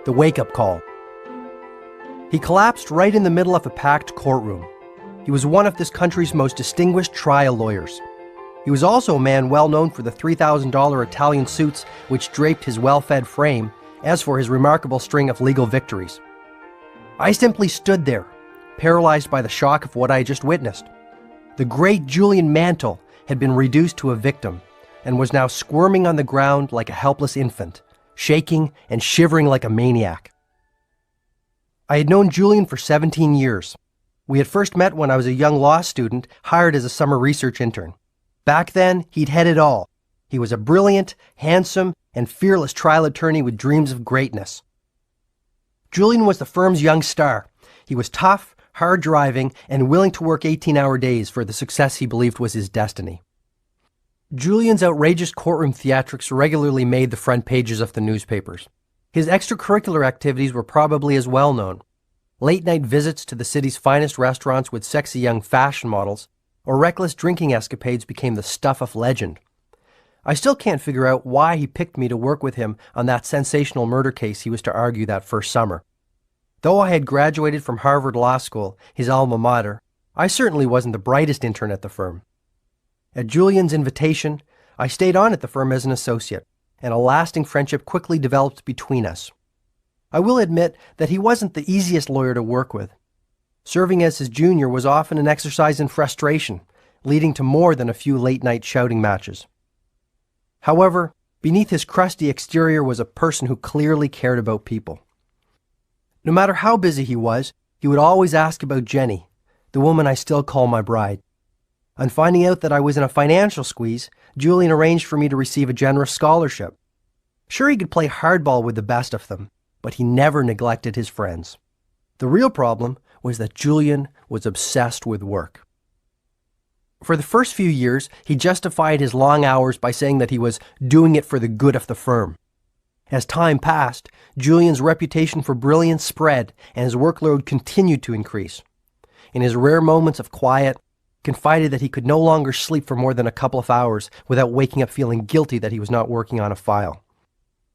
the wake-up call. He collapsed right in the middle of a packed courtroom. He was one of this country's most distinguished trial lawyers. He was also a man well known for the $3,000 Italian suits which draped his well-fed frame, as for his remarkable string of legal victories. I simply stood there, paralyzed by the shock of what I had just witnessed. The great Julian Mantle had been reduced to a victim and was now squirming on the ground like a helpless infant, shaking and shivering like a maniac. I had known Julian for 17 years. We had first met when I was a young law student hired as a summer research intern. Back then, he'd had it all. He was a brilliant, handsome, and fearless trial attorney with dreams of greatness. Julian was the firm's young star. He was tough, hard-driving, and willing to work 18-hour days for the success he believed was his destiny. Julian's outrageous courtroom theatrics regularly made the front pages of the newspapers. His extracurricular activities were probably as well known. Late-night visits to the city's finest restaurants with sexy young fashion models, or reckless drinking escapades became the stuff of legend. I still can't figure out why he picked me to work with him on that sensational murder case he was to argue that first summer. Though I had graduated from Harvard Law School, his alma mater, I certainly wasn't the brightest intern at the firm. At Julian's invitation, I stayed on at the firm as an associate, and a lasting friendship quickly developed between us. I will admit that he wasn't the easiest lawyer to work with. Serving as his junior was often an exercise in frustration, leading to more than a few late-night shouting matches. However, beneath his crusty exterior was a person who clearly cared about people. No matter how busy he was, he would always ask about Jenny, the woman I still call my bride. On finding out that I was in a financial squeeze, Julian arranged for me to receive a generous scholarship. Sure, he could play hardball with the best of them, but he never neglected his friends. The real problem was that Julian was obsessed with work. For the first few years, he justified his long hours by saying that he was doing it for the good of the firm. As time passed, Julian's reputation for brilliance spread and his workload continued to increase. In his rare moments of quiet, confided that he could no longer sleep for more than a couple of hours without waking up feeling guilty that he was not working on a file.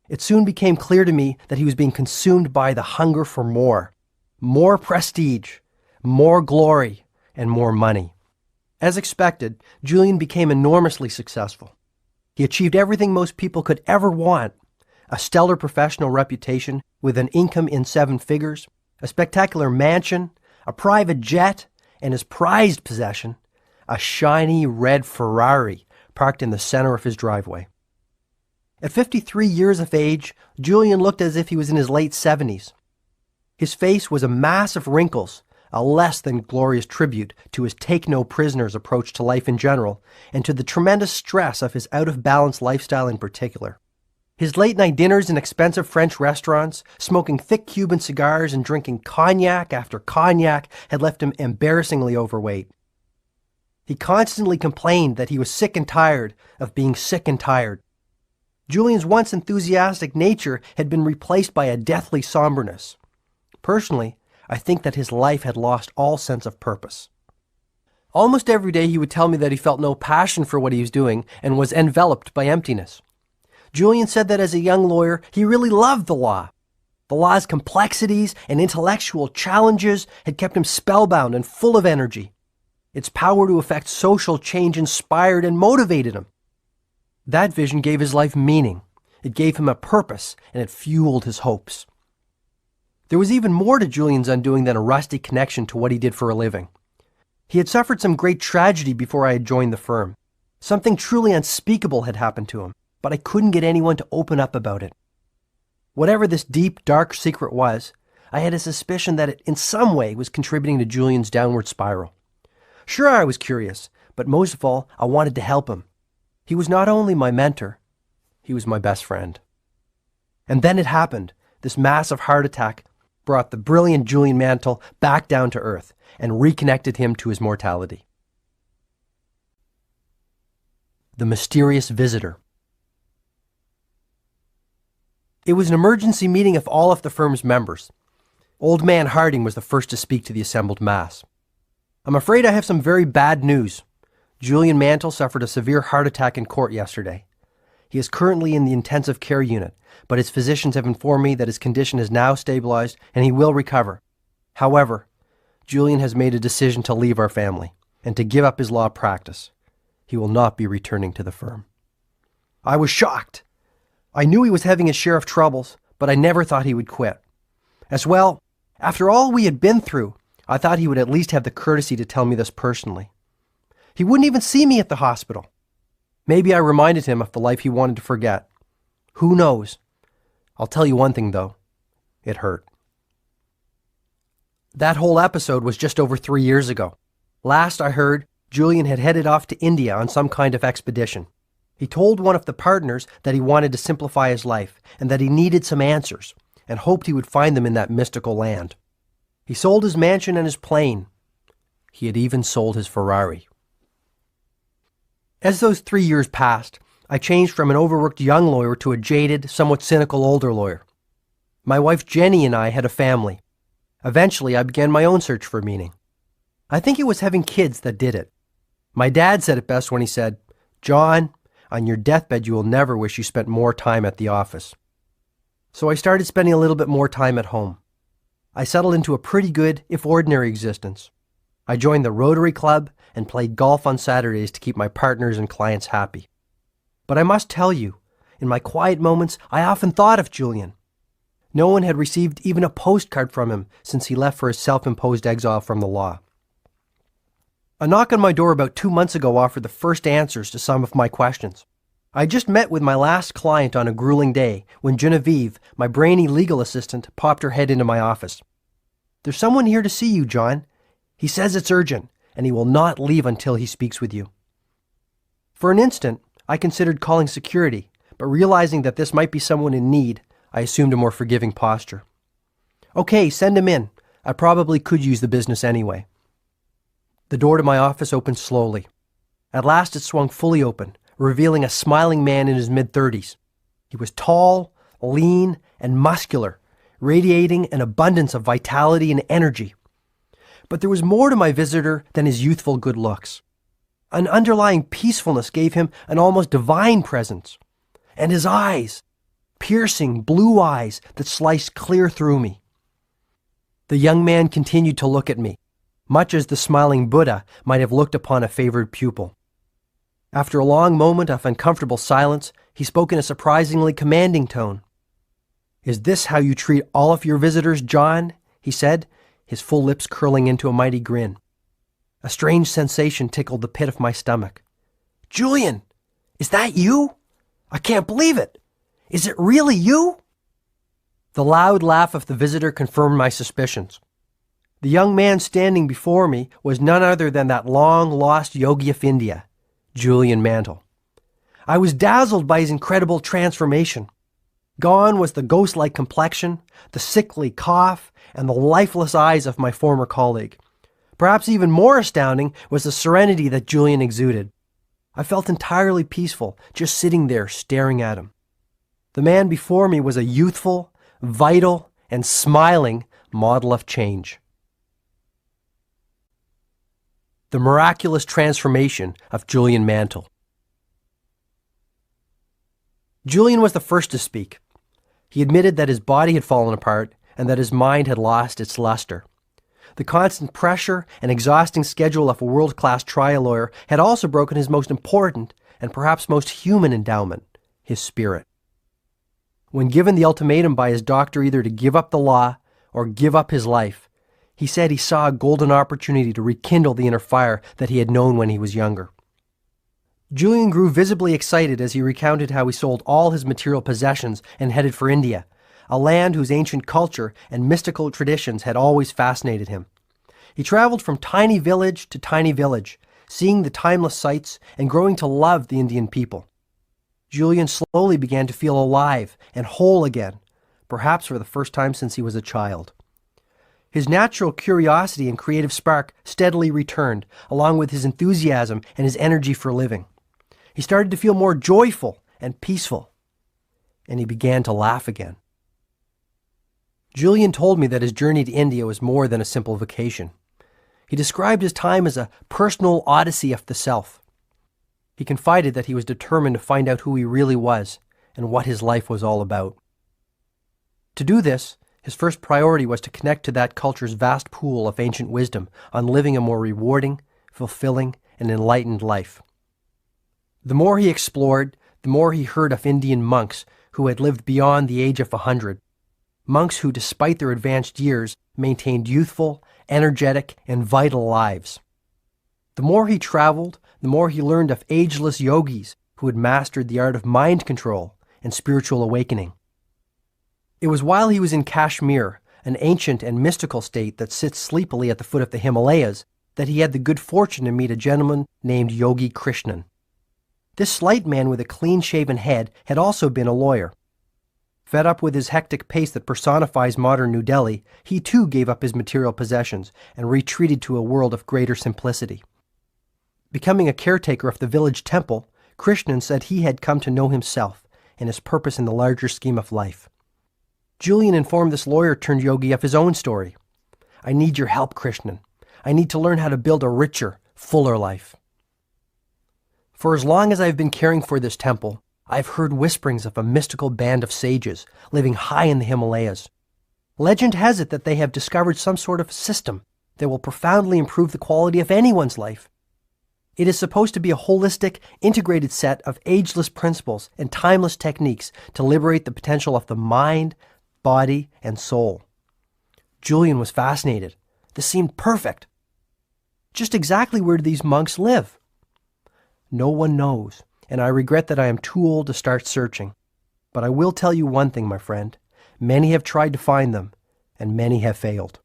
It soon became clear to me that he was being consumed by the hunger for more prestige, more glory, and more money. As expected, Julian became enormously successful. He achieved everything most people could ever want: a stellar professional reputation with an income in 7 figures, a spectacular mansion, a private jet, and his prized possession, a shiny red Ferrari parked in the center of his driveway. At 53 years of age, Julian looked as if he was in his late 70s. His face was a mass of wrinkles, a less than glorious tribute to his take-no-prisoners approach to life in general, and to the tremendous stress of his out-of-balance lifestyle in particular. His late-night dinners in expensive French restaurants, smoking thick Cuban cigars and drinking cognac after cognac had left him embarrassingly overweight. He constantly complained that he was sick and tired of being sick and tired. Julian's once enthusiastic nature had been replaced by a deathly somberness. Personally, I think that his life had lost all sense of purpose. Almost every day he would tell me that he felt no passion for what he was doing and was enveloped by emptiness. Julian said that as a young lawyer, he really loved the law. The law's complexities and intellectual challenges had kept him spellbound and full of energy. Its power to effect social change inspired and motivated him. That vision gave his life meaning. It gave him a purpose, and it fueled his hopes. There was even more to Julian's undoing than a rusty connection to what he did for a living. He had suffered some great tragedy before I had joined the firm. Something truly unspeakable had happened to him, but I couldn't get anyone to open up about it. Whatever this deep, dark secret was, I had a suspicion that it in some way was contributing to Julian's downward spiral. Sure, I was curious, but most of all, I wanted to help him. He was not only my mentor, he was my best friend. And then it happened. This massive heart attack brought the brilliant Julian Mantle back down to earth and reconnected him to his mortality. The mysterious visitor. It was an emergency meeting of all of the firm's members. Old man Harding was the first to speak to the assembled mass. "I'm afraid I have some very bad news. Julian Mantle suffered a severe heart attack in court yesterday. He is currently in the intensive care unit, but his physicians have informed me that his condition is now stabilized and he will recover. However, Julian has made a decision to leave our family and to give up his law practice. He will not be returning to the firm. I was shocked. I knew he was having his share of troubles, but I never thought he would quit. As well, after all we had been through, I thought he would at least have the courtesy to tell me this personally. He wouldn't even see me at the hospital. Maybe I reminded him of the life he wanted to forget. Who knows? I'll tell you one thing, though. It hurt. That whole episode was just over 3 years ago. Last I heard, Julian had headed off to India on some kind of expedition. He told one of the partners that he wanted to simplify his life and that he needed some answers and hoped he would find them in that mystical land. He sold his mansion and his plane. He had even sold his Ferrari. As those 3 years passed, I changed from an overworked young lawyer to a jaded, somewhat cynical older lawyer. My wife Jenny and I had a family. Eventually, I began my own search for meaning. I think it was having kids that did it. My dad said it best when he said, "John, on your deathbed you will never wish you spent more time at the office." So I started spending a little bit more time at home. I settled into a pretty good, if ordinary, existence. I joined the Rotary Club and played golf on Saturdays to keep my partners and clients happy. But I must tell you, in my quiet moments, I often thought of Julian. No one had received even a postcard from him since he left for his self-imposed exile from the law. A knock on my door about 2 months ago offered the first answers to some of my questions. I had just met with my last client on a grueling day when Genevieve, my brainy legal assistant, popped her head into my office. "There's someone here to see you, John. He says it's urgent, and he will not leave until he speaks with you." For an instant, I considered calling security, but realizing that this might be someone in need, I assumed a more forgiving posture. "Okay, send him in. I probably could use the business anyway." The door to my office opened slowly. At last it swung fully open, revealing a smiling man in his mid-30s. He was tall, lean, and muscular, radiating an abundance of vitality and energy. But there was more to my visitor than his youthful good looks. An underlying peacefulness gave him an almost divine presence. And his eyes, piercing blue eyes that sliced clear through me. The young man continued to look at me, much as the smiling Buddha might have looked upon a favored pupil. After a long moment of uncomfortable silence, he spoke in a surprisingly commanding tone. "Is this how you treat all of your visitors, John?" he said, his full lips curling into a mighty grin. A strange sensation tickled the pit of my stomach. "Julian, is that you? I can't believe it. Is it really you?" The loud laugh of the visitor confirmed my suspicions. The young man standing before me was none other than that long-lost yogi of India, Julian Mantle. I was dazzled by his incredible transformation. Gone was the ghost-like complexion, the sickly cough, and the lifeless eyes of my former colleague. Perhaps even more astounding was the serenity that Julian exuded. I felt entirely peaceful, just sitting there staring at him. The man before me was a youthful, vital, and smiling model of change. The miraculous transformation of Julian Mantle. Julian was the first to speak. He admitted that his body had fallen apart and that his mind had lost its luster. The constant pressure and exhausting schedule of a world-class trial lawyer had also broken his most important and perhaps most human endowment, his spirit. When given the ultimatum by his doctor either to give up the law or give up his life, he said he saw a golden opportunity to rekindle the inner fire that he had known when he was younger. Julian grew visibly excited as he recounted how he sold all his material possessions and headed for India, a land whose ancient culture and mystical traditions had always fascinated him. He traveled from tiny village to tiny village, seeing the timeless sights and growing to love the Indian people. Julian slowly began to feel alive and whole again, perhaps for the first time since he was a child. His natural curiosity and creative spark steadily returned, along with his enthusiasm and his energy for living. He started to feel more joyful and peaceful, and he began to laugh again. Julian told me that his journey to India was more than a simple vacation. He described his time as a personal odyssey of the self. He confided that he was determined to find out who he really was and what his life was all about. To do this, his first priority was to connect to that culture's vast pool of ancient wisdom on living a more rewarding, fulfilling, and enlightened life. The more he explored, the more he heard of Indian monks who had lived beyond the age of 100, monks who, despite their advanced years, maintained youthful, energetic, and vital lives. The more he traveled, the more he learned of ageless yogis who had mastered the art of mind control and spiritual awakening. It was while he was in Kashmir, an ancient and mystical state that sits sleepily at the foot of the Himalayas, that he had the good fortune to meet a gentleman named Yogi Krishnan. This slight man with a clean-shaven head had also been a lawyer. Fed up with his hectic pace that personifies modern New Delhi, he too gave up his material possessions and retreated to a world of greater simplicity. Becoming a caretaker of the village temple, Krishnan said he had come to know himself and his purpose in the larger scheme of life. Julian informed this lawyer-turned-yogi of his own story. "I need your help, Krishnan. I need to learn how to build a richer, fuller life. For as long as I've been caring for this temple, I've heard whisperings of a mystical band of sages living high in the Himalayas. Legend has it that they have discovered some sort of system that will profoundly improve the quality of anyone's life. It is supposed to be a holistic, integrated set of ageless principles and timeless techniques to liberate the potential of the mind, body, and soul." Julian was fascinated. This seemed perfect. Just exactly where do these monks live? No one knows, and I regret that I am too old to start searching. But I will tell you one thing, my friend. Many have tried to find them, and many have failed.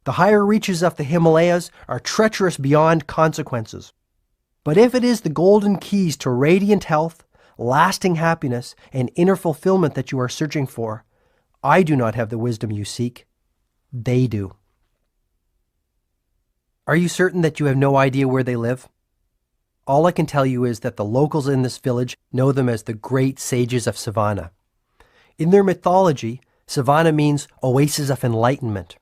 The higher reaches of the Himalayas are treacherous beyond consequences. But if it is the golden keys to radiant health, lasting happiness, and inner fulfillment that you are searching for, I do not have the wisdom you seek. They do. Are you certain that you have no idea where they live? All I can tell you is that the locals in this village know them as the great sages of Savannah. In their mythology, Savannah means oasis of enlightenment.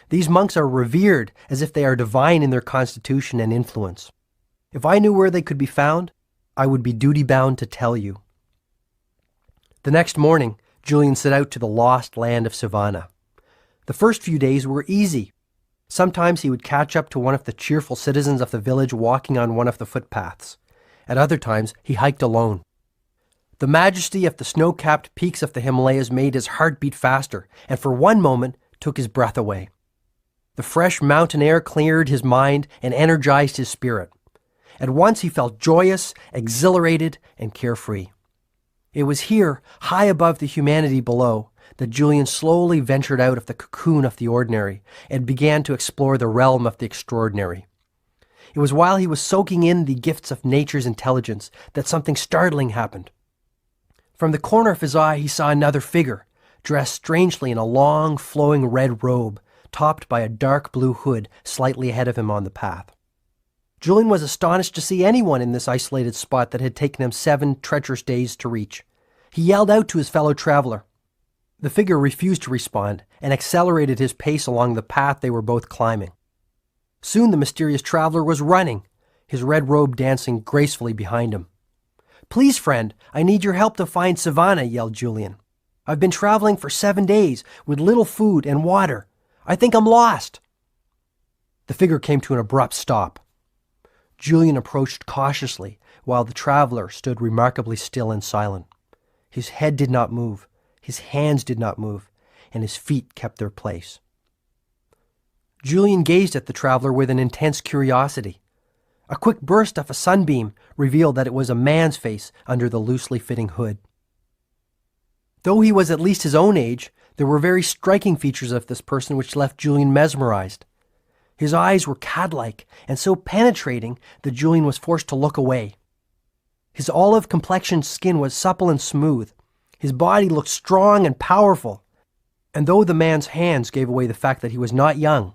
These monks are revered as if they are divine in their constitution and influence. If I knew where they could be found, I would be duty-bound to tell you. The next morning, Julian set out to the lost land of Savannah. The first few days were easy. Sometimes he would catch up to one of the cheerful citizens of the village walking on one of the footpaths. At other times, he hiked alone. The majesty of the snow-capped peaks of the Himalayas made his heart beat faster, and for one moment took his breath away. The fresh mountain air cleared his mind and energized his spirit. At once he felt joyous, exhilarated, and carefree. It was here, high above the humanity below, that Julian slowly ventured out of the cocoon of the ordinary and began to explore the realm of the extraordinary. It was while he was soaking in the gifts of nature's intelligence that something startling happened. From the corner of his eye he saw another figure, dressed strangely in a long, flowing red robe, topped by a dark blue hood slightly ahead of him on the path. Julian was astonished to see anyone in this isolated spot that had taken him 7 treacherous days to reach. He yelled out to his fellow traveler. The figure refused to respond and accelerated his pace along the path they were both climbing. Soon the mysterious traveler was running, his red robe dancing gracefully behind him. "Please, friend, I need your help to find Savannah," yelled Julian. "I've been traveling for 7 days with little food and water. I think I'm lost." The figure came to an abrupt stop. Julian approached cautiously while the traveler stood remarkably still and silent. His head did not move, his hands did not move, and his feet kept their place. Julian gazed at the traveler with an intense curiosity. A quick burst of a sunbeam revealed that it was a man's face under the loosely fitting hood. Though he was at least his own age, there were very striking features of this person which left Julian mesmerized. His eyes were cat-like and so penetrating that Julian was forced to look away. His olive-complexioned skin was supple and smooth. His body looked strong and powerful. And though the man's hands gave away the fact that he was not young,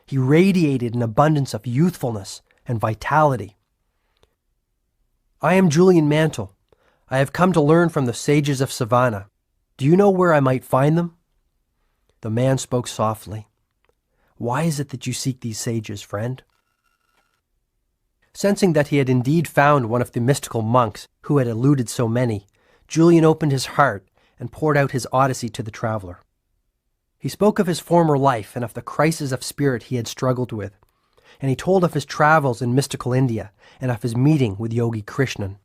he radiated an abundance of youthfulness and vitality. "I am Julian Mantle. I have come to learn from the sages of Savannah. Do you know where I might find them?" The man spoke softly. "Why is it that you seek these sages, friend?" Sensing that he had indeed found one of the mystical monks who had eluded so many, Julian opened his heart and poured out his odyssey to the traveler. He spoke of his former life and of the crisis of spirit he had struggled with, and he told of his travels in mystical India and of his meeting with Yogi Krishnan.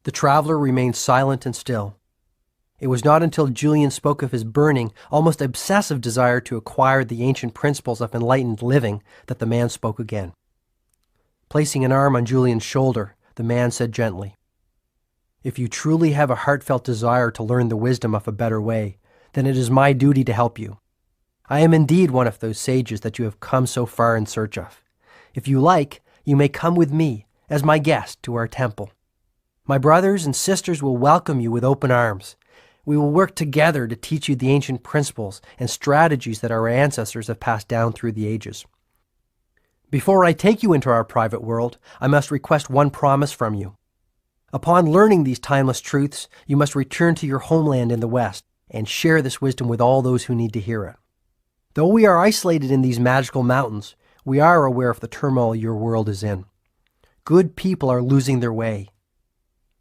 The traveler remained silent and still. It was not until Julian spoke of his burning, almost obsessive desire to acquire the ancient principles of enlightened living that the man spoke again. Placing an arm on Julian's shoulder, the man said gently, "If you truly have a heartfelt desire to learn the wisdom of a better way, then it is my duty to help you. I am indeed one of those sages that you have come so far in search of. If you like, you may come with me as my guest to our temple. My brothers and sisters will welcome you with open arms. We will work together to teach you the ancient principles and strategies that our ancestors have passed down through the ages. Before I take you into our private world, I must request one promise from you. Upon learning these timeless truths, you must return to your homeland in the West and share this wisdom with all those who need to hear it. Though we are isolated in these magical mountains, we are aware of the turmoil your world is in. Good people are losing their way.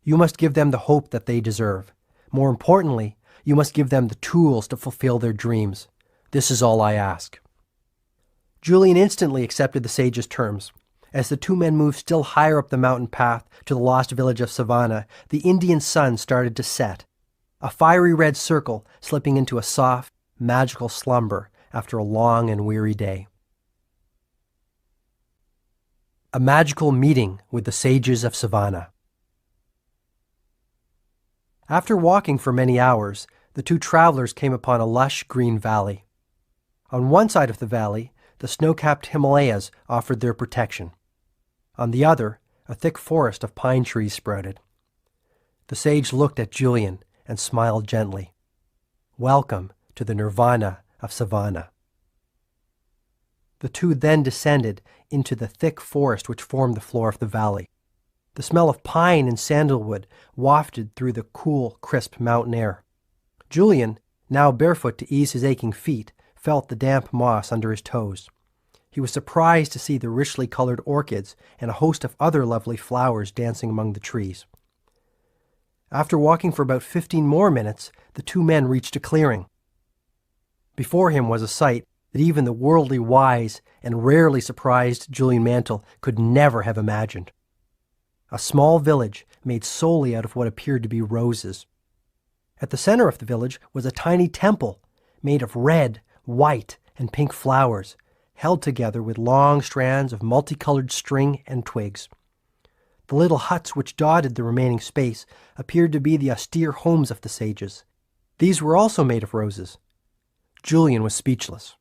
You must give them the hope that they deserve. More importantly, you must give them the tools to fulfill their dreams. This is all I ask." Julian instantly accepted the sage's terms. As the two men moved still higher up the mountain path to the lost village of Savannah, the Indian sun started to set, a fiery red circle slipping into a soft, magical slumber after a long and weary day. A magical meeting with the sages of Savannah. After walking for many hours, the two travelers came upon a lush green valley. On one side of the valley, the snow-capped Himalayas offered their protection. On the other, a thick forest of pine trees sprouted. The sage looked at Julian and smiled gently. "Welcome to the nirvana of Savannah." The two then descended into the thick forest which formed the floor of the valley. The smell of pine and sandalwood wafted through the cool, crisp mountain air. Julian, now barefoot to ease his aching feet, felt the damp moss under his toes. He was surprised to see the richly colored orchids and a host of other lovely flowers dancing among the trees. After walking for about 15 more minutes, the two men reached a clearing. Before him was a sight that even the worldly wise and rarely surprised Julian Mantle could never have imagined. A small village made solely out of what appeared to be roses. At the center of the village was a tiny temple made of red, white, and pink flowers, held together with long strands of multicolored string and twigs. The little huts which dotted the remaining space appeared to be the austere homes of the sages. These were also made of roses. Julian was speechless.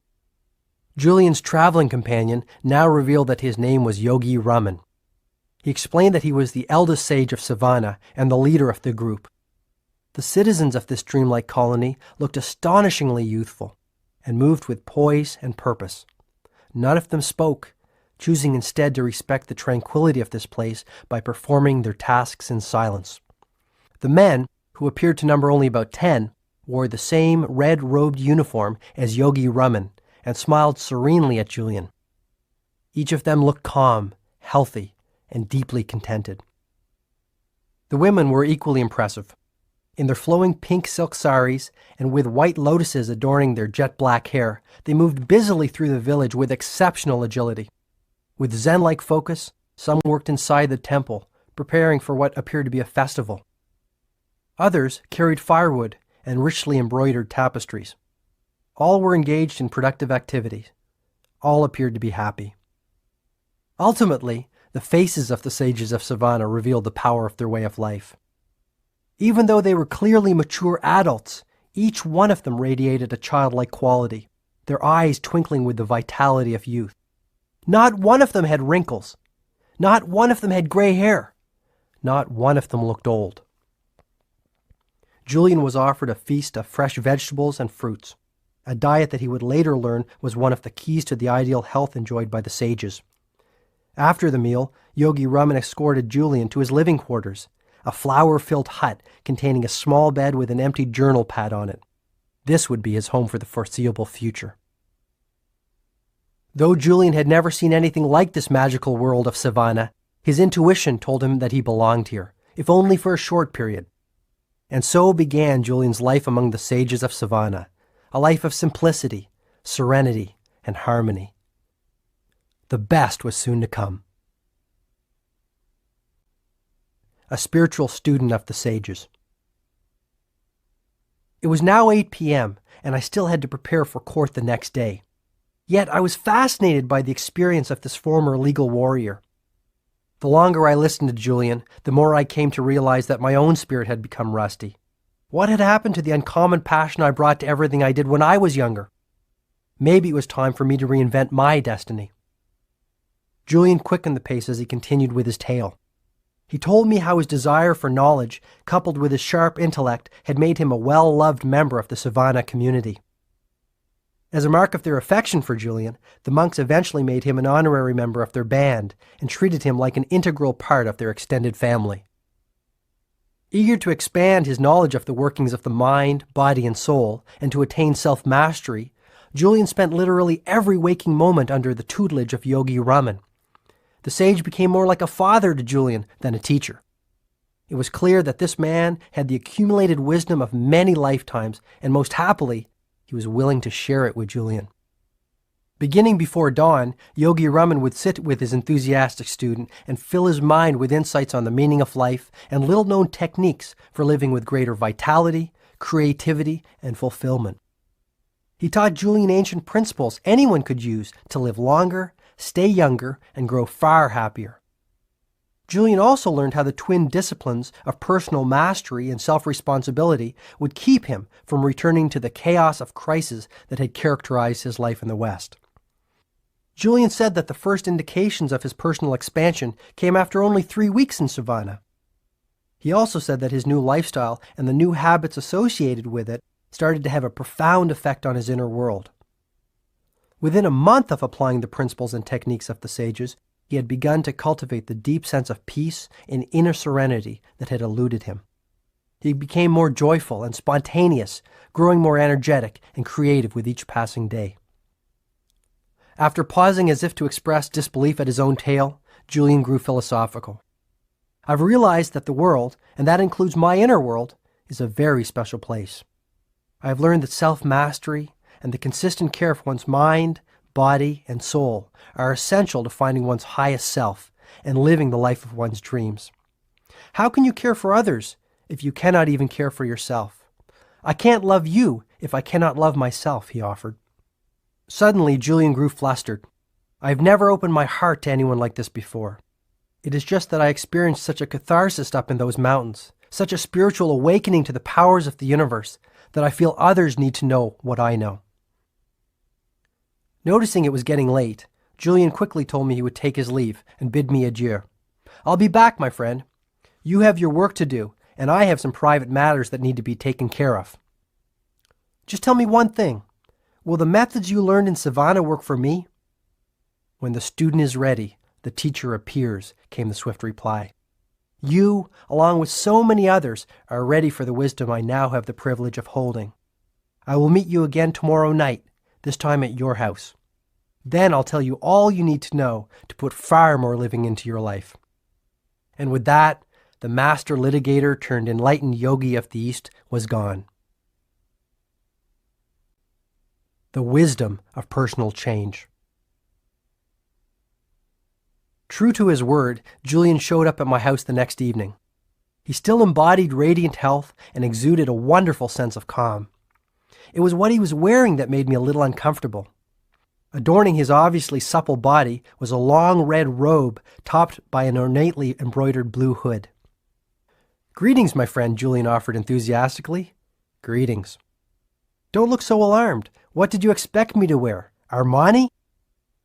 Julian's traveling companion now revealed that his name was Yogi Raman. He explained that he was the eldest sage of Savannah and the leader of the group. The citizens of this dreamlike colony looked astonishingly youthful and moved with poise and purpose. None of them spoke, choosing instead to respect the tranquility of this place by performing their tasks in silence. The men, who appeared to number only about 10, wore the same red-robed uniform as Yogi Raman and smiled serenely at Julian. Each of them looked calm, healthy, and deeply contented. The women were equally impressive. In their flowing pink silk saris and with white lotuses adorning their jet-black hair, they moved busily through the village with exceptional agility. With Zen-like focus, some worked inside the temple, preparing for what appeared to be a festival. Others carried firewood and richly embroidered tapestries. All were engaged in productive activities. All appeared to be happy. Ultimately, the faces of the sages of Savannah revealed the power of their way of life. Even though they were clearly mature adults, each one of them radiated a childlike quality, their eyes twinkling with the vitality of youth. Not one of them had wrinkles. Not one of them had gray hair. Not one of them looked old. Julian was offered a feast of fresh vegetables and fruits, a diet that he would later learn was one of the keys to the ideal health enjoyed by the sages. After the meal, Yogi Raman escorted Julian to his living quarters, a flower-filled hut containing a small bed with an empty journal pad on it. This would be his home for the foreseeable future. Though Julian had never seen anything like this magical world of Savannah, his intuition told him that he belonged here, if only for a short period. And so began Julian's life among the sages of Savannah, a life of simplicity, serenity, and harmony. The best was soon to come. A spiritual student of the sages. It was now 8 p.m., and I still had to prepare for court the next day. Yet I was fascinated by the experience of this former legal warrior. The longer I listened to Julian, the more I came to realize that my own spirit had become rusty. What had happened to the uncommon passion I brought to everything I did when I was younger? Maybe it was time for me to reinvent my destiny. Julian quickened the pace as he continued with his tale. He told me how his desire for knowledge, coupled with his sharp intellect, had made him a well-loved member of the Savannah community. As a mark of their affection for Julian, the monks eventually made him an honorary member of their band and treated him like an integral part of their extended family. Eager to expand his knowledge of the workings of the mind, body, and soul, and to attain self-mastery, Julian spent literally every waking moment under the tutelage of Yogi Raman. The sage became more like a father to Julian than a teacher. It was clear that this man had the accumulated wisdom of many lifetimes, and most happily, he was willing to share it with Julian. Beginning before dawn, Yogi Raman would sit with his enthusiastic student and fill his mind with insights on the meaning of life and little-known techniques for living with greater vitality, creativity, and fulfillment. He taught Julian ancient principles anyone could use to live longer, stay younger, and grow far happier. Julian also learned how the twin disciplines of personal mastery and self-responsibility would keep him from returning to the chaos of crisis that had characterized his life in the West. Julian said that the first indications of his personal expansion came after only 3 weeks in Savannah. He also said that his new lifestyle and the new habits associated with it started to have a profound effect on his inner world. Within a month of applying the principles and techniques of the sages, he had begun to cultivate the deep sense of peace and inner serenity that had eluded him. He became more joyful and spontaneous, growing more energetic and creative with each passing day. After pausing as if to express disbelief at his own tale, Julian grew philosophical. I've realized that the world, and that includes my inner world, is a very special place. I have learned that self-mastery and the consistent care for one's mind, body, and soul are essential to finding one's highest self and living the life of one's dreams. How can you care for others if you cannot even care for yourself? I can't love you if I cannot love myself, he offered. Suddenly, Julian grew flustered. I have never opened my heart to anyone like this before. It is just that I experienced such a catharsis up in those mountains, such a spiritual awakening to the powers of the universe, that I feel others need to know what I know. Noticing it was getting late, Julian quickly told me he would take his leave and bid me adieu. I'll be back, my friend. You have your work to do, and I have some private matters that need to be taken care of. Just tell me one thing. Will the methods you learned in Savannah work for me? When the student is ready, the teacher appears, came the swift reply. You, along with so many others, are ready for the wisdom I now have the privilege of holding. I will meet you again tomorrow night, this time at your house. Then I'll tell you all you need to know to put far more living into your life. And with that, the master litigator turned enlightened yogi of the East was gone. The wisdom of personal change. True to his word, Julian showed up at my house the next evening. He still embodied radiant health and exuded a wonderful sense of calm. It was what he was wearing that made me a little uncomfortable. Adorning his obviously supple body was a long red robe topped by an ornately embroidered blue hood. Greetings, my friend, Julian offered enthusiastically. Greetings. Don't look so alarmed. What did you expect me to wear? Armani?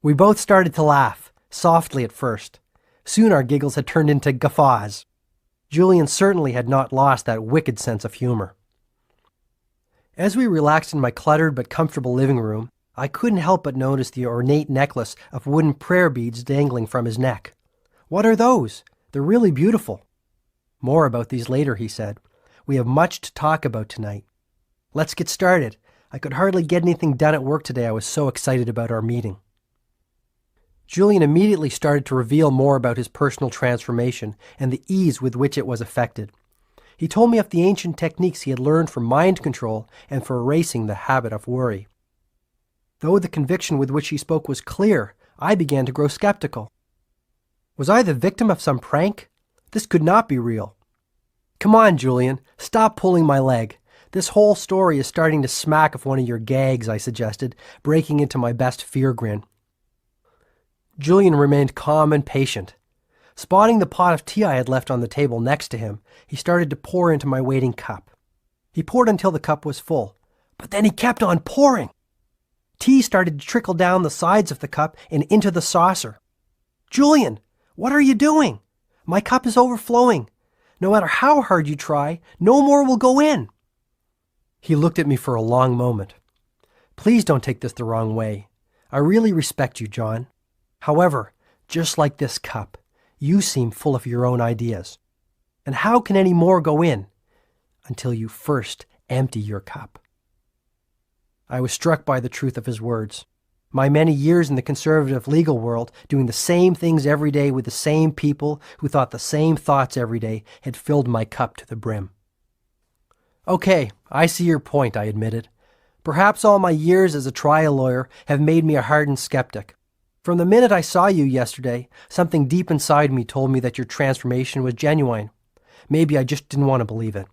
We both started to laugh, softly at first. Soon our giggles had turned into guffaws. Julian certainly had not lost that wicked sense of humor. As we relaxed in my cluttered but comfortable living room, I couldn't help but notice the ornate necklace of wooden prayer beads dangling from his neck. What are those? They're really beautiful. More about these later, he said. We have much to talk about tonight. Let's get started. I could hardly get anything done at work today. I was so excited about our meeting. Julian immediately started to reveal more about his personal transformation and the ease with which it was effected. He told me of the ancient techniques he had learned for mind control and for erasing the habit of worry. Though the conviction with which he spoke was clear, I began to grow skeptical. Was I the victim of some prank? This could not be real. Come on, Julian, stop pulling my leg. This whole story is starting to smack of one of your gags, I suggested, breaking into my best fear grin. Julian remained calm and patient. Spotting the pot of tea I had left on the table next to him, he started to pour into my waiting cup. He poured until the cup was full, but then he kept on pouring. Tea started to trickle down the sides of the cup and into the saucer. Julian, what are you doing? My cup is overflowing. No matter how hard you try, no more will go in. He looked at me for a long moment. Please don't take this the wrong way. I really respect you, John. However, just like this cup, you seem full of your own ideas. And how can any more go in until you first empty your cup? I was struck by the truth of his words. My many years in the conservative legal world, doing the same things every day with the same people who thought the same thoughts every day, had filled my cup to the brim. Okay, I see your point, I admitted. Perhaps all my years as a trial lawyer have made me a hardened skeptic. From the minute I saw you yesterday, something deep inside me told me that your transformation was genuine. Maybe I just didn't want to believe it.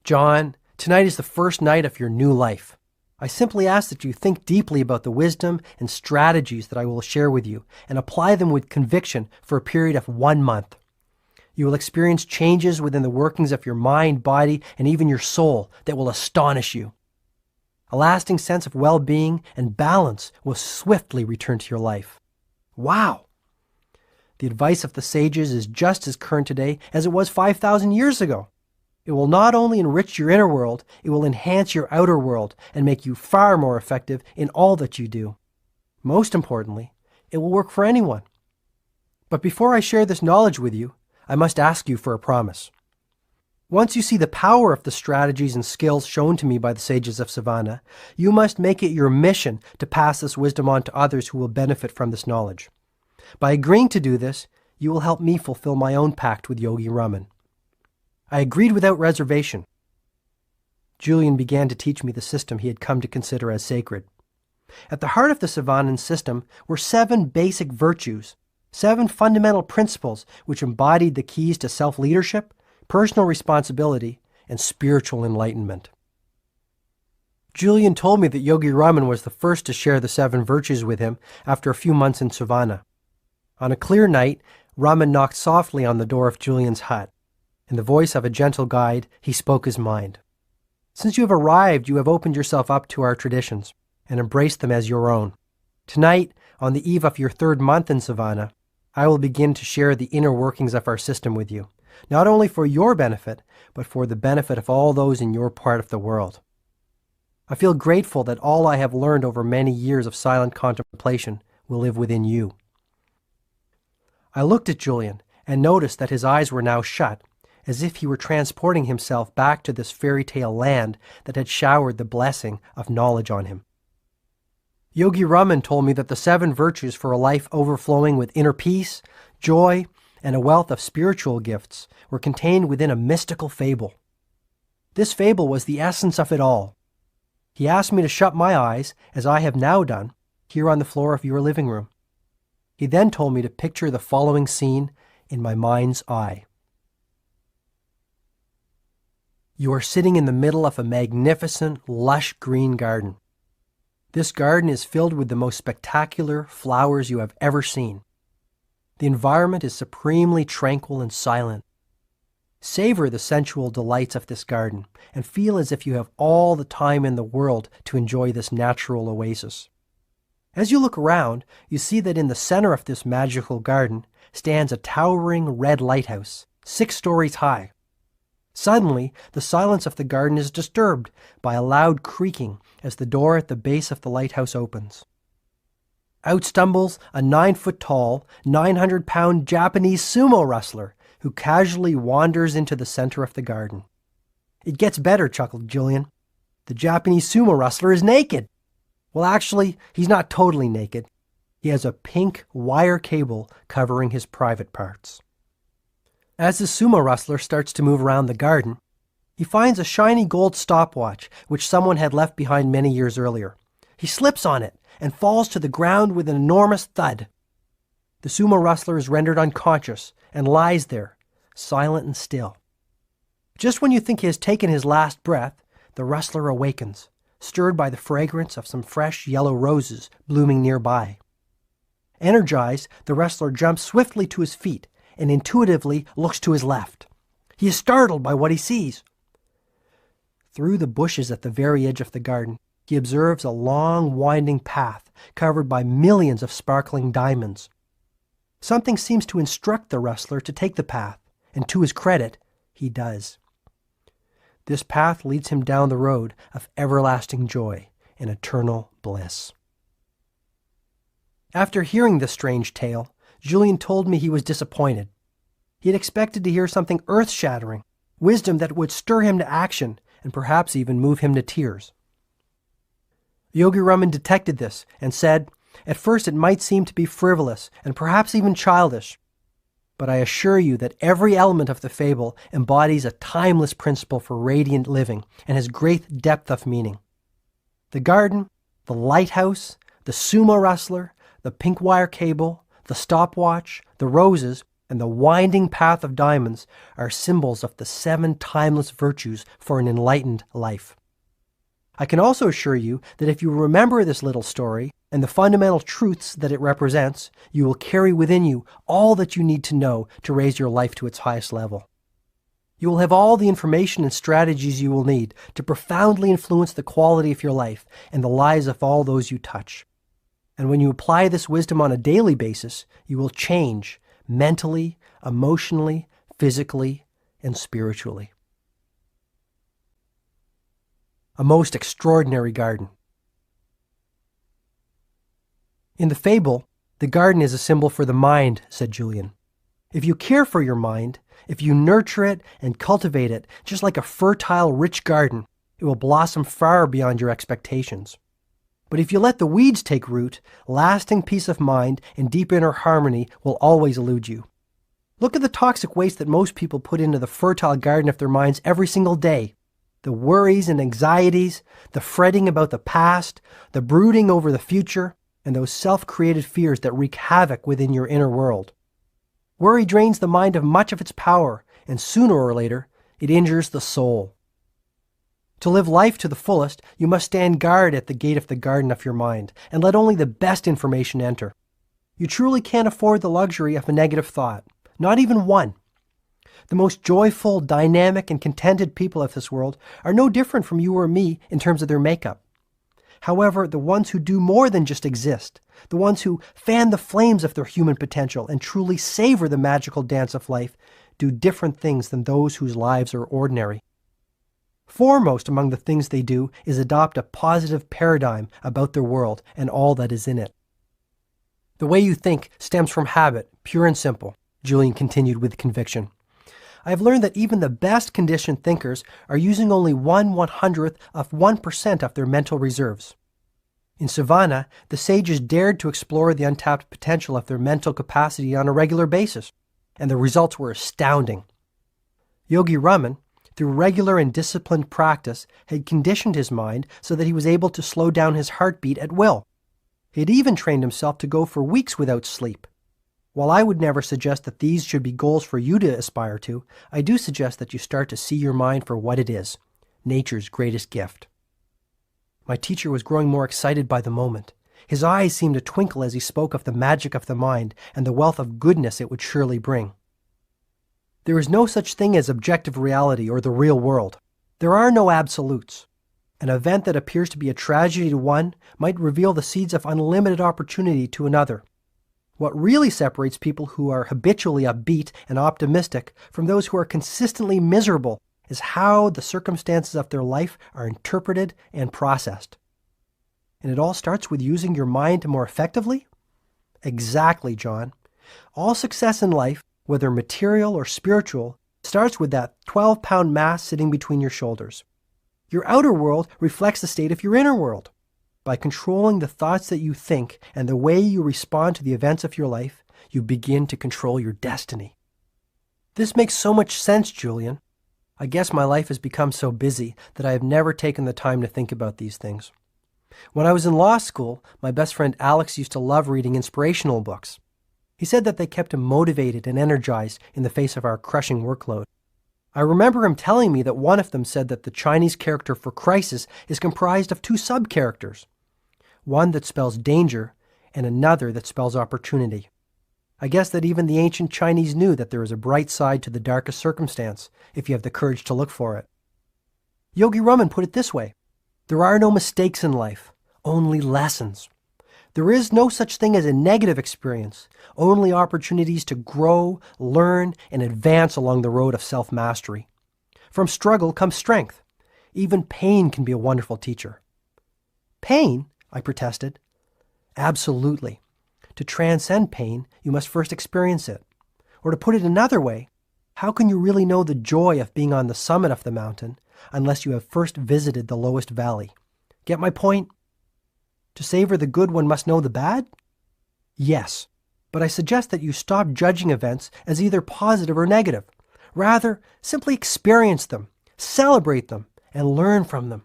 John, tonight is the first night of your new life. I simply ask that you think deeply about the wisdom and strategies that I will share with you and apply them with conviction for a period of 1 month. You will experience changes within the workings of your mind, body, and even your soul that will astonish you. A lasting sense of well-being and balance will swiftly return to your life. Wow! The advice of the sages is just as current today as it was 5,000 years ago. It will not only enrich your inner world, it will enhance your outer world and make you far more effective in all that you do. Most importantly, it will work for anyone. But before I share this knowledge with you, I must ask you for a promise. Once you see the power of the strategies and skills shown to me by the sages of Savannah, you must make it your mission to pass this wisdom on to others who will benefit from this knowledge. By agreeing to do this, you will help me fulfill my own pact with Yogi Raman. I agreed without reservation. Julian began to teach me the system he had come to consider as sacred. At the heart of the Savannan system were 7 basic virtues, 7 fundamental principles which embodied the keys to self-leadership, personal responsibility, and spiritual enlightenment. Julian told me that Yogi Raman was the first to share the 7 virtues with him after a few months in Savannah. On a clear night, Raman knocked softly on the door of Julian's hut. In the voice of a gentle guide, he spoke his mind. Since you have arrived, you have opened yourself up to our traditions and embraced them as your own. Tonight, on the eve of your 3rd month in Savannah, I will begin to share the inner workings of our system with you, not only for your benefit, but for the benefit of all those in your part of the world. I feel grateful that all I have learned over many years of silent contemplation will live within you. I looked at Julian and noticed that his eyes were now shut, as if he were transporting himself back to this fairy tale land that had showered the blessing of knowledge on him. Yogi Raman told me that the 7 virtues for a life overflowing with inner peace, joy, and a wealth of spiritual gifts were contained within a mystical fable. This fable was the essence of it all. He asked me to shut my eyes, as I have now done, here on the floor of your living room. He then told me to picture the following scene in my mind's eye. You are sitting in the middle of a magnificent, lush green garden. This garden is filled with the most spectacular flowers you have ever seen. The environment is supremely tranquil and silent. Savor the sensual delights of this garden and feel as if you have all the time in the world to enjoy this natural oasis. As you look around, you see that in the center of this magical garden stands a towering red lighthouse, 6 stories high. Suddenly, the silence of the garden is disturbed by a loud creaking as the door at the base of the lighthouse opens. Out stumbles a 9-foot-tall, 900-pound Japanese sumo wrestler who casually wanders into the center of the garden. It gets better, chuckled Julian. The Japanese sumo wrestler is naked. Well, actually, he's not totally naked. He has a pink wire cable covering his private parts. As the sumo wrestler starts to move around the garden, he finds a shiny gold stopwatch which someone had left behind many years earlier. He slips on it and falls to the ground with an enormous thud. The sumo wrestler is rendered unconscious and lies there, silent and still. Just when you think he has taken his last breath, the wrestler awakens, stirred by the fragrance of some fresh yellow roses blooming nearby. Energized, the wrestler jumps swiftly to his feet and intuitively looks to his left. He is startled by what he sees. Through the bushes at the very edge of the garden, he observes a long, winding path covered by millions of sparkling diamonds. Something seems to instruct the wrestler to take the path, and to his credit, he does. This path leads him down the road of everlasting joy and eternal bliss. After hearing this strange tale, Julien told me he was disappointed. He had expected to hear something earth-shattering, wisdom that would stir him to action and perhaps even move him to tears. Yogi Raman detected this and said, "At first it might seem to be frivolous and perhaps even childish, but I assure you that every element of the fable embodies a timeless principle for radiant living and has great depth of meaning. The garden, the lighthouse, the sumo wrestler, the pink wire cable, the stopwatch, the roses, and the winding path of diamonds are symbols of the 7 timeless virtues for an enlightened life. I can also assure you that if you remember this little story and the fundamental truths that it represents, you will carry within you all that you need to know to raise your life to its highest level. You will have all the information and strategies you will need to profoundly influence the quality of your life and the lives of all those you touch. And when you apply this wisdom on a daily basis, you will change mentally, emotionally, physically, and spiritually." A most extraordinary garden. In the fable, the garden is a symbol for the mind, said Julien. If you care for your mind, if you nurture it and cultivate it, just like a fertile, rich garden, it will blossom far beyond your expectations. But if you let the weeds take root, lasting peace of mind and deep inner harmony will always elude you. Look at the toxic waste that most people put into the fertile garden of their minds every single day. The worries and anxieties, the fretting about the past, the brooding over the future, and those self-created fears that wreak havoc within your inner world. Worry drains the mind of much of its power, and sooner or later, it injures the soul. To live life to the fullest, you must stand guard at the gate of the garden of your mind, and let only the best information enter. You truly can't afford the luxury of a negative thought, not even one. The most joyful, dynamic, and contented people of this world are no different from you or me in terms of their makeup. However, the ones who do more than just exist, the ones who fan the flames of their human potential and truly savor the magical dance of life, do different things than those whose lives are ordinary. Foremost among the things they do is adopt a positive paradigm about their world and all that is in it. The way you think stems from habit, pure and simple, Julien continued with conviction. I have learned that even the best conditioned thinkers are using only 1/100th of 1% of their mental reserves. In Savannah, the sages dared to explore the untapped potential of their mental capacity on a regular basis, and the results were astounding. Yogi Raman, through regular and disciplined practice, had conditioned his mind so that he was able to slow down his heartbeat at will. He had even trained himself to go for weeks without sleep. While I would never suggest that these should be goals for you to aspire to, I do suggest that you start to see your mind for what it is, nature's greatest gift. My teacher was growing more excited by the moment. His eyes seemed to twinkle as he spoke of the magic of the mind and the wealth of goodness it would surely bring. There is no such thing as objective reality or the real world. There are no absolutes. An event that appears to be a tragedy to one might reveal the seeds of unlimited opportunity to another. What really separates people who are habitually upbeat and optimistic from those who are consistently miserable is how the circumstances of their life are interpreted and processed. And it all starts with using your mind more effectively? Exactly, John. All success in life, whether material or spiritual, starts with that 12-pound mass sitting between your shoulders. Your outer world reflects the state of your inner world. By controlling the thoughts that you think and the way you respond to the events of your life, you begin to control your destiny. This makes so much sense, Julian. I guess my life has become so busy that I have never taken the time to think about these things. When I was in law school, my best friend Alex used to love reading inspirational books. He said that they kept him motivated and energized in the face of our crushing workload. I remember him telling me that one of them said that the Chinese character for crisis is comprised of two sub-characters, one that spells danger and another that spells opportunity. I guess that even the ancient Chinese knew that there is a bright side to the darkest circumstance if you have the courage to look for it. Yogi Raman put it this way: there are no mistakes in life, only lessons. There is no such thing as a negative experience, only opportunities to grow, learn, and advance along the road of self-mastery. From struggle comes strength. Even pain can be a wonderful teacher. Pain? I protested. Absolutely. To transcend pain, you must first experience it. Or to put it another way, how can you really know the joy of being on the summit of the mountain unless you have first visited the lowest valley? Get my point? To savor the good, one must know the bad? Yes, but I suggest that you stop judging events as either positive or negative. Rather, simply experience them, celebrate them, and learn from them.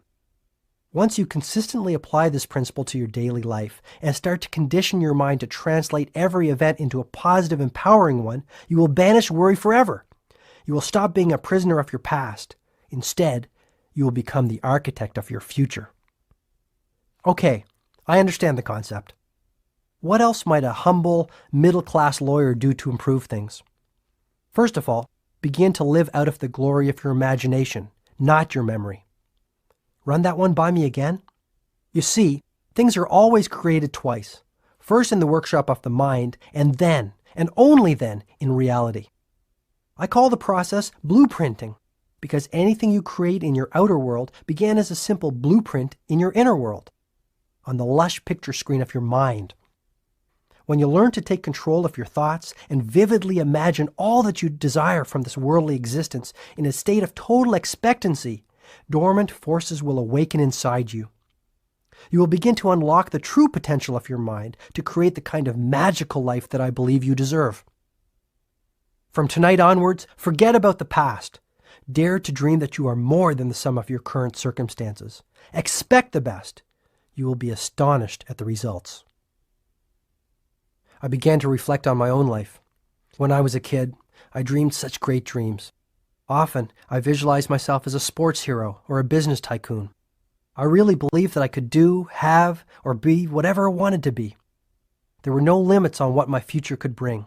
Once you consistently apply this principle to your daily life and start to condition your mind to translate every event into a positive, empowering one, you will banish worry forever. You will stop being a prisoner of your past. Instead, you will become the architect of your future. Okay, I understand the concept. What else might a humble, middle-class lawyer do to improve things? First of all, begin to live out of the glory of your imagination, not your memory. Run that one by me again? You see, things are always created twice. First in the workshop of the mind, and then, and only then, in reality. I call the process blueprinting, because anything you create in your outer world began as a simple blueprint in your inner world, on the lush picture screen of your mind. When you learn to take control of your thoughts and vividly imagine all that you desire from this worldly existence in a state of total expectancy, dormant forces will awaken inside you. You will begin to unlock the true potential of your mind to create the kind of magical life that I believe you deserve. From tonight onwards, forget about the past. Dare to dream that you are more than the sum of your current circumstances. Expect the best. You will be astonished at the results. I began to reflect on my own life. When I was a kid, I dreamed such great dreams. Often, I visualized myself as a sports hero or a business tycoon. I really believed that I could do, have, or be whatever I wanted to be. There were no limits on what my future could bring.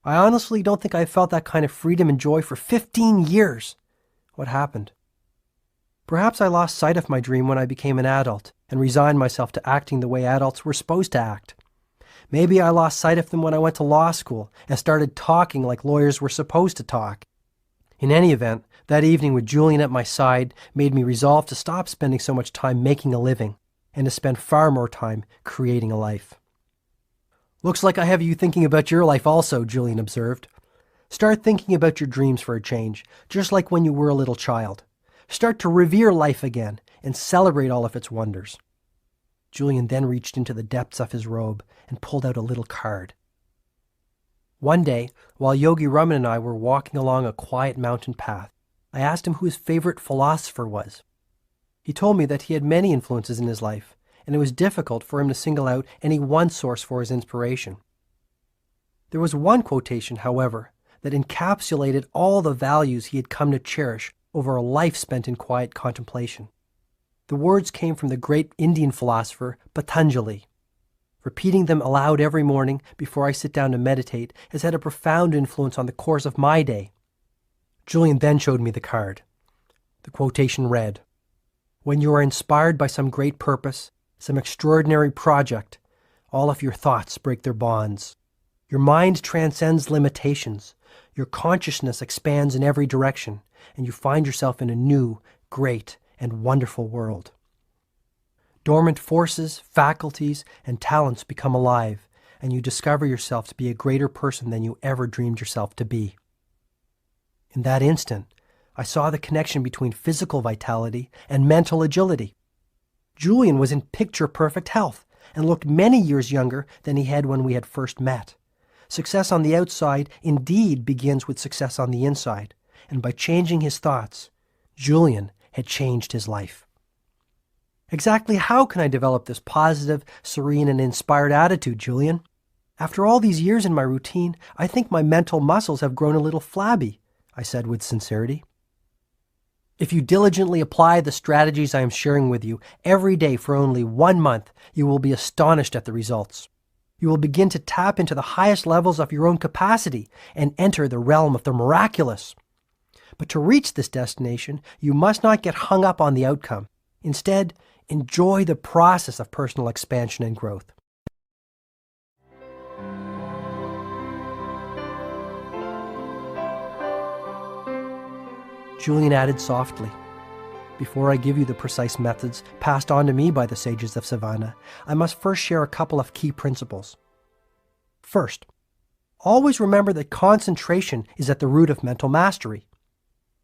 I honestly don't think I felt that kind of freedom and joy for 15 years. What happened? Perhaps I lost sight of my dream when I became an adult and resigned myself to acting the way adults were supposed to act. Maybe I lost sight of them when I went to law school and started talking like lawyers were supposed to talk. In any event, that evening with Julian at my side made me resolve to stop spending so much time making a living and to spend far more time creating a life. Looks like I have you thinking about your life also, Julian observed. Start thinking about your dreams for a change, just like when you were a little child. Start to revere life again and celebrate all of its wonders. Julian then reached into the depths of his robe and pulled out a little card. One day, while Yogi Raman and I were walking along a quiet mountain path, I asked him who his favorite philosopher was. He told me that he had many influences in his life, and it was difficult for him to single out any one source for his inspiration. There was one quotation, however, that encapsulated all the values he had come to cherish over a life spent in quiet contemplation. The words came from the great Indian philosopher Patanjali. Repeating them aloud every morning before I sit down to meditate has had a profound influence on the course of my day. Julian then showed me the card. The quotation read, "When you are inspired by some great purpose, some extraordinary project, all of your thoughts break their bonds. Your mind transcends limitations. Your consciousness expands in every direction, and you find yourself in a new, great, and wonderful world. Dormant forces, faculties, and talents become alive, and you discover yourself to be a greater person than you ever dreamed yourself to be." In that instant, I saw the connection between physical vitality and mental agility. Julian was in picture-perfect health and looked many years younger than he had when we had first met. success on the outside indeed begins with success on the inside, and by changing his thoughts, Julian had changed his life. Exactly how can I develop this positive, serene, and inspired attitude, Julian? After all these years in my routine, I think my mental muscles have grown a little flabby, I said with sincerity. If you diligently apply the strategies I am sharing with you every day for only 1 month, you will be astonished at the results. You will begin to tap into the highest levels of your own capacity and enter the realm of the miraculous. But to reach this destination, you must not get hung up on the outcome. Instead, enjoy the process of personal expansion and growth. Julian added softly, "Before I give you the precise methods passed on to me by the sages of Savannah, I must first share a couple of key principles. First, always remember that concentration is at the root of mental mastery.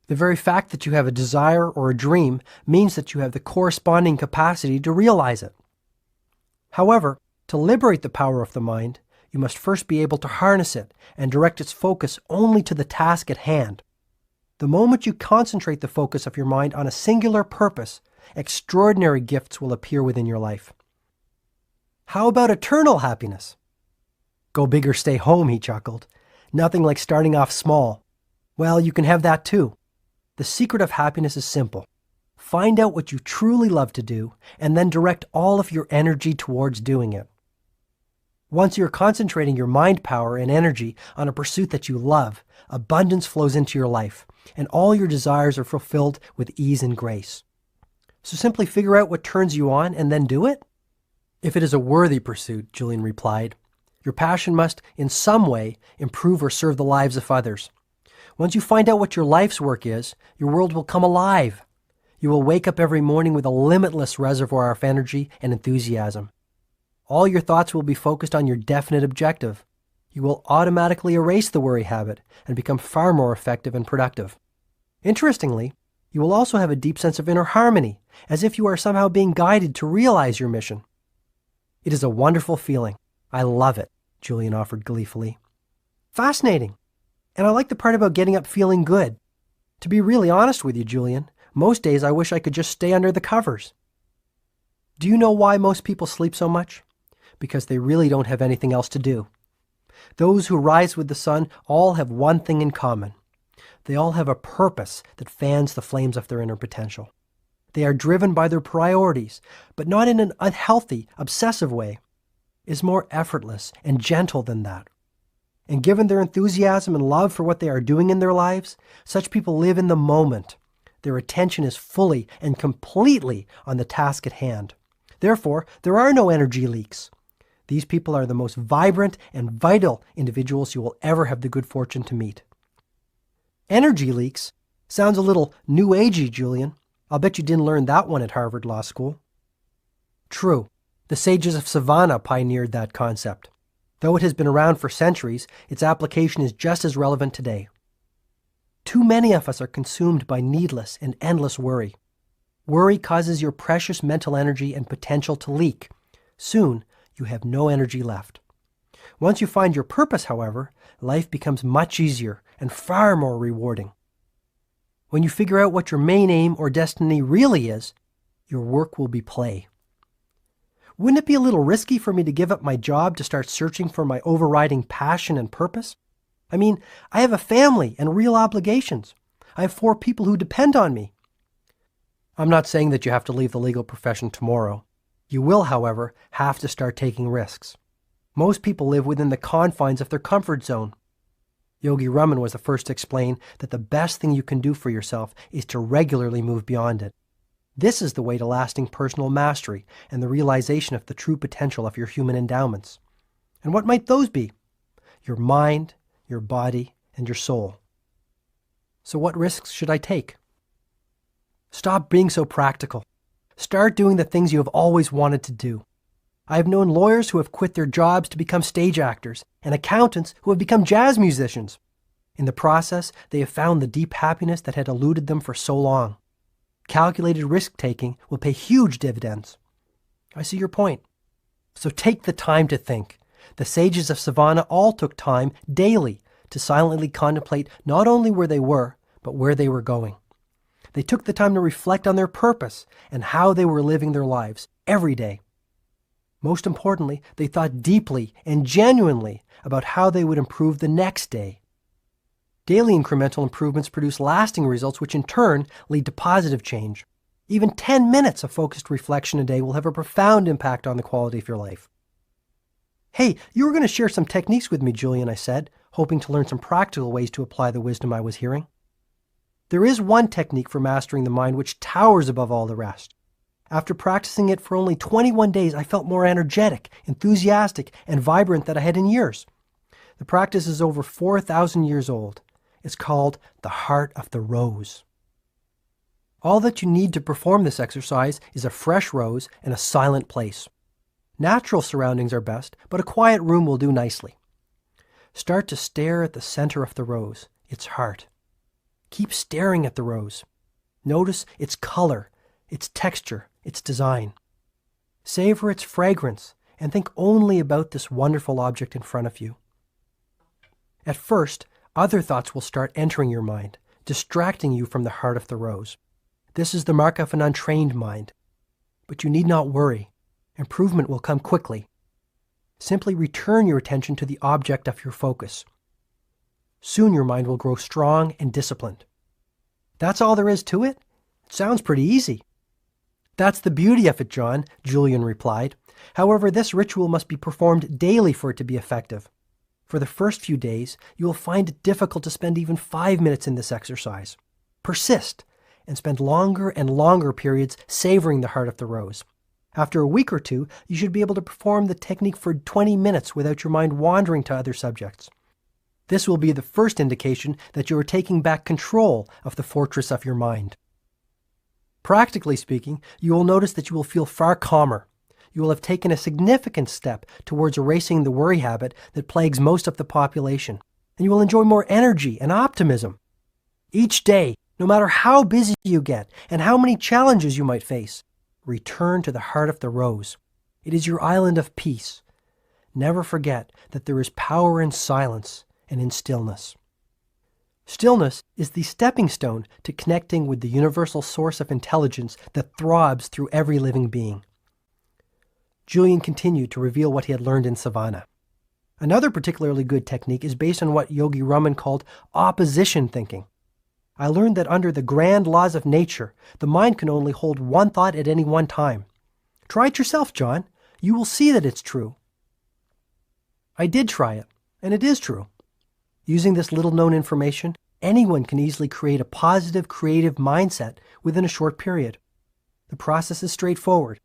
The very fact that you have a desire or a dream means that you have the corresponding capacity to realize it. However, to liberate the power of the mind, you must first be able to harness it and direct its focus only to the task at hand. The moment you concentrate the focus of your mind on a singular purpose, extraordinary gifts will appear within your life." "How about eternal happiness?" "Go big or stay home," he chuckled. "Nothing like starting off small. Well, you can have that too. The secret of happiness is simple. Find out what you truly love to do, and then direct all of your energy towards doing it. Once you're concentrating your mind power and energy on a pursuit that you love, abundance flows into your life, and all your desires are fulfilled with ease and grace. So simply figure out what turns you on and then do it." "If it is a worthy pursuit," Julian replied, "your passion must, in some way, improve or serve the lives of others. Once you find out what your life's work is, your world will come alive. You will wake up every morning with a limitless reservoir of energy and enthusiasm. All your thoughts will be focused on your definite objective. You will automatically erase the worry habit and become far more effective and productive. Interestingly, you will also have a deep sense of inner harmony, as if you are somehow being guided to realize your mission." "It is a wonderful feeling. I love it," Julian offered gleefully. "Fascinating. And I like the part about getting up feeling good. To be really honest with you, Julian, most days I wish I could just stay under the covers." "Do you know why most people sleep so much? Because they really don't have anything else to do. Those who rise with the sun all have one thing in common. They all have a purpose that fans the flames of their inner potential. They are driven by their priorities, but not in an unhealthy, obsessive way. It is more effortless and gentle than that. And given their enthusiasm and love for what they are doing in their lives, such people live in the moment. Their attention is fully and completely on the task at hand. Therefore, there are no energy leaks. These people are the most vibrant and vital individuals you will ever have the good fortune to meet." "Energy leaks? Sounds a little new agey, Julian. I'll bet you didn't learn that one at Harvard Law School." "True. The sages of Savannah pioneered that concept. Though it has been around for centuries, its application is just as relevant today. Too many of us are consumed by needless and endless worry. Worry causes your precious mental energy and potential to leak. Soon, you have no energy left. Once you find your purpose, however, life becomes much easier and far more rewarding. When you figure out what your main aim or destiny really is, your work will be play. Wouldn't it be a little risky for me to give up my job to start searching for my overriding passion and purpose? I mean, I have a family and real obligations. I have 4 people who depend on me." "I'm not saying that you have to leave the legal profession tomorrow. You will, however, have to start taking risks. Most people live within the confines of their comfort zone. Yogi Raman was the first to explain that the best thing you can do for yourself is to regularly move beyond it. This is the way to lasting personal mastery and the realization of the true potential of your human endowments. And what might those be? Your mind, your body, and your soul. So what risks should I take? Stop being so practical. Start doing the things you have always wanted to do. I have known lawyers who have quit their jobs to become stage actors and accountants who have become jazz musicians. In the process, they have found the deep happiness that had eluded them for so long. Calculated risk-taking will pay huge dividends. I see your point. So take the time to think. The sages of Savannah all took time daily to silently contemplate not only where they were, but where they were going. They took the time to reflect on their purpose and how they were living their lives every day. Most importantly, they thought deeply and genuinely about how they would improve the next day. Daily incremental improvements produce lasting results, which in turn lead to positive change. Even 10 minutes of focused reflection a day will have a profound impact on the quality of your life. Hey, you were going to share some techniques with me, Julian, I said, hoping to learn some practical ways to apply the wisdom I was hearing. There is one technique for mastering the mind which towers above all the rest. After practicing it for only 21 days, I felt more energetic, enthusiastic, and vibrant than I had in years. The practice is over 4,000 years old. It's called the heart of the rose. All that you need to perform this exercise is a fresh rose and a silent place. Natural surroundings are best, but a quiet room will do nicely. Start to stare at the center of the rose, its heart. Keep staring at the rose. Notice its color, its texture, its design. Savor its fragrance and think only about this wonderful object in front of you. At first, other thoughts will start entering your mind, distracting you from the heart of the rose. This is the mark of an untrained mind. But you need not worry. Improvement will come quickly. Simply return your attention to the object of your focus. Soon your mind will grow strong and disciplined. That's all there is to it? It sounds pretty easy. That's the beauty of it, John, Julian replied. However, this ritual must be performed daily for it to be effective. For the first few days, you will find it difficult to spend even 5 minutes in this exercise. Persist and spend longer and longer periods savoring the heart of the rose. After a week or two, you should be able to perform the technique for 20 minutes without your mind wandering to other subjects. This will be the first indication that you are taking back control of the fortress of your mind. Practically speaking, you will notice that you will feel far calmer. You will have taken a significant step towards erasing the worry habit that plagues most of the population, and you will enjoy more energy and optimism. Each day, no matter how busy you get and how many challenges you might face, return to the heart of the rose. It is your island of peace. Never forget that there is power in silence and in stillness. Stillness is the stepping stone to connecting with the universal source of intelligence that throbs through every living being. Julian continued to reveal what he had learned in Savannah. Another particularly good technique is based on what Yogi Raman called opposition thinking. I learned that under the grand laws of nature, the mind can only hold one thought at any one time. Try it yourself, John. You will see that it's true. I did try it, and it is true. Using this little-known information, anyone can easily create a positive, creative mindset within a short period. The process is straightforward.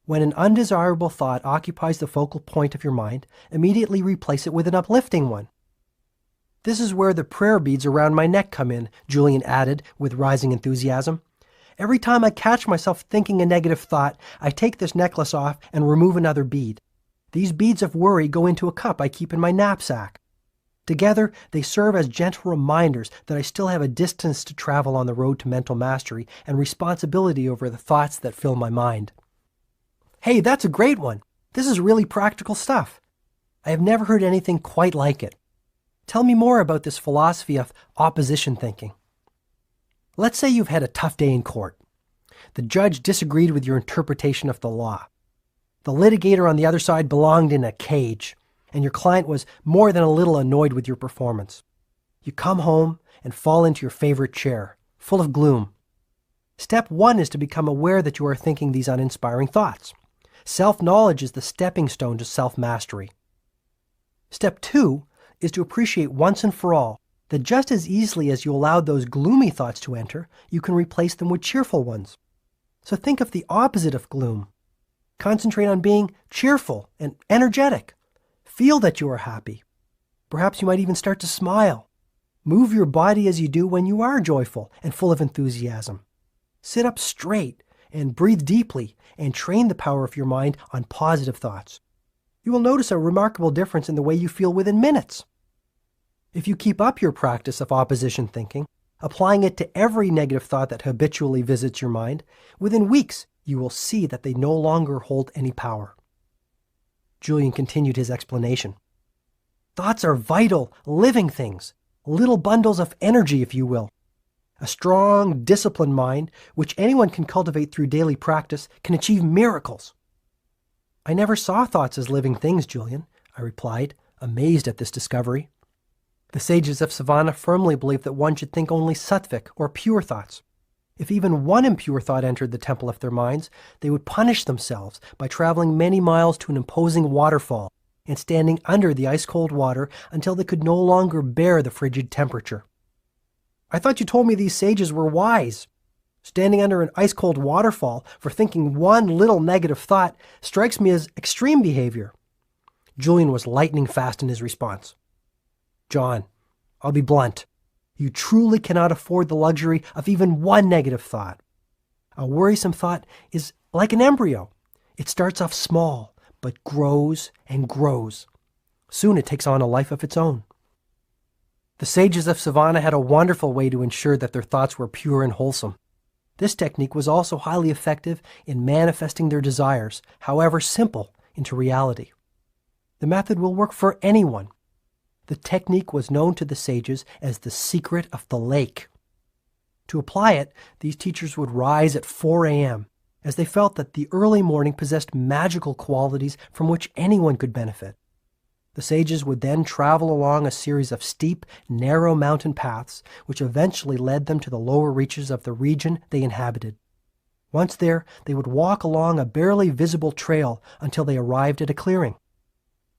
When an undesirable thought occupies the focal point of your mind, immediately replace it with an uplifting one. This is where the prayer beads around my neck come in, Julian added with rising enthusiasm. Every time I catch myself thinking a negative thought, I take this necklace off and remove another bead. These beads of worry go into a cup I keep in my knapsack. Together, they serve as gentle reminders that I still have a distance to travel on the road to mental mastery and responsibility over the thoughts that fill my mind. Hey, that's a great one. This is really practical stuff. I have never heard anything quite like it. Tell me more about this philosophy of opposition thinking. Let's say you've had a tough day in court. The judge disagreed with your interpretation of the law. The litigator on the other side belonged in a cage, and your client was more than a little annoyed with your performance. You come home and fall into your favorite chair, full of gloom. Step 1 is to become aware that you are thinking these uninspiring thoughts. Self-knowledge is the stepping stone to self-mastery. Step 2 is to appreciate once and for all that just as easily as you allowed those gloomy thoughts to enter, you can replace them with cheerful ones. So think of the opposite of gloom. Concentrate on being cheerful and energetic. Feel that you are happy. Perhaps you might even start to smile. Move your body as you do when you are joyful and full of enthusiasm. Sit up straight and breathe deeply and train the power of your mind on positive thoughts. You will notice a remarkable difference in the way you feel within minutes. If you keep up your practice of opposition thinking, applying it to every negative thought that habitually visits your mind, within weeks you will see that they no longer hold any power. Julian continued his explanation. Thoughts are vital, living things, little bundles of energy, if you will. A strong, disciplined mind, which anyone can cultivate through daily practice, can achieve miracles. I never saw thoughts as living things, Julian, I replied, amazed at this discovery. The sages of Savannah firmly believed that one should think only sattvic, or pure thoughts. If even one impure thought entered the temple of their minds, they would punish themselves by traveling many miles to an imposing waterfall and standing under the ice-cold water until they could no longer bear the frigid temperature. I thought you told me these sages were wise. Standing under an ice-cold waterfall for thinking one little negative thought strikes me as extreme behavior. Julian was lightning fast in his response. John, I'll be blunt. You truly cannot afford the luxury of even one negative thought. A worrisome thought is like an embryo. It starts off small, but grows and grows. Soon it takes on a life of its own. The sages of Savannah had a wonderful way to ensure that their thoughts were pure and wholesome. This technique was also highly effective in manifesting their desires, however simple, into reality. The method will work for anyone. The technique was known to the sages as the secret of the lake. To apply it, these teachers would rise at 4 a.m., as they felt that the early morning possessed magical qualities from which anyone could benefit. The sages would then travel along a series of steep, narrow mountain paths, which eventually led them to the lower reaches of the region they inhabited. Once there, they would walk along a barely visible trail until they arrived at a clearing.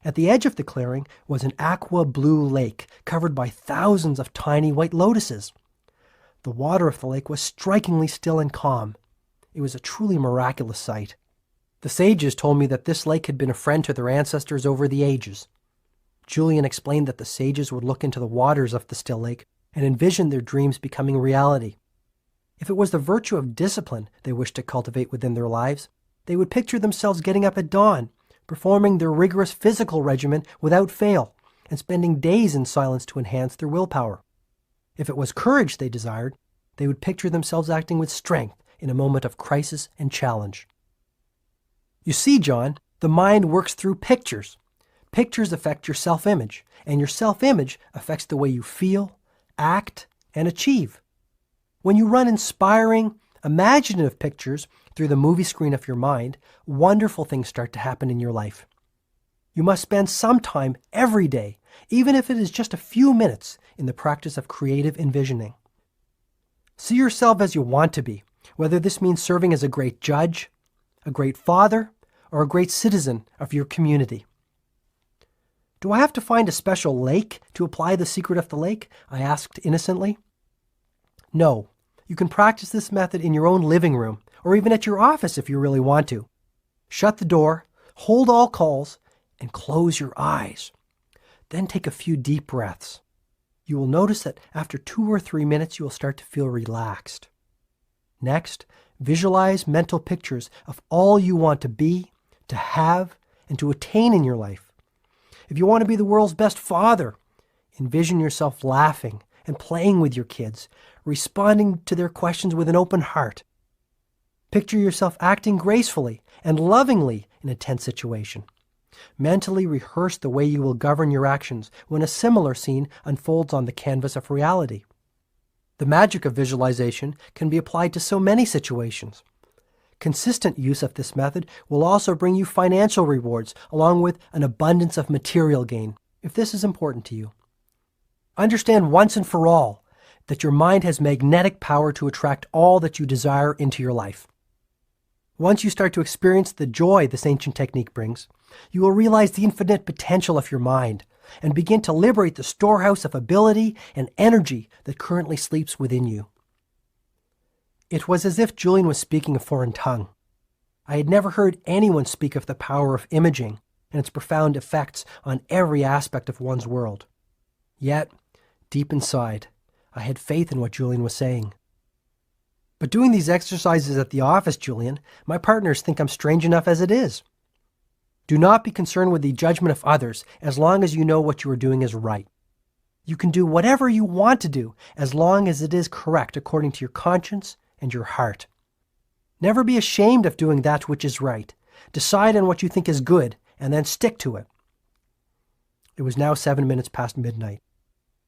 At the edge of the clearing was an aqua-blue lake covered by thousands of tiny white lotuses. The water of the lake was strikingly still and calm. It was a truly miraculous sight. The sages told me that this lake had been a friend to their ancestors over the ages. Julian explained that the sages would look into the waters of the still lake and envision their dreams becoming reality. If it was the virtue of discipline they wished to cultivate within their lives, they would picture themselves getting up at dawn, performing their rigorous physical regimen without fail, and spending days in silence to enhance their willpower. If it was courage they desired, they would picture themselves acting with strength in a moment of crisis and challenge. You see, John, the mind works through pictures. Pictures affect your self-image, and your self-image affects the way you feel, act, and achieve. When you run inspiring, imaginative pictures through the movie screen of your mind, wonderful things start to happen in your life. You must spend some time every day, even if it is just a few minutes, in the practice of creative envisioning. See yourself as you want to be, whether this means serving as a great judge, a great father, or a great citizen of your community. Do I have to find a special lake to apply the secret of the lake? I asked innocently. No, you can practice this method in your own living room, or even at your office if you really want to. Shut the door, hold all calls, and close your eyes. Then take a few deep breaths. You will notice that after 2 or 3 minutes, you will start to feel relaxed. Next, visualize mental pictures of all you want to be, to have, and to attain in your life. If you want to be the world's best father, envision yourself laughing and playing with your kids, responding to their questions with an open heart. Picture yourself acting gracefully and lovingly in a tense situation. Mentally rehearse the way you will govern your actions when a similar scene unfolds on the canvas of reality. The magic of visualization can be applied to so many situations. Consistent use of this method will also bring you financial rewards along with an abundance of material gain, if this is important to you. Understand once and for all that your mind has magnetic power to attract all that you desire into your life. Once you start to experience the joy this ancient technique brings, you will realize the infinite potential of your mind and begin to liberate the storehouse of ability and energy that currently sleeps within you. It was as if Julian was speaking a foreign tongue. I had never heard anyone speak of the power of imaging and its profound effects on every aspect of one's world. Yet, deep inside, I had faith in what Julian was saying. But doing these exercises at the office, Julian, my partners think I'm strange enough as it is. Do not be concerned with the judgment of others as long as you know what you are doing is right. You can do whatever you want to do as long as it is correct according to your conscience and your heart. Never be ashamed of doing that which is right. Decide on what you think is good and then stick to it. It was now 7 minutes past midnight.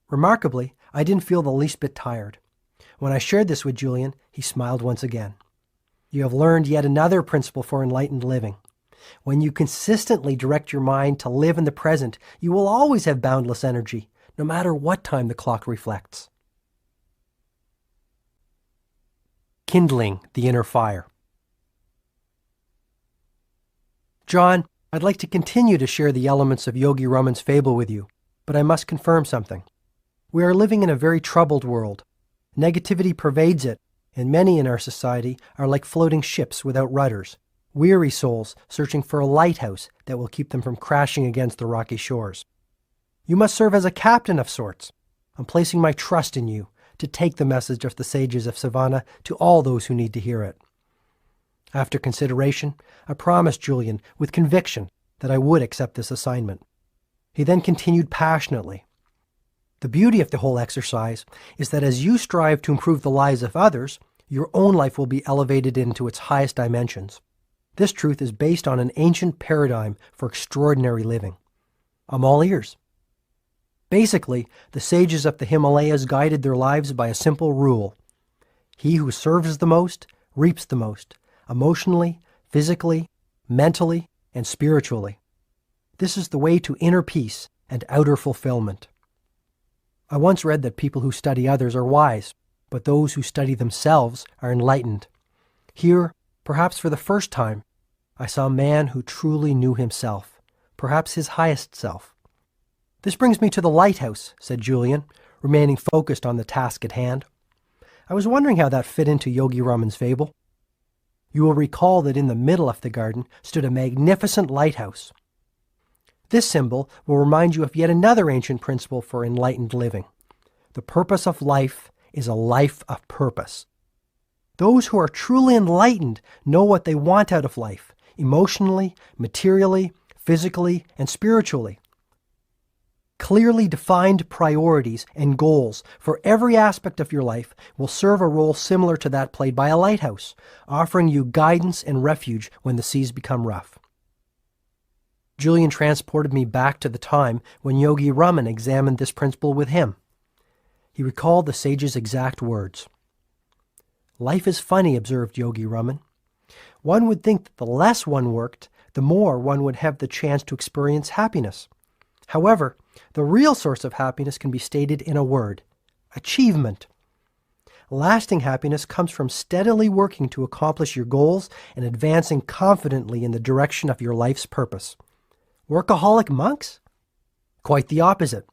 Remarkably, I didn't feel the least bit tired. When I shared this with Julian, he smiled once again. You have learned yet another principle for enlightened living. When you consistently direct your mind to live in the present, you will always have boundless energy, no matter what time the clock reflects. Kindling the inner fire. John, I'd like to continue to share the elements of Yogi Raman's fable with you, but I must confirm something. We are living in a very troubled world. Negativity pervades it, and many in our society are like floating ships without rudders, weary souls searching for a lighthouse that will keep them from crashing against the rocky shores. You must serve as a captain of sorts. I'm placing my trust in you to take the message of the sages of Savannah to all those who need to hear it. After consideration, I promised Julian with conviction that I would accept this assignment. He then continued passionately. The beauty of the whole exercise is that as you strive to improve the lives of others, your own life will be elevated into its highest dimensions. This truth is based on an ancient paradigm for extraordinary living. I'm all ears. Basically, the sages of the Himalayas guided their lives by a simple rule. He who serves the most reaps the most, emotionally, physically, mentally, and spiritually. This is the way to inner peace and outer fulfillment. I once read that people who study others are wise, but those who study themselves are enlightened. Here, perhaps for the first time, I saw a man who truly knew himself, perhaps his highest self. This brings me to the lighthouse, said Julian, remaining focused on the task at hand. I was wondering how that fit into Yogi Raman's fable. You will recall that in the middle of the garden stood a magnificent lighthouse. This symbol will remind you of yet another ancient principle for enlightened living. The purpose of life is a life of purpose. Those who are truly enlightened know what they want out of life, emotionally, materially, physically, and spiritually. Clearly defined priorities and goals for every aspect of your life will serve a role similar to that played by a lighthouse, offering you guidance and refuge when the seas become rough. Julian transported me back to the time when Yogi Raman examined this principle with him. He recalled the sage's exact words. Life is funny, observed Yogi Raman. One would think that the less one worked, the more one would have the chance to experience happiness. However, the real source of happiness can be stated in a word: achievement. Lasting happiness comes from steadily working to accomplish your goals and advancing confidently in the direction of your life's purpose. Workaholic monks? Quite the opposite.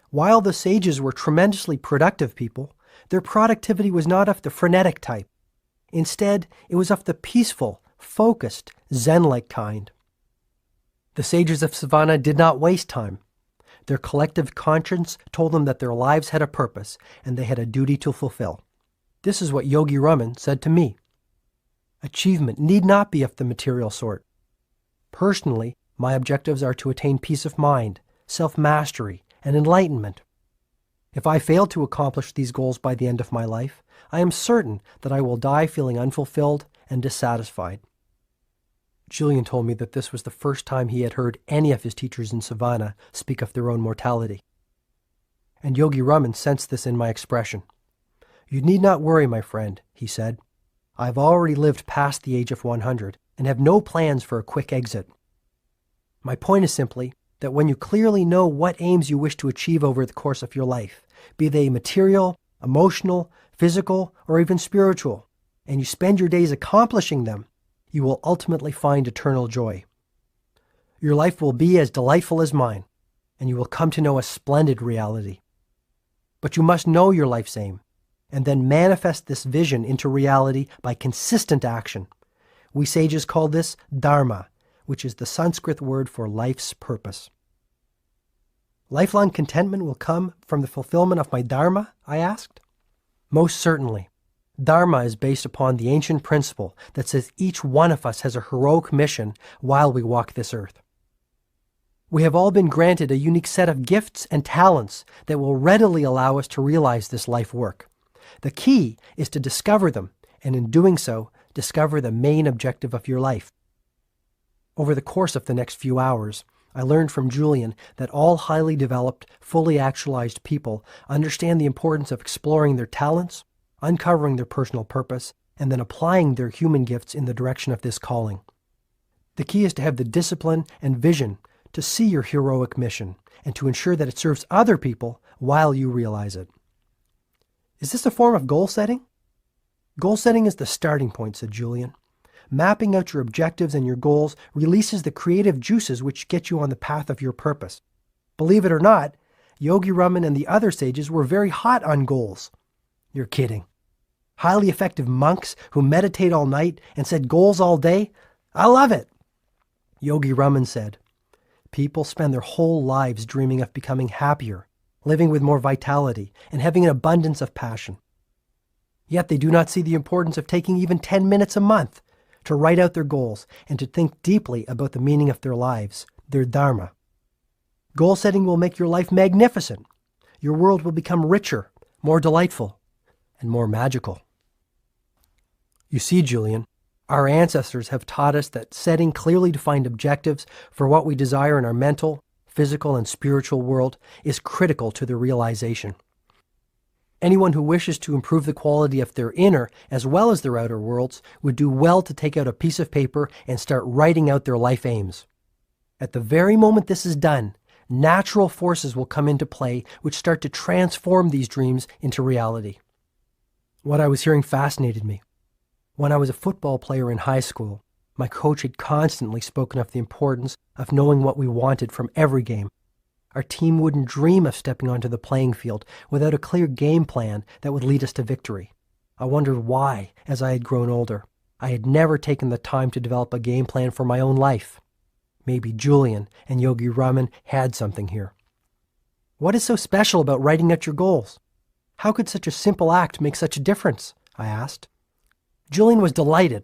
While the sages were tremendously productive people, their productivity was not of the frenetic type. Instead, it was of the peaceful, focused, Zen-like kind. The sages of Savannah did not waste time. Their collective conscience told them that their lives had a purpose and they had a duty to fulfill. This is what Yogi Raman said to me. Achievement need not be of the material sort. Personally, my objectives are to attain peace of mind, self-mastery, and enlightenment. If I fail to accomplish these goals by the end of my life, I am certain that I will die feeling unfulfilled and dissatisfied. Julian told me that this was the first time he had heard any of his teachers in Savannah speak of their own mortality. And Yogi Raman sensed this in my expression. You need not worry, my friend, he said. I have already lived past the age of 100 and have no plans for a quick exit. My point is simply that when you clearly know what aims you wish to achieve over the course of your life, be they material, emotional, physical, or even spiritual, and you spend your days accomplishing them, you will ultimately find eternal joy. Your life will be as delightful as mine, and you will come to know a splendid reality. But you must know your life's aim, and then manifest this vision into reality by consistent action. We sages call this dharma, which is the Sanskrit word for life's purpose. Lifelong contentment will come from the fulfillment of my dharma, I asked. Most certainly. Dharma is based upon the ancient principle that says each one of us has a heroic mission while we walk this earth. We have all been granted a unique set of gifts and talents that will readily allow us to realize this life work. The key is to discover them, and in doing so, discover the main objective of your life. Over the course of the next few hours, I learned from Julian that all highly developed, fully actualized people understand the importance of exploring their talents, uncovering their personal purpose, and then applying their human gifts in the direction of this calling. The key is to have the discipline and vision to see your heroic mission and to ensure that it serves other people while you realize it. Is this a form of goal setting? Goal setting is the starting point, said Julian. Mapping out your objectives and your goals releases the creative juices which get you on the path of your purpose. Believe it or not, Yogi Raman and the other sages were very hot on goals. You're kidding. Highly effective monks who meditate all night and set goals all day? I love it. Yogi Raman said, people spend their whole lives dreaming of becoming happier, living with more vitality, and having an abundance of passion. Yet they do not see the importance of taking even 10 minutes a month to write out their goals and to think deeply about the meaning of their lives, their dharma. Goal setting will make your life magnificent. Your world will become richer, more delightful, and more magical. You see, Julian, our ancestors have taught us that setting clearly defined objectives for what we desire in our mental, physical, and spiritual world is critical to their realization. Anyone who wishes to improve the quality of their inner as well as their outer worlds would do well to take out a piece of paper and start writing out their life aims. At the very moment this is done, natural forces will come into play which start to transform these dreams into reality. What I was hearing fascinated me. When I was a football player in high school, my coach had constantly spoken of the importance of knowing what we wanted from every game. Our team wouldn't dream of stepping onto the playing field without a clear game plan that would lead us to victory. I wondered why, as I had grown older, I had never taken the time to develop a game plan for my own life. Maybe Julian and Yogi Raman had something here. What is so special about writing out your goals? How could such a simple act make such a difference? I asked. Julian was delighted.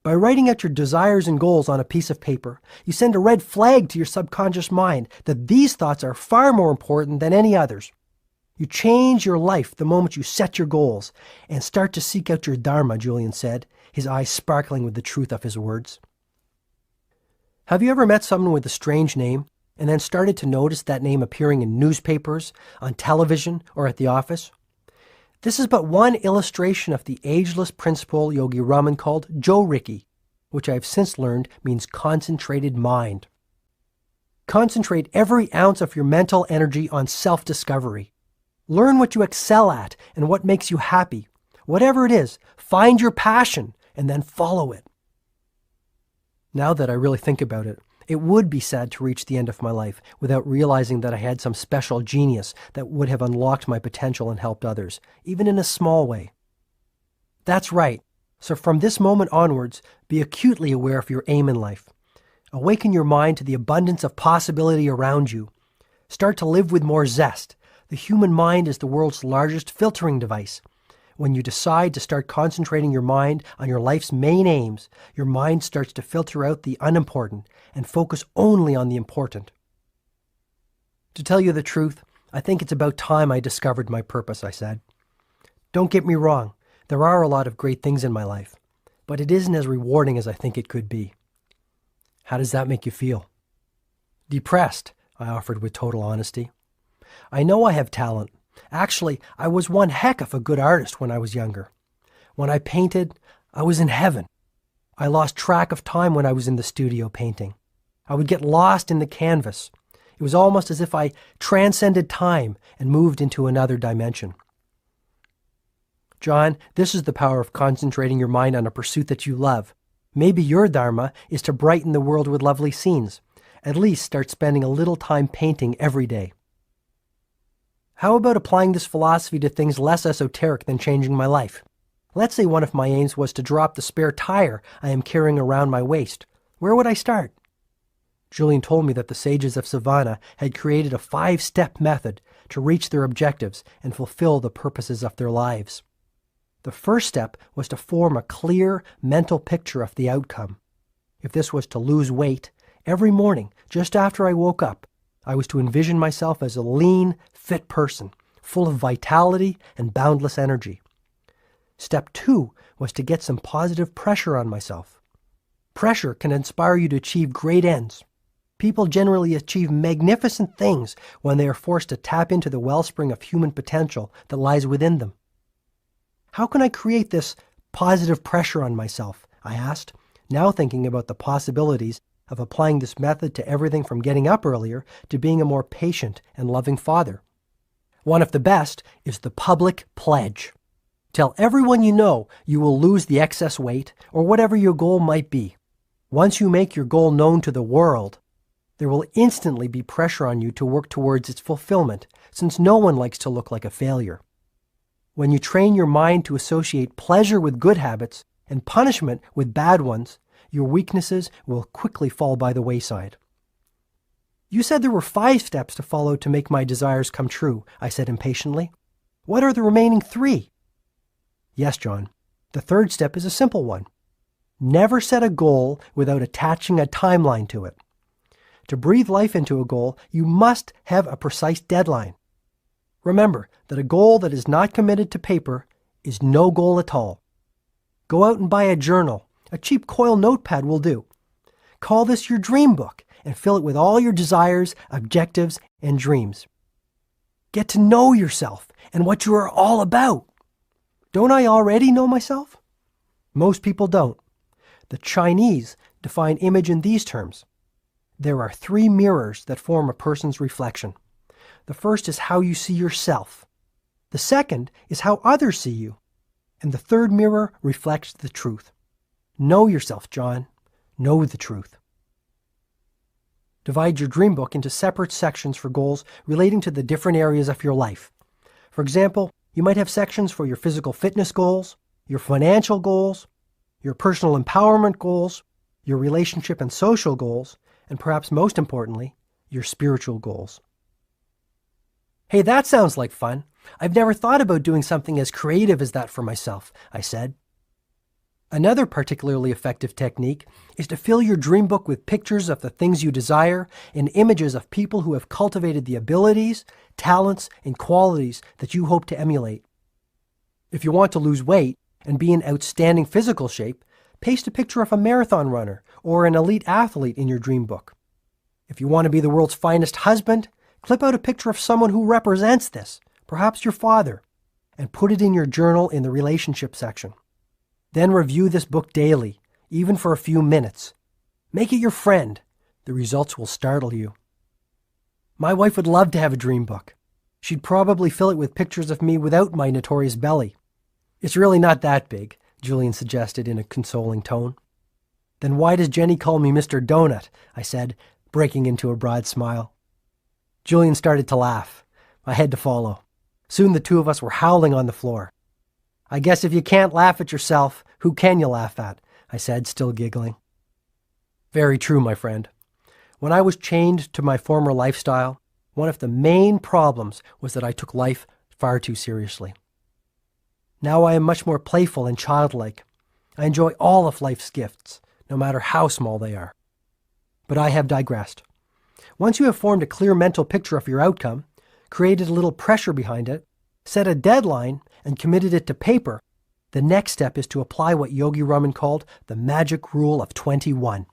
By writing out your desires and goals on a piece of paper, you send a red flag to your subconscious mind that these thoughts are far more important than any others. You change your life the moment you set your goals and start to seek out your dharma, Julian said, his eyes sparkling with the truth of his words. Have you ever met someone with a strange name and then started to notice that name appearing in newspapers, on television, or at the office? This is but one illustration of the ageless principle Yogi Raman called Jo-Riki, which I have since learned means concentrated mind. Concentrate every ounce of your mental energy on self-discovery. Learn what you excel at and what makes you happy. Whatever it is, find your passion and then follow it. Now that I really think about it, it would be sad to reach the end of my life without realizing that I had some special genius that would have unlocked my potential and helped others, even in a small way. That's right. So from this moment onwards, be acutely aware of your aim in life. Awaken your mind to the abundance of possibility around you. Start to live with more zest. The human mind is the world's largest filtering device. When you decide to start concentrating your mind on your life's main aims, your mind starts to filter out the unimportant and focus only on the important. To tell you the truth, I think it's about time I discovered my purpose, I said. Don't get me wrong, there are a lot of great things in my life, but it isn't as rewarding as I think it could be. How does that make you feel? Depressed, I offered with total honesty. I know I have talent. Actually, I was one heck of a good artist when I was younger. When I painted, I was in heaven. I lost track of time when I was in the studio painting. I would get lost in the canvas. It was almost as if I transcended time and moved into another dimension. John, this is the power of concentrating your mind on a pursuit that you love. Maybe your dharma is to brighten the world with lovely scenes. At least start spending a little time painting every day. How about applying this philosophy to things less esoteric than changing my life? Let's say one of my aims was to drop the spare tire I am carrying around my waist. Where would I start? Julian told me that the sages of Savannah had created a 5-step method to reach their objectives and fulfill the purposes of their lives. The first step was to form a clear mental picture of the outcome. If this was to lose weight, every morning, just after I woke up, I was to envision myself as a lean, fit person, full of vitality and boundless energy. Step 2 was to get some positive pressure on myself. Pressure can inspire you to achieve great ends. People generally achieve magnificent things when they are forced to tap into the wellspring of human potential that lies within them. How can I create this positive pressure on myself? I asked, now thinking about the possibilities of applying this method to everything from getting up earlier to being a more patient and loving father. One of the best is the public pledge. Tell everyone you know you will lose the excess weight or whatever your goal might be. Once you make your goal known to the world, there will instantly be pressure on you to work towards its fulfillment, since no one likes to look like a failure. When you train your mind to associate pleasure with good habits and punishment with bad ones, your weaknesses will quickly fall by the wayside. You said there were 5 steps to follow to make my desires come true, I said impatiently. What are the remaining 3? Yes, John. The 3rd step is a simple one. Never set a goal without attaching a timeline to it. To breathe life into a goal, you must have a precise deadline. Remember that a goal that is not committed to paper is no goal at all. Go out and buy a journal. A cheap coil notepad will do. Call this your dream book and fill it with all your desires, objectives, and dreams. Get to know yourself and what you are all about. Don't I already know myself? Most people don't. The Chinese define image in these terms. There are 3 mirrors that form a person's reflection. The first is how you see yourself. The second is how others see you. And the 3rd mirror reflects the truth. Know yourself, John. Know the truth. Divide your dream book into separate sections for goals relating to the different areas of your life. For example, you might have sections for your physical fitness goals, your financial goals, your personal empowerment goals, your relationship and social goals, and perhaps most importantly, your spiritual goals. Hey, that sounds like fun. I've never thought about doing something as creative as that for myself, I said. Another particularly effective technique is to fill your dream book with pictures of the things you desire and images of people who have cultivated the abilities, talents, and qualities that you hope to emulate. If you want to lose weight and be in outstanding physical shape, paste a picture of a marathon runner or an elite athlete in your dream book. If you want to be the world's finest husband, clip out a picture of someone who represents this, perhaps your father, and put it in your journal in the relationship section. Then review this book daily, even for a few minutes. Make it your friend. The results will startle you. My wife would love to have a dream book. She'd probably fill it with pictures of me without my notorious belly. It's really not that big, Julian suggested in a consoling tone. Then why does Jenny call me Mr. Donut? I said, breaking into a broad smile. Julian started to laugh. I had to follow. Soon the two of us were howling on the floor. I guess if you can't laugh at yourself, who can you laugh at? I said, still giggling. Very true, my friend. When I was chained to my former lifestyle, one of the main problems was that I took life far too seriously. Now I am much more playful and childlike. I enjoy all of life's gifts, no matter how small they are. But I have digressed. Once you have formed a clear mental picture of your outcome, created a little pressure behind it, set a deadline, and committed it to paper, the next step is to apply what Yogi Raman called the magic rule of 21.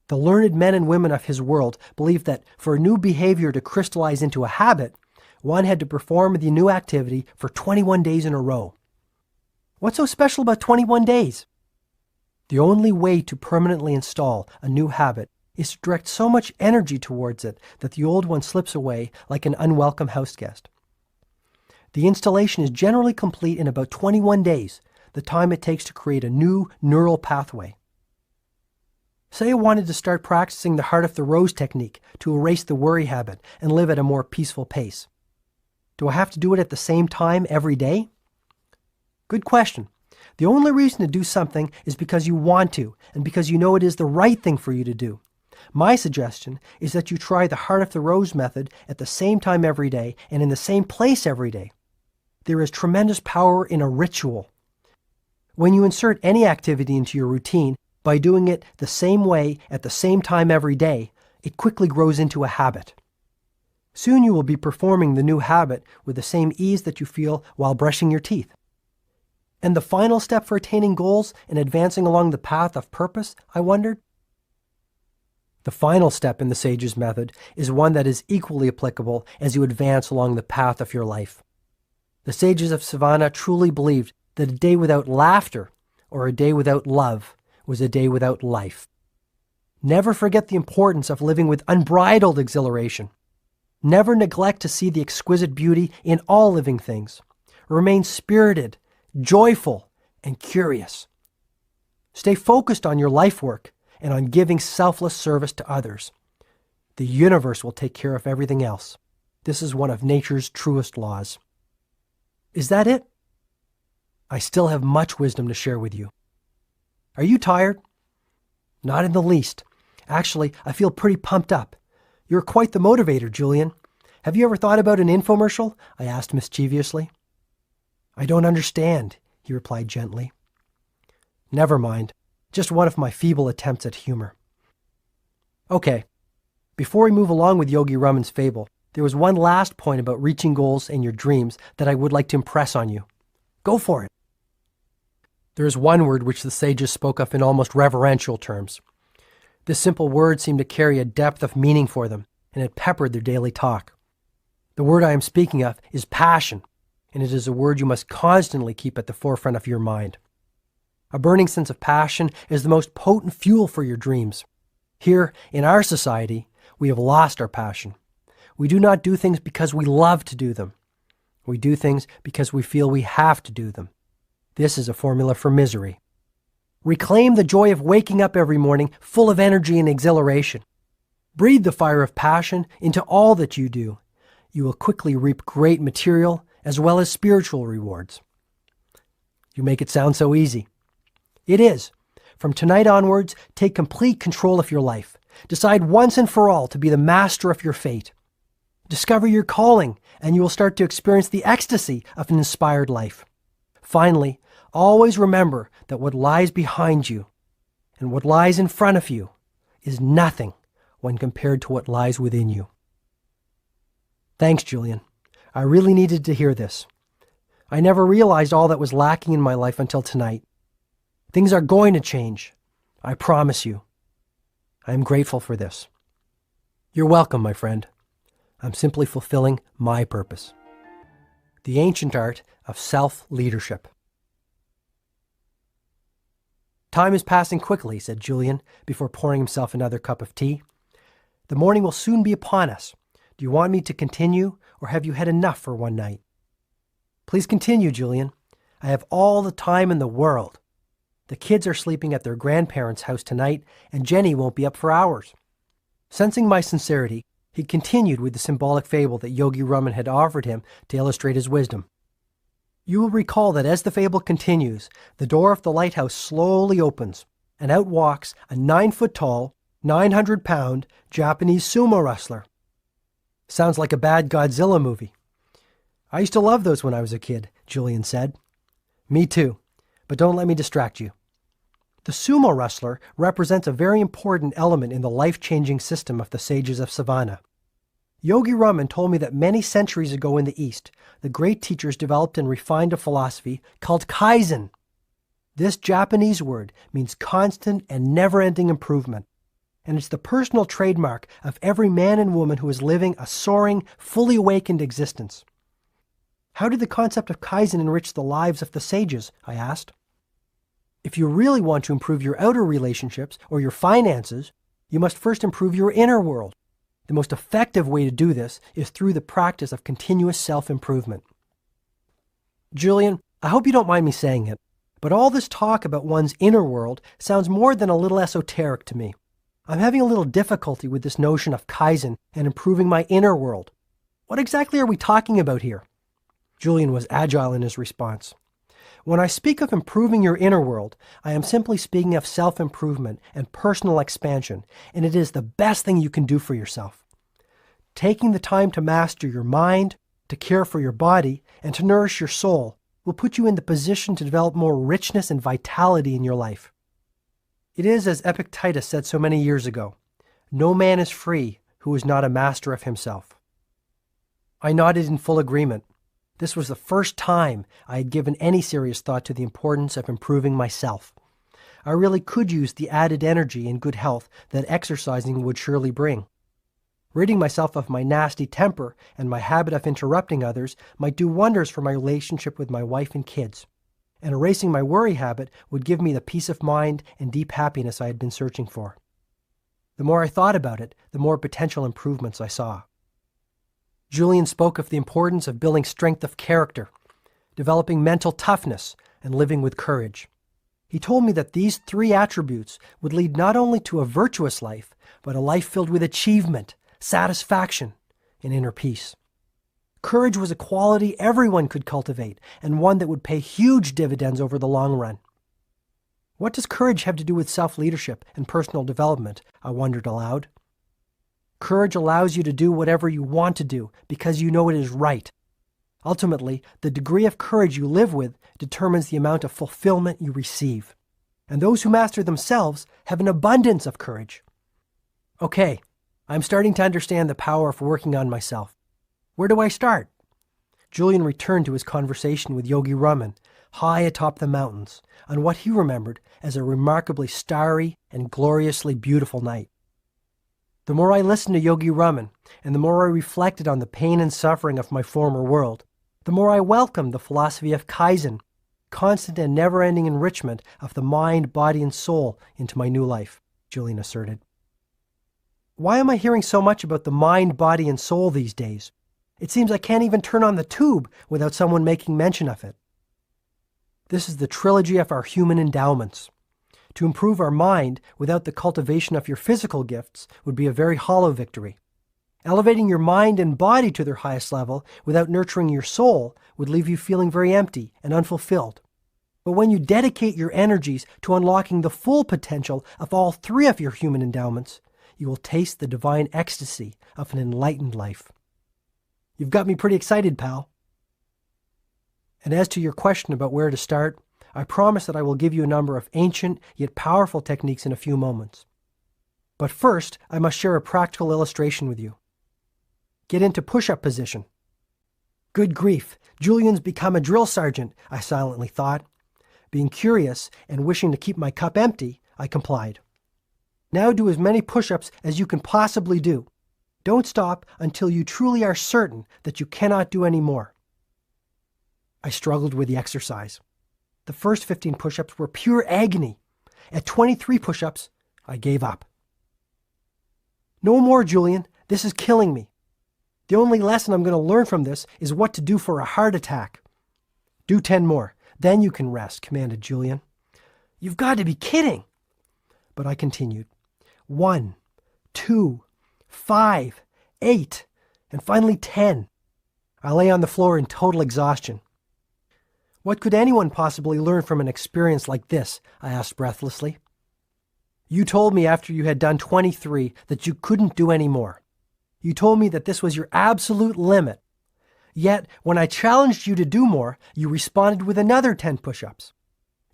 The learned men and women of his world believed that for a new behavior to crystallize into a habit, one had to perform the new activity for 21 days in a row. What's so special about 21 days? The only way to permanently install a new habit is to direct so much energy towards it that the old one slips away like an unwelcome houseguest. The installation is generally complete in about 21 days, the time it takes to create a new neural pathway. Say I wanted to start practicing the heart of the rose technique to erase the worry habit and live at a more peaceful pace. Do I have to do it at the same time every day? Good question. The only reason to do something is because you want to and because you know it is the right thing for you to do. My suggestion is that you try the heart of the rose method at the same time every day and in the same place every day. There is tremendous power in a ritual. When you insert any activity into your routine by doing it the same way at the same time every day, it quickly grows into a habit. Soon you will be performing the new habit with the same ease that you feel while brushing your teeth. And the final step for attaining goals and advancing along the path of purpose, I wondered? The final step in the Sage's method is one that is equally applicable as you advance along the path of your life. The Sages of Savannah truly believed that a day without laughter or a day without love was a day without life. Never forget the importance of living with unbridled exhilaration. Never neglect to see the exquisite beauty in all living things. Remain spirited, joyful, and curious. Stay focused on your life work and on giving selfless service to others. The universe will take care of everything else. This is one of nature's truest laws. Is that it? I still have much wisdom to share with you. Are you tired? Not in the least. Actually, I feel pretty pumped up. You're quite the motivator, Julian. Have you ever thought about an infomercial? I asked mischievously. I don't understand, he replied gently. Never mind. Just one of my feeble attempts at humor. Okay, before we move along with Yogi Raman's fable, there was one last point about reaching goals and your dreams that I would like to impress on you. Go for it. There is one word which the sages spoke of in almost reverential terms. This simple word seemed to carry a depth of meaning for them, and it peppered their daily talk. The word I am speaking of is passion, and it is a word you must constantly keep at the forefront of your mind. A burning sense of passion is the most potent fuel for your dreams. Here, in our society, we have lost our passion. We do not do things because we love to do them. We do things because we feel we have to do them. This is a formula for misery. Reclaim the joy of waking up every morning full of energy and exhilaration. Breathe the fire of passion into all that you do. You will quickly reap great material as well as spiritual rewards. You make it sound so easy. It is. From tonight onwards, take complete control of your life. Decide once and for all to be the master of your fate. Discover your calling, and you will start to experience the ecstasy of an inspired life. Finally, always remember that what lies behind you and what lies in front of you is nothing when compared to what lies within you. Thanks, Julian. I really needed to hear this. I never realized all that was lacking in my life until tonight. Things are going to change. I promise you. I am grateful for this. You're welcome, my friend. I'm simply fulfilling my purpose. The ancient art of self-leadership. Time is passing quickly, said Julian, before pouring himself another cup of tea. The morning will soon be upon us. Do you want me to continue, or have you had enough for one night? Please continue, Julian. I have all the time in the world. The kids are sleeping at their grandparents' house tonight, and Jenny won't be up for hours. Sensing my sincerity, he continued with the symbolic fable that Yogi Raman had offered him to illustrate his wisdom. You will recall that as the fable continues, the door of the lighthouse slowly opens, and out walks a 9-foot-tall, 900-pound Japanese sumo wrestler. Sounds like a bad Godzilla movie. I used to love those when I was a kid, Julian said. Me too, but don't let me distract you. The sumo wrestler represents a very important element in the life-changing system of the sages of Savannah. Yogi Raman told me that many centuries ago in the East, the great teachers developed and refined a philosophy called Kaizen. This Japanese word means constant and never-ending improvement, and it's the personal trademark of every man and woman who is living a soaring, fully awakened existence. How did the concept of Kaizen enrich the lives of the sages? I asked. If you really want to improve your outer relationships or your finances, you must first improve your inner world. The most effective way to do this is through the practice of continuous self-improvement. Julian, I hope you don't mind me saying it, but all this talk about one's inner world sounds more than a little esoteric to me. I'm having a little difficulty with this notion of Kaizen and improving my inner world. What exactly are we talking about here? Julian was agile in his response. When I speak of improving your inner world, I am simply speaking of self-improvement and personal expansion, and it is the best thing you can do for yourself. Taking the time to master your mind, to care for your body, and to nourish your soul will put you in the position to develop more richness and vitality in your life. It is as Epictetus said so many years ago, no man is free who is not a master of himself. I nodded in full agreement. This was the first time I had given any serious thought to the importance of improving myself. I really could use the added energy and good health that exercising would surely bring. Ridding myself of my nasty temper and my habit of interrupting others might do wonders for my relationship with my wife and kids. And erasing my worry habit would give me the peace of mind and deep happiness I had been searching for. The more I thought about it, the more potential improvements I saw. Julian spoke of the importance of building strength of character, developing mental toughness, and living with courage. He told me that these 3 attributes would lead not only to a virtuous life, but a life filled with achievement, satisfaction, and inner peace. Courage was a quality everyone could cultivate, and one that would pay huge dividends over the long run. What does courage have to do with self-leadership and personal development? I wondered aloud. Courage allows you to do whatever you want to do because you know it is right. Ultimately, the degree of courage you live with determines the amount of fulfillment you receive. And those who master themselves have an abundance of courage. Okay, I'm starting to understand the power of working on myself. Where do I start? Julian returned to his conversation with Yogi Raman, high atop the mountains, on what he remembered as a remarkably starry and gloriously beautiful night. The more I listened to Yogi Raman, and the more I reflected on the pain and suffering of my former world, the more I welcomed the philosophy of Kaizen, constant and never-ending enrichment of the mind, body, and soul into my new life, Julian asserted. Why am I hearing so much about the mind, body, and soul these days? It seems I can't even turn on the tube without someone making mention of it. This is the trilogy of our human endowments. To improve our mind without the cultivation of your physical gifts would be a very hollow victory. Elevating your mind and body to their highest level without nurturing your soul would leave you feeling very empty and unfulfilled. But when you dedicate your energies to unlocking the full potential of all 3 of your human endowments, you will taste the divine ecstasy of an enlightened life. You've got me pretty excited, pal. And as to your question about where to start, I promise that I will give you a number of ancient yet powerful techniques in a few moments. But first, I must share a practical illustration with you. Get into push-up position. Good grief, Julian's become a drill sergeant, I silently thought. Being curious and wishing to keep my cup empty, I complied. Now do as many push-ups as you can possibly do. Don't stop until you truly are certain that you cannot do any more. I struggled with the exercise. The first 15 push-ups were pure agony. At 23 push-ups, I gave up. No more, Julian. This is killing me. The only lesson I'm going to learn from this is what to do for a heart attack. Do 10 more. Then you can rest, commanded Julian. You've got to be kidding. But I continued. 1, 2, 5, 8, and finally 10. I lay on the floor in total exhaustion. What could anyone possibly learn from an experience like this? I asked breathlessly. You told me after you had done 23 that you couldn't do any more. You told me that this was your absolute limit. Yet, when I challenged you to do more, you responded with another 10 push-ups.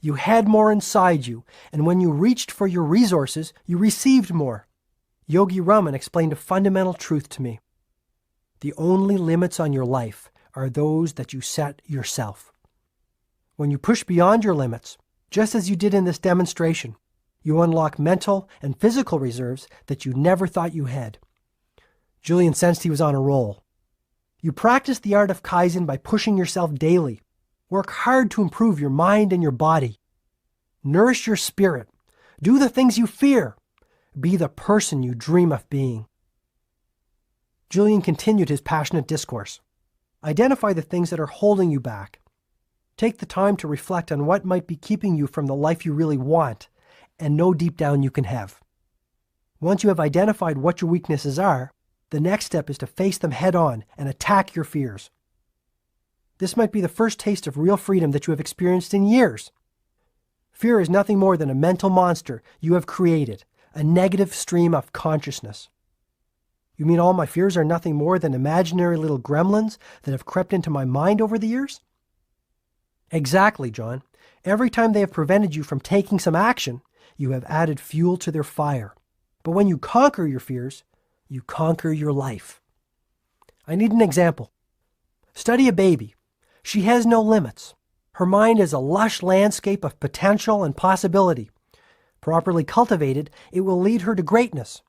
You had more inside you, and when you reached for your resources, you received more. Yogi Raman explained a fundamental truth to me. The only limits on your life are those that you set yourself. When you push beyond your limits, just as you did in this demonstration, you unlock mental and physical reserves that you never thought you had. Julian sensed he was on a roll. You practice the art of Kaizen by pushing yourself daily. Work hard to improve your mind and your body. Nourish your spirit. Do the things you fear. Be the person you dream of being. Julian continued his passionate discourse. Identify the things that are holding you back. Take the time to reflect on what might be keeping you from the life you really want and know deep down you can have. Once you have identified what your weaknesses are, the next step is to face them head on and attack your fears. This might be the first taste of real freedom that you have experienced in years. Fear is nothing more than a mental monster you have created, a negative stream of consciousness. You mean all my fears are nothing more than imaginary little gremlins that have crept into my mind over the years? Exactly, John. Every time they have prevented you from taking some action, you have added fuel to their fire. But when you conquer your fears, you conquer your life. I need an example. Study a baby. She has no limits. Her mind is a lush landscape of potential and possibility. Properly cultivated, it will lead her to greatness.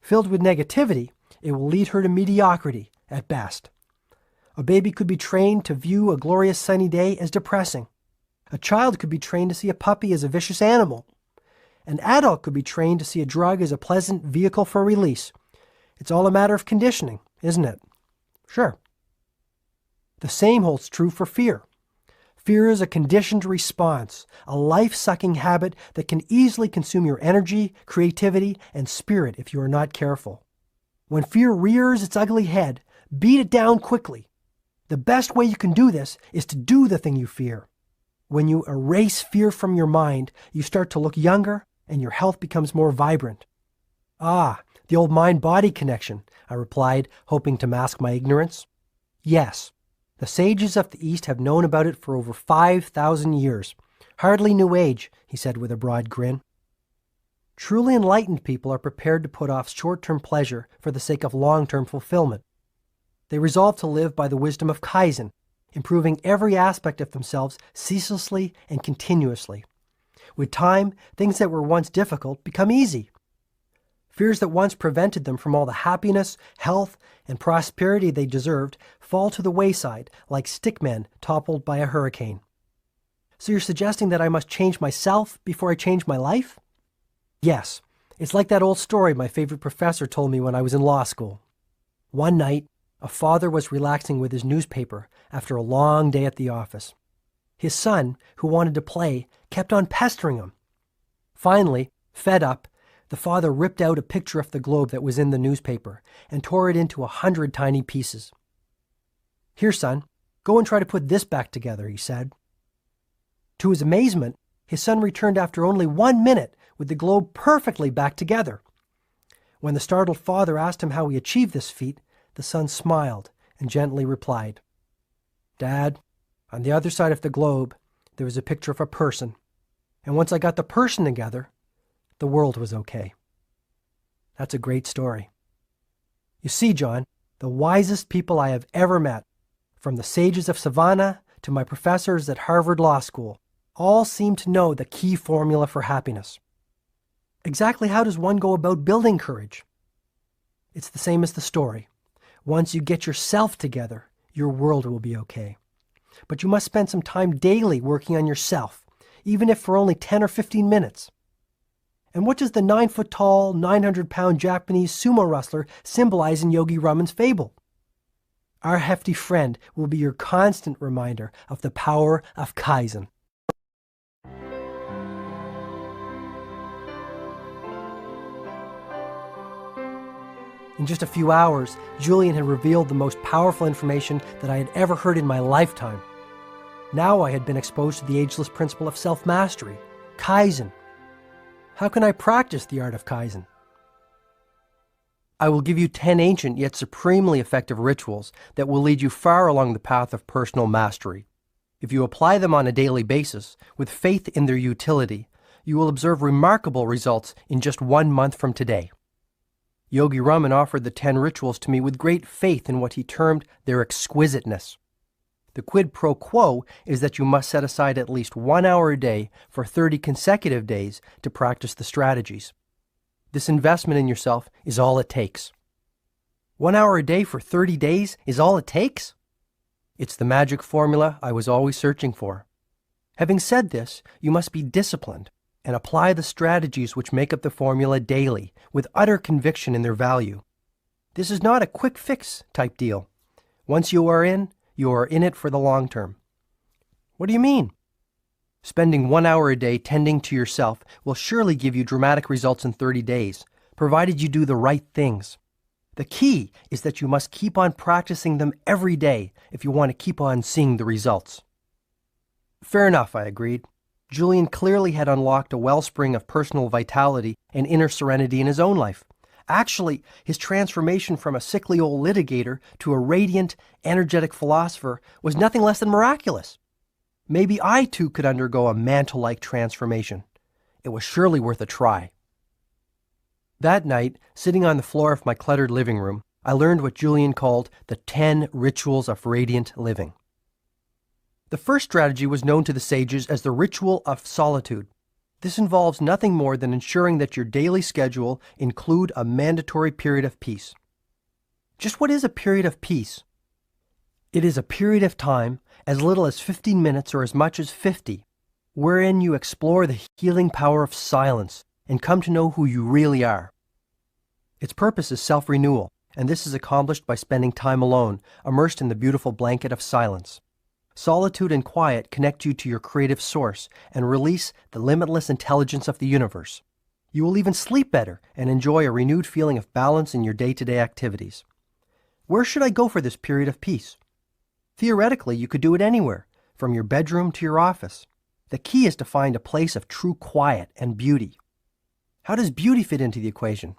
Filled with negativity, it will lead her to mediocrity at best. A baby could be trained to view a glorious sunny day as depressing. A child could be trained to see a puppy as a vicious animal. An adult could be trained to see a drug as a pleasant vehicle for release. It's all a matter of conditioning, isn't it? Sure. The same holds true for fear. Fear is a conditioned response, a life-sucking habit that can easily consume your energy, creativity, and spirit if you are not careful. When fear rears its ugly head, beat it down quickly. The best way you can do this is to do the thing you fear. When you erase fear from your mind, you start to look younger and your health becomes more vibrant. Ah, the old mind-body connection, I replied, hoping to mask my ignorance. Yes, the sages of the East have known about it for over 5,000 years. Hardly new age, he said with a broad grin. Truly enlightened people are prepared to put off short-term pleasure for the sake of long-term fulfillment. They resolve to live by the wisdom of Kaizen, improving every aspect of themselves ceaselessly and continuously. With time, things that were once difficult become easy. Fears that once prevented them from all the happiness, health, and prosperity they deserved fall to the wayside like stickmen toppled by a hurricane. So you're suggesting that I must change myself before I change my life? Yes, it's like that old story my favorite professor told me when I was in law school. One night, a father was relaxing with his newspaper after a long day at the office. His son, who wanted to play, kept on pestering him. Finally, fed up, the father ripped out a picture of the globe that was in the newspaper and tore it into 100 tiny pieces. "Here, son, go and try to put this back together," he said. To his amazement, his son returned after only 1 minute with the globe perfectly back together. When the startled father asked him how he achieved this feat, the son smiled and gently replied, "Dad, on the other side of the globe, there was a picture of a person. And once I got the person together, the world was okay." That's a great story. You see, John, the wisest people I have ever met, from the sages of Savannah to my professors at Harvard Law School, all seem to know the key formula for happiness. Exactly how does one go about building courage? It's the same as the story. Once you get yourself together, your world will be okay. But you must spend some time daily working on yourself, even if for only 10 or 15 minutes. And what does the 9-foot-tall, 900-pound Japanese sumo wrestler symbolize in Yogi Raman's fable? Our hefty friend will be your constant reminder of the power of Kaizen. In just a few hours, Julian had revealed the most powerful information that I had ever heard in my lifetime. Now I had been exposed to the ageless principle of self-mastery, Kaizen. How can I practice the art of Kaizen? I will give you 10 ancient yet supremely effective rituals that will lead you far along the path of personal mastery. If you apply them on a daily basis, with faith in their utility, you will observe remarkable results in just 1 month from today. Yogi Raman offered the 10 rituals to me with great faith in what he termed their exquisiteness. The quid pro quo is that you must set aside at least 1 hour a day for 30 consecutive days to practice the strategies. This investment in yourself is all it takes. 1 hour a day for 30 days is all it takes? It's the magic formula I was always searching for. Having said this, you must be disciplined and apply the strategies which make up the formula daily with utter conviction in their value. This is not a quick fix type deal. Once you are in it for the long term. What do you mean? Spending 1 hour a day tending to yourself will surely give you dramatic results in 30 days, provided you do the right things. The key is that you must keep on practicing them every day if you want to keep on seeing the results. Fair enough, I agreed. Julian clearly had unlocked a wellspring of personal vitality and inner serenity in his own life. Actually, his transformation from a sickly old litigator to a radiant, energetic philosopher was nothing less than miraculous. Maybe I too could undergo a mantle-like transformation. It was surely worth a try. That night, sitting on the floor of my cluttered living room, I learned what Julian called the 10 rituals of radiant living. The first strategy was known to the sages as the ritual of solitude. This involves nothing more than ensuring that your daily schedule include a mandatory period of peace. Just what is a period of peace? It is a period of time, as little as 15 minutes or as much as 50, wherein you explore the healing power of silence and come to know who you really are. Its purpose is self-renewal, and this is accomplished by spending time alone, immersed in the beautiful blanket of silence. Solitude and quiet connect you to your creative source and release the limitless intelligence of the universe. You will even sleep better and enjoy a renewed feeling of balance in your day-to-day activities. Where should I go for this period of peace? Theoretically, you could do it anywhere, from your bedroom to your office. The key is to find a place of true quiet and beauty. How does beauty fit into the equation?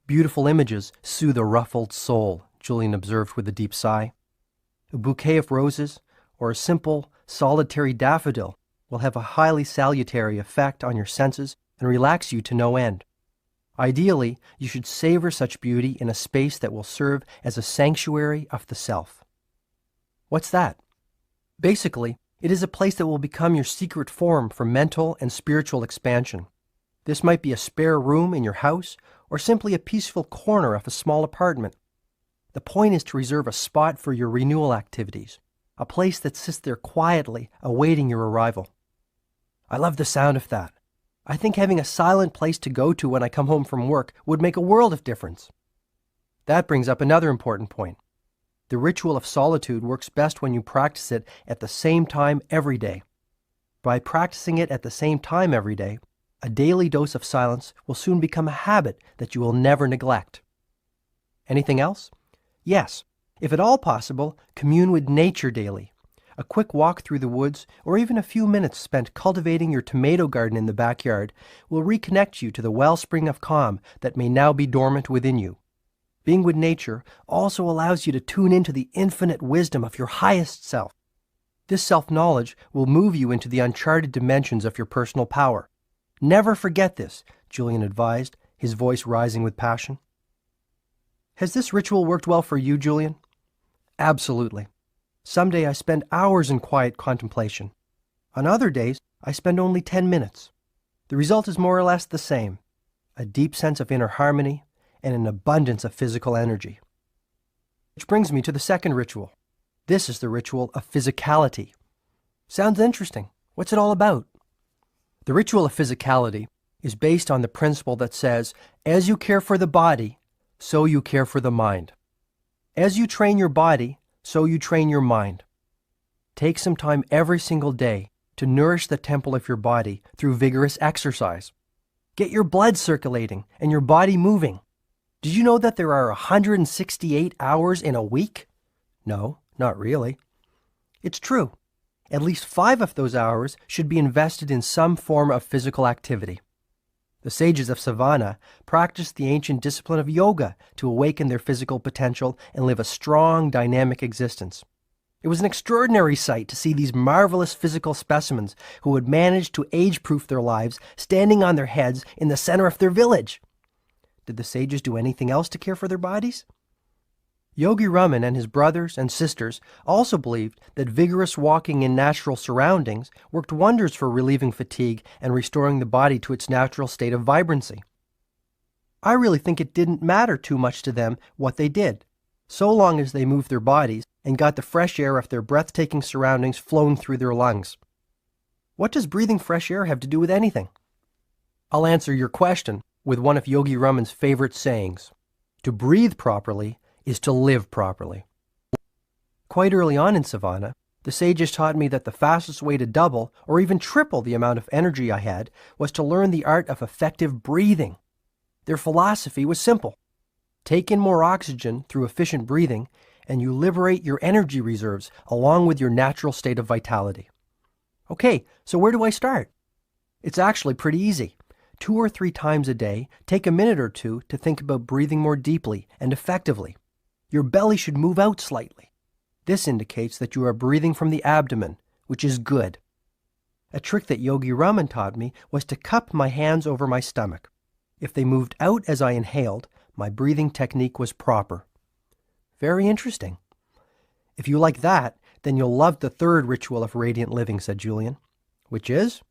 Beautiful images soothe a ruffled soul, Julian observed with a deep sigh. A bouquet of roses, or a simple, solitary daffodil will have a highly salutary effect on your senses and relax you to no end. Ideally, you should savor such beauty in a space that will serve as a sanctuary of the self. What's that? Basically, it is a place that will become your secret forum for mental and spiritual expansion. This might be a spare room in your house or simply a peaceful corner of a small apartment. The point is to reserve a spot for your renewal activities, a place that sits there quietly, awaiting your arrival. I love the sound of that. I think having a silent place to go to when I come home from work would make a world of difference. That brings up another important point. The ritual of solitude works best when you practice it at the same time every day. By practicing it at the same time every day, a daily dose of silence will soon become a habit that you will never neglect. Anything else? Yes. If at all possible, commune with nature daily. A quick walk through the woods, or even a few minutes spent cultivating your tomato garden in the backyard, will reconnect you to the wellspring of calm that may now be dormant within you. Being with nature also allows you to tune into the infinite wisdom of your highest self. This self-knowledge will move you into the uncharted dimensions of your personal power. Never forget this, Julian advised, his voice rising with passion. Has this ritual worked well for you, Julian? Absolutely. Some days I spend hours in quiet contemplation. On other days, I spend only 10 minutes. The result is more or less the same: a deep sense of inner harmony and an abundance of physical energy. Which brings me to the second ritual. This is the ritual of physicality. Sounds interesting. What's it all about? The ritual of physicality is based on the principle that says, as you care for the body, so you care for the mind. As you train your body, so you train your mind. Take some time every single day to nourish the temple of your body through vigorous exercise. Get your blood circulating and your body moving. Did you know that there are 168 hours in a week? No, not really. It's true. At least 5 of those hours should be invested in some form of physical activity. The sages of Savannah practiced the ancient discipline of yoga to awaken their physical potential and live a strong, dynamic existence. It was an extraordinary sight to see these marvelous physical specimens who had managed to age-proof their lives standing on their heads in the center of their village. Did the sages do anything else to care for their bodies? Yogi Raman and his brothers and sisters also believed that vigorous walking in natural surroundings worked wonders for relieving fatigue and restoring the body to its natural state of vibrancy. I really think it didn't matter too much to them what they did, so long as they moved their bodies and got the fresh air of their breathtaking surroundings flowing through their lungs. What does breathing fresh air have to do with anything? I'll answer your question with one of Yogi Raman's favorite sayings: to breathe properly is to live properly. Quite early on in Savannah, the sages taught me that the fastest way to double or even triple the amount of energy I had was to learn the art of effective breathing. Their philosophy was simple. Take in more oxygen through efficient breathing, and you liberate your energy reserves along with your natural state of vitality. Okay, so where do I start? It's actually pretty easy. 2 or 3 times a day, take a minute or two to think about breathing more deeply and effectively. Your belly should move out slightly. This indicates that you are breathing from the abdomen, which is good. A trick that Yogi Raman taught me was to cup my hands over my stomach. If they moved out as I inhaled, my breathing technique was proper. Very interesting. If you like that, Then you'll love the third ritual of radiant living, said Julian, which is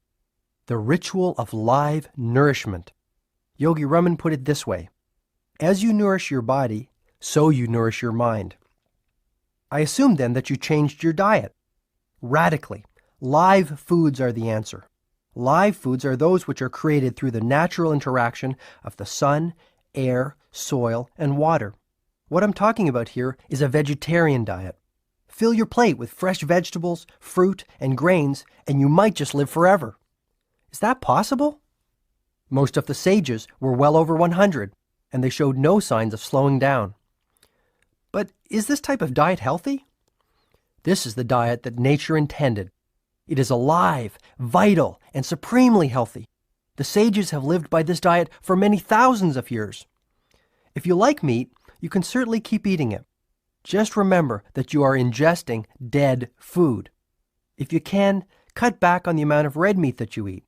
the ritual of live nourishment. Yogi Raman put it this way: as you nourish your body, so you nourish your mind. I assumed then that you changed your diet. Radically. Live foods are the answer. Live foods are those which are created through the natural interaction of the sun, air, soil, and water. What I'm talking about here is a vegetarian diet. Fill your plate with fresh vegetables, fruit, and grains, and you might just live forever. Is that possible? Most of the sages were well over 100, and they showed no signs of slowing down. But is this type of diet healthy? This is the diet that nature intended. It is alive, vital, and supremely healthy. The sages have lived by this diet for many thousands of years. If you like meat, you can certainly keep eating it. Just remember that you are ingesting dead food. If you can, cut back on the amount of red meat that you eat.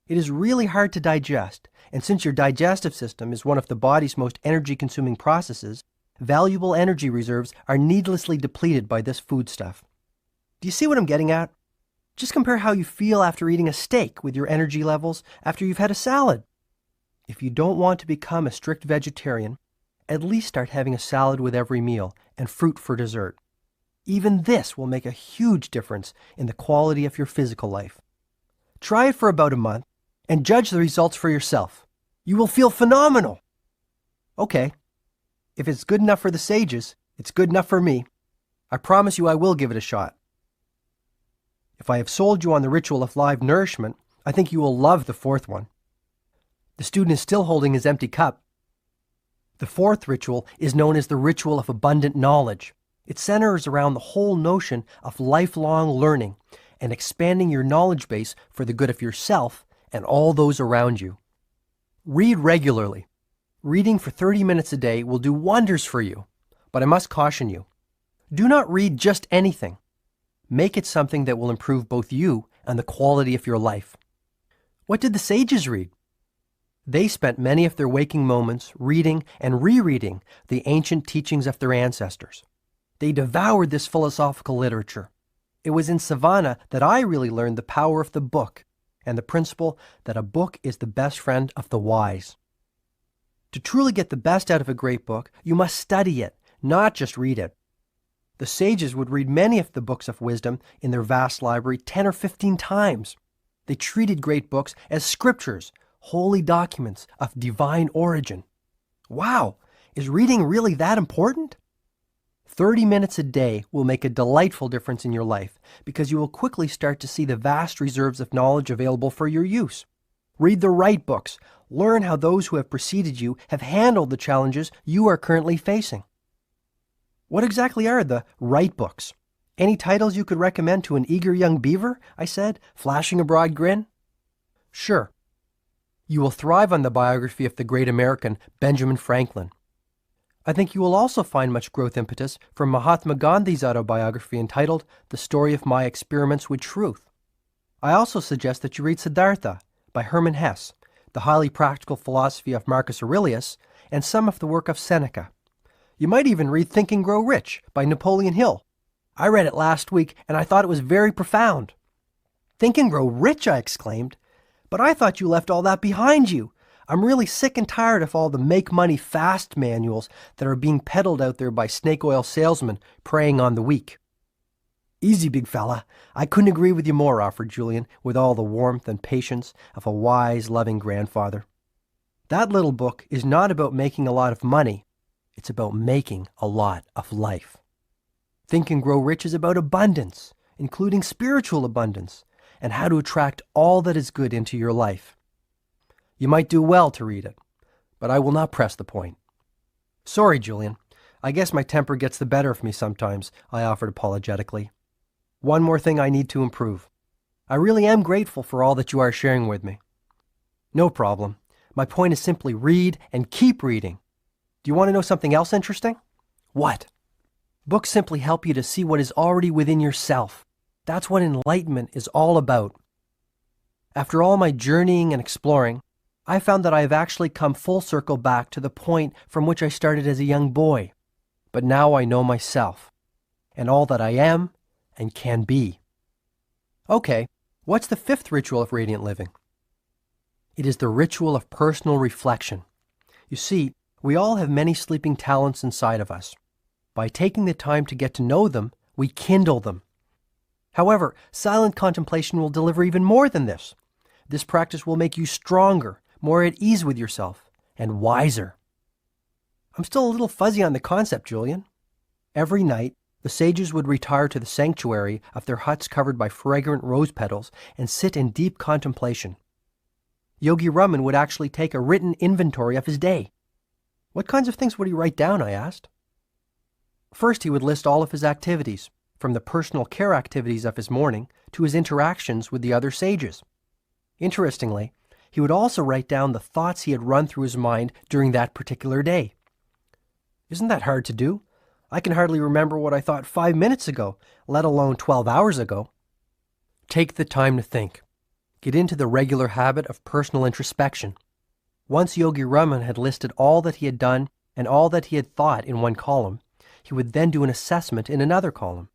It is really hard to digest, and since your digestive system is one of the body's most energy-consuming processes, valuable energy reserves are needlessly depleted by this foodstuff. Do you see what I'm getting at? Just compare how you feel after eating a steak with your energy levels after you've had a salad. If you don't want to become a strict vegetarian, at least start having a salad with every meal and fruit for dessert. Even this will make a huge difference in the quality of your physical life. Try it for about a month and judge the results for yourself. You will feel phenomenal. Okay, if it's good enough for the sages, it's good enough for me. I promise you I will give it a shot. If I have sold you on the ritual of live nourishment, I think you will love the fourth one. The student is still holding his empty cup. The fourth ritual is known as the ritual of abundant knowledge. It centers around the whole notion of lifelong learning and expanding your knowledge base for the good of yourself and all those around you. Read regularly. Reading for 30 minutes a day will do wonders for you, but I must caution you. Do not read just anything. Make it something that will improve both you and the quality of your life. What did the sages read? They spent many of their waking moments reading and rereading the ancient teachings of their ancestors. They devoured this philosophical literature. It was in Savannah that I really learned the power of the book and the principle that a book is the best friend of the wise. To truly get the best out of a great book, you must study it, not just read it. The sages would read many of the books of wisdom in their vast library 10 or 15 times. They treated great books as scriptures, holy documents of divine origin. Wow, is reading really that important? 30 minutes a day will make a delightful difference in your life because you will quickly start to see the vast reserves of knowledge available for your use. Read the right books. Learn how those who have preceded you have handled the challenges you are currently facing. What exactly are the right books? Any titles you could recommend to an eager young beaver? I said, flashing a broad grin. Sure. You will thrive on the biography of the great American Benjamin Franklin. I think you will also find much growth impetus from Mahatma Gandhi's autobiography entitled The Story of My Experiments with Truth. I also suggest that you read Siddhartha by Hermann Hesse, the highly practical philosophy of Marcus Aurelius, and some of the work of Seneca. You might even read Think and Grow Rich by Napoleon Hill. I read it last week and I thought it was very profound. Think and Grow Rich, I exclaimed. But I thought you left all that behind you. I'm really sick and tired of all the make money fast manuals that are being peddled out there by snake oil salesmen preying on the weak. Easy, big fella. I couldn't agree with you more, offered Julian, with all the warmth and patience of a wise, loving grandfather. That little book is not about making a lot of money. It's about making a lot of life. Think and Grow Rich is about abundance, including spiritual abundance, and how to attract all that is good into your life. You might do well to read it, but I will not press the point. Sorry, Julian. I guess my temper gets the better of me sometimes, I offered apologetically. One more thing I need to improve. I really am grateful for all that you are sharing with me. No problem. My point is simply read and keep reading. Do you want to know something else interesting? What? Books simply help you to see what is already within yourself. That's what enlightenment is all about. After all my journeying and exploring, I found that I have actually come full circle back to the point from which I started as a young boy. But now I know myself, and all that I am and can be. Okay, what's the fifth ritual of radiant living? It is the ritual of personal reflection. You see, we all have many sleeping talents inside of us. By taking the time to get to know them, we kindle them. However, silent contemplation will deliver even more than this. This practice will make you stronger, more at ease with yourself, and wiser. I'm still a little fuzzy on the concept, Julian. Every night, the sages would retire to the sanctuary of their huts covered by fragrant rose petals and sit in deep contemplation. Yogi Raman would actually take a written inventory of his day. What kinds of things would he write down, I asked. First, he would list all of his activities, from the personal care activities of his morning to his interactions with the other sages. Interestingly, he would also write down the thoughts he had run through his mind during that particular day. Isn't that hard to do? I can hardly remember what I thought 5 minutes ago, let alone 12 hours ago. Take the time to think. Get into the regular habit of personal introspection. Once Yogi Raman had listed all that he had done and all that he had thought in one column, he would then do an assessment in another column.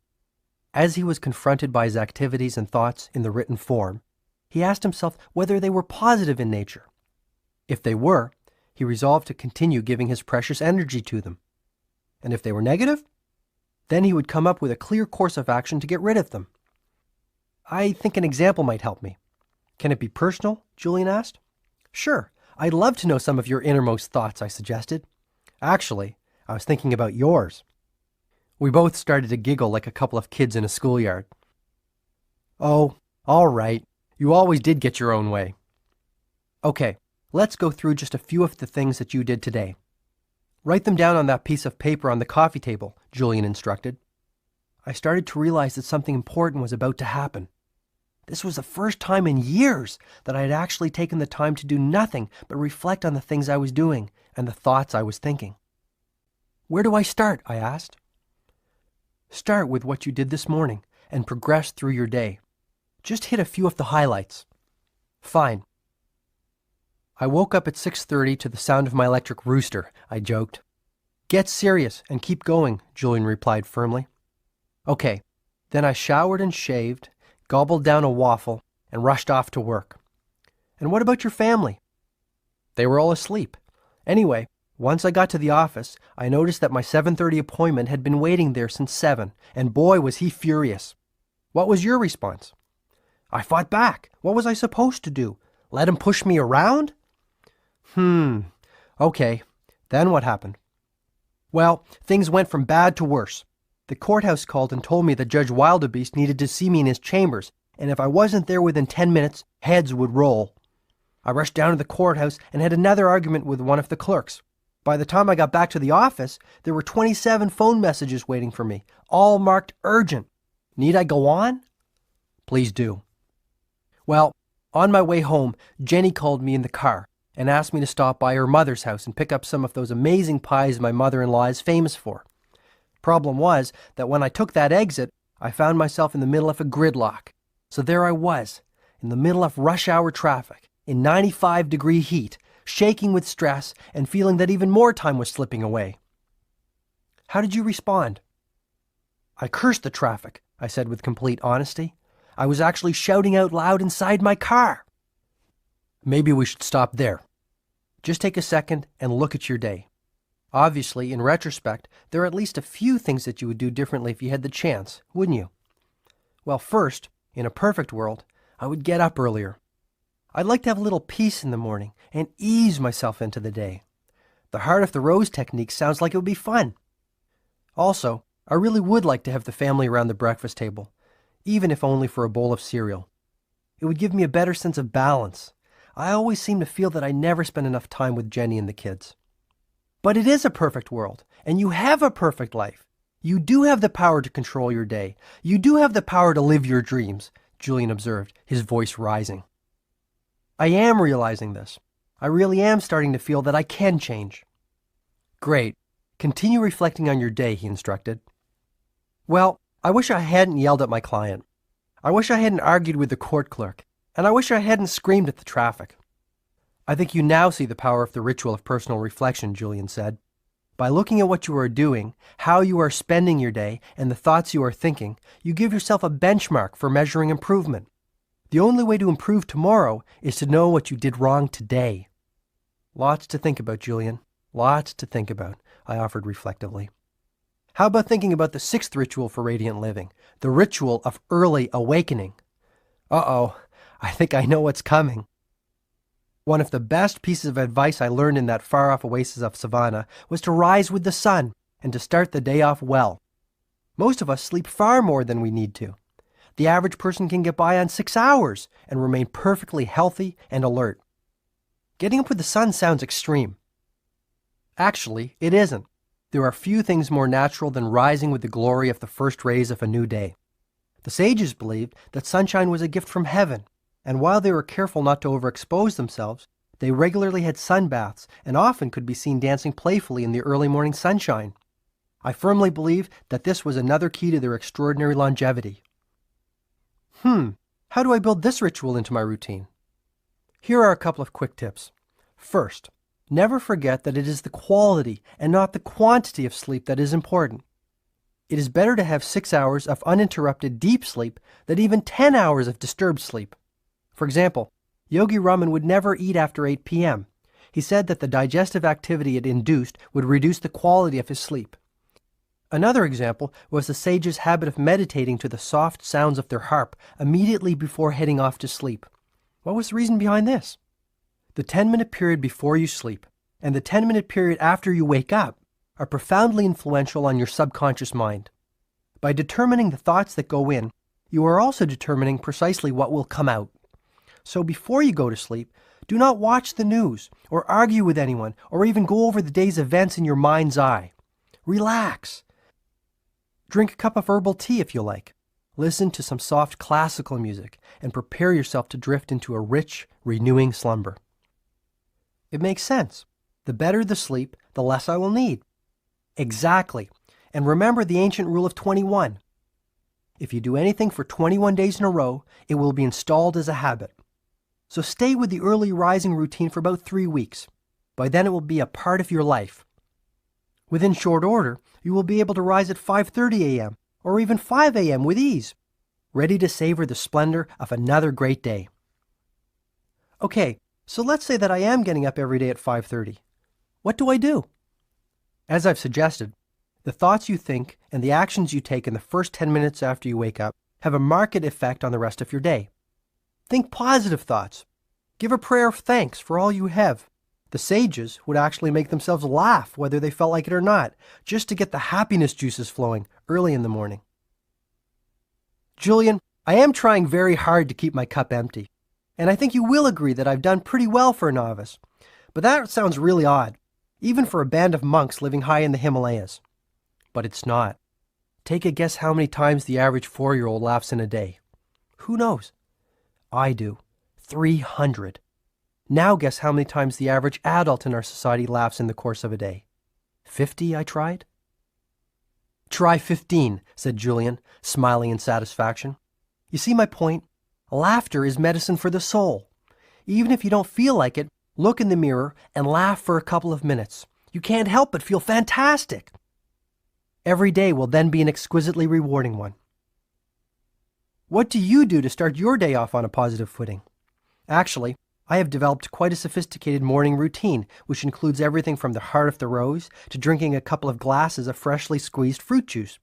As he was confronted by his activities and thoughts in the written form, he asked himself whether they were positive in nature. If they were, he resolved to continue giving his precious energy to them. And if they were negative, then he would come up with a clear course of action to get rid of them. I think an example might help me. Can it be personal? Julian asked. Sure, I'd love to know some of your innermost thoughts, I suggested. Actually, I was thinking about yours. We both started to giggle like a couple of kids in a schoolyard. Oh, all right. You always did get your own way. Okay, let's go through just a few of the things that you did today. Write them down on that piece of paper on the coffee table, Julian instructed. I started to realize that something important was about to happen. This was the first time in years that I had actually taken the time to do nothing but reflect on the things I was doing and the thoughts I was thinking. Where do I start? I asked. Start with what you did this morning and progress through your day. Just hit a few of the highlights. Fine. I woke up at 6:30 to the sound of my electric rooster, I joked. Get serious and keep going, Julian replied firmly. Okay, then I showered and shaved, gobbled down a waffle, and rushed off to work. And what about your family? They were all asleep. Anyway, once I got to the office, I noticed that my 7:30 appointment had been waiting there since 7, and boy was he furious. What was your response? I fought back. What was I supposed to do? Let him push me around? Okay. Then what happened? Well, things went from bad to worse. The courthouse called and told me that Judge Wildebeest needed to see me in his chambers, and if I wasn't there within 10 minutes, heads would roll. I rushed down to the courthouse and had another argument with one of the clerks. By the time I got back to the office, there were 27 phone messages waiting for me, all marked urgent. Need I go on? Please do. Well, on my way home, Jenny called me in the car and asked me to stop by her mother's house and pick up some of those amazing pies my mother-in-law is famous for. Problem was that when I took that exit, I found myself in the middle of a gridlock. So there I was, in the middle of rush hour traffic, in 95-degree heat, shaking with stress and feeling that even more time was slipping away. How did you respond? I cursed the traffic, I said with complete honesty. I was actually shouting out loud inside my car. Maybe we should stop there. Just take a second and look at your day. Obviously, in retrospect, there are at least a few things that you would do differently if you had the chance, wouldn't you? Well, first, in a perfect world, I would get up earlier. I'd like to have a little peace in the morning and ease myself into the day. The heart of the rose technique sounds like it would be fun. Also, I really would like to have the family around the breakfast table, even if only for a bowl of cereal. It would give me a better sense of balance. I always seem to feel that I never spend enough time with Jenny and the kids. But it is a perfect world, and you have a perfect life. You do have the power to control your day. You do have the power to live your dreams, Julian observed, his voice rising. I am realizing this. I really am starting to feel that I can change. Great. Continue reflecting on your day, he instructed. Well, I wish I hadn't yelled at my client. I wish I hadn't argued with the court clerk. And I wish I hadn't screamed at the traffic. I think you now see the power of the ritual of personal reflection, Julian said. By looking at what you are doing, how you are spending your day, and the thoughts you are thinking, you give yourself a benchmark for measuring improvement. The only way to improve tomorrow is to know what you did wrong today. Lots to think about, Julian. Lots to think about, I offered reflectively. How about thinking about the sixth ritual for radiant living, the ritual of early awakening? Uh-oh, I think I know what's coming. One of the best pieces of advice I learned in that far-off oasis of savannah was to rise with the sun and to start the day off well. Most of us sleep far more than we need to. The average person can get by on 6 hours and remain perfectly healthy and alert. Getting up with the sun sounds extreme. Actually, it isn't. There are few things more natural than rising with the glory of the first rays of a new day. The sages believed that sunshine was a gift from heaven, and while they were careful not to overexpose themselves, they regularly had sun baths and often could be seen dancing playfully in the early morning sunshine. I firmly believe that this was another key to their extraordinary longevity. How do I build this ritual into my routine? Here are a couple of quick tips. First, never forget that it is the quality and not the quantity of sleep that is important. It is better to have 6 hours of uninterrupted deep sleep than even 10 hours of disturbed sleep. For example, Yogi Raman would never eat after 8 p.m. He said that the digestive activity it induced would reduce the quality of his sleep. Another example was the sage's habit of meditating to the soft sounds of their harp immediately before heading off to sleep. What was the reason behind this? The 10-minute period before you sleep and the 10-minute period after you wake up are profoundly influential on your subconscious mind. By determining the thoughts that go in, you are also determining precisely what will come out. So before you go to sleep, do not watch the news or argue with anyone or even go over the day's events in your mind's eye. Relax. Drink a cup of herbal tea if you like. Listen to some soft classical music and prepare yourself to drift into a rich, renewing slumber. It makes sense. The better the sleep, the less I will need. Exactly. And remember the ancient rule of 21. If you do anything for 21 days in a row, it will be installed as a habit. So stay with the early rising routine for about 3 weeks. By then it will be a part of your life. Within short order, you will be able to rise at 5:30 a.m. or even 5 a.m. with ease, ready to savor the splendor of another great day. Okay, so let's say that I am getting up every day at 5:30. What do I do? As I've suggested, the thoughts you think and the actions you take in the first 10 minutes after you wake up have a marked effect on the rest of your day. Think positive thoughts. Give a prayer of thanks for all you have. The sages would actually make themselves laugh whether they felt like it or not, just to get the happiness juices flowing early in the morning. Julian, I am trying very hard to keep my cup empty, and I think you will agree that I've done pretty well for a novice. But that sounds really odd, even for a band of monks living high in the Himalayas. But it's not. Take a guess how many times the average 4-year-old laughs in a day. Who knows? I do. 300. Now guess how many times the average adult in our society laughs in the course of a day. 50, I tried. Try 15, said Julian, smiling in satisfaction. You see my point? Laughter is medicine for the soul. Even if you don't feel like it, look in the mirror and laugh for a couple of minutes. You can't help but feel fantastic. Every day will then be an exquisitely rewarding one. What do you do to start your day off on a positive footing? Actually, I have developed quite a sophisticated morning routine, which includes everything from the heart of the rose to drinking a couple of glasses of freshly squeezed fruit juice.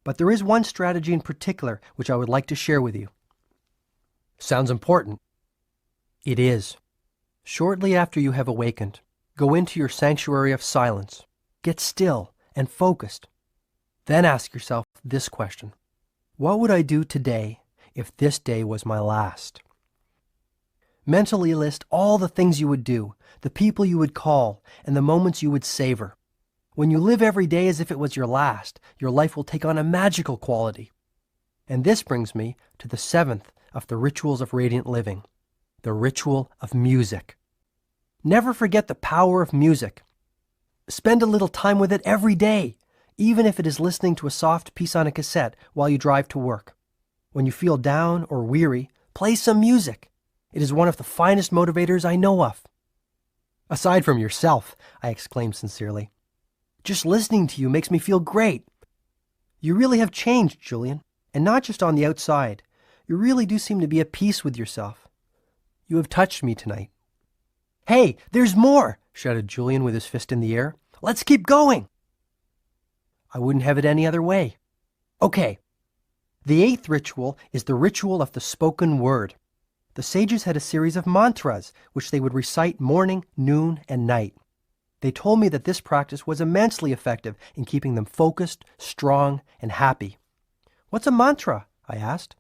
But there is one strategy in particular which I would like to share with you. Sounds important. It is. Shortly after you have awakened, go into your sanctuary of silence. Get still and focused. Then ask yourself this question. What would I do today if this day was my last? Mentally list all the things you would do, the people you would call, and the moments you would savor. When you live every day as if it was your last, your life will take on a magical quality. And this brings me to the 7th of the rituals of radiant living, the ritual of music. Never forget the power of music. Spend a little time with it every day, even if it is listening to a soft piece on a cassette while you drive to work. When you feel down or weary, play some music. It is one of the finest motivators I know of. Aside from yourself, I exclaimed sincerely. Just listening to you makes me feel great. You really have changed, Julian, and not just on the outside. You really do seem to be at peace with yourself. You have touched me tonight." "Hey, there's more!" shouted Julian with his fist in the air. "Let's keep going!" "I wouldn't have it any other way." "Okay. The 8th ritual is the ritual of the spoken word. The sages had a series of mantras which they would recite morning, noon, and night. They told me that this practice was immensely effective in keeping them focused, strong, and happy." "What's a mantra?" I asked.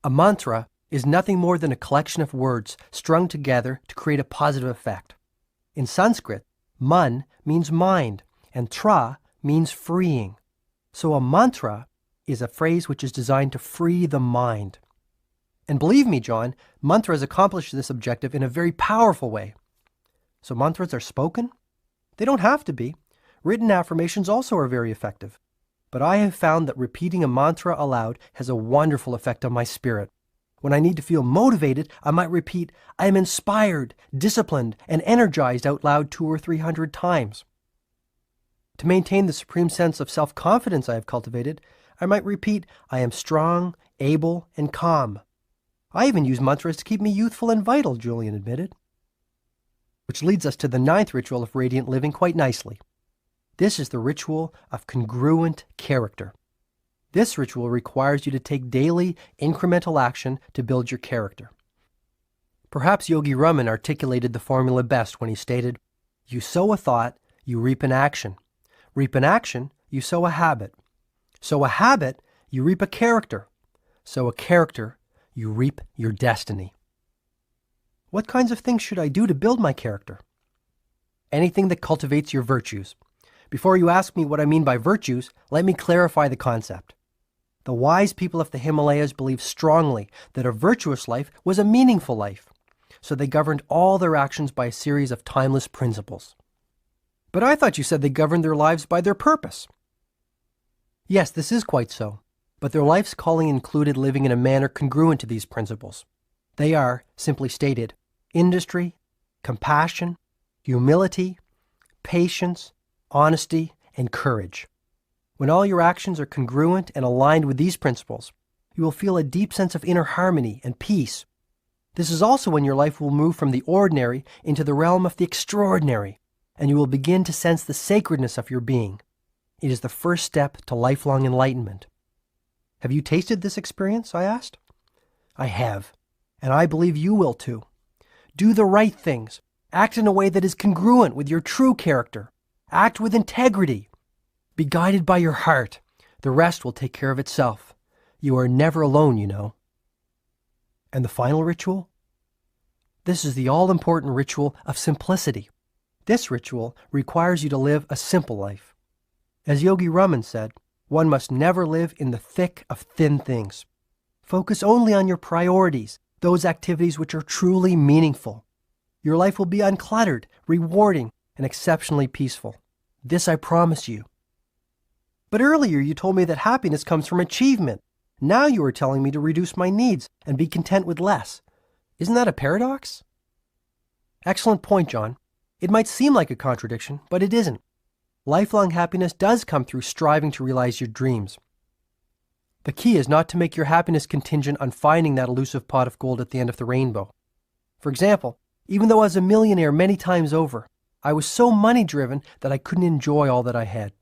"A mantra is nothing more than a collection of words strung together to create a positive effect. In Sanskrit, man means mind, and tra means freeing. So a mantra is a phrase which is designed to free the mind. And believe me, John, mantras accomplish this objective in a very powerful way." "So mantras are spoken?" "They don't have to be. Written affirmations also are very effective. But I have found that repeating a mantra aloud has a wonderful effect on my spirit. When I need to feel motivated, I might repeat, 'I am inspired, disciplined, and energized' out loud 200 or 300 times. To maintain the supreme sense of self-confidence I have cultivated, I might repeat, 'I am strong, able, and calm.' I even use mantras to keep me youthful and vital," Julian admitted. Which leads us to the 9th ritual of radiant living quite nicely. This is the ritual of congruent character. This ritual requires you to take daily, incremental action to build your character. Perhaps Yogi Raman articulated the formula best when he stated, "You sow a thought, you reap an action. Reap an action, you sow a habit. Sow a habit, you reap a character. Sow a character, you reap your destiny." What kinds of things should I do to build my character? Anything that cultivates your virtues. Before you ask me what I mean by virtues, let me clarify the concept. The wise people of the Himalayas believed strongly that a virtuous life was a meaningful life, so they governed all their actions by a series of timeless principles. But I thought you said they governed their lives by their purpose. Yes, this is quite so, but their life's calling included living in a manner congruent to these principles. They are, simply stated, industry, compassion, humility, patience, honesty, and courage. When all your actions are congruent and aligned with these principles, you will feel a deep sense of inner harmony and peace. This is also when your life will move from the ordinary into the realm of the extraordinary, and you will begin to sense the sacredness of your being. It is the first step to lifelong enlightenment. "Have you tasted this experience?" I asked. "I have, and I believe you will too. Do the right things. Act in a way that is congruent with your true character. Act with integrity. Be guided by your heart. The rest will take care of itself. You are never alone, you know." And the final ritual? This is the all-important ritual of simplicity. This ritual requires you to live a simple life. As Yogi Raman said, one must never live in the thick of thin things. Focus only on your priorities, those activities which are truly meaningful. Your life will be uncluttered, rewarding, and exceptionally peaceful. This I promise you. But earlier you told me that happiness comes from achievement. Now you are telling me to reduce my needs and be content with less. Isn't that a paradox? Excellent point, John. It might seem like a contradiction, but it isn't. Lifelong happiness does come through striving to realize your dreams. The key is not to make your happiness contingent on finding that elusive pot of gold at the end of the rainbow. For example, even though I was a millionaire many times over, I was so money-driven that I couldn't enjoy all that I had.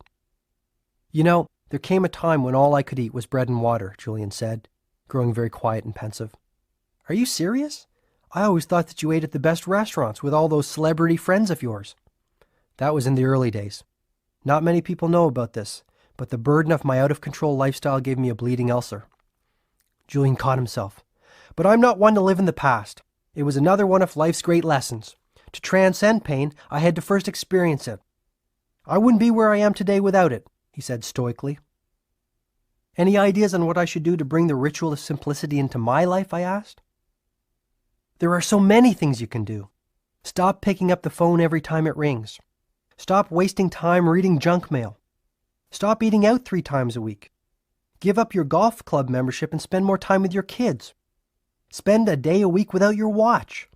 "You know, there came a time when all I could eat was bread and water," Julian said, growing very quiet and pensive. "Are you serious? I always thought that you ate at the best restaurants with all those celebrity friends of yours." "That was in the early days. Not many people know about this, but the burden of my out-of-control lifestyle gave me a bleeding ulcer." Julian caught himself. "But I'm not one to live in the past. It was another one of life's great lessons. To transcend pain, I had to first experience it. I wouldn't be where I am today without it," he said stoically. "Any ideas on what I should do to bring the ritual of simplicity into my life?" I asked. "There are so many things you can do. Stop picking up the phone every time it rings. Stop wasting time reading junk mail. Stop eating out 3 times a week. Give up your golf club membership and spend more time with your kids. Spend a day a week without your watch.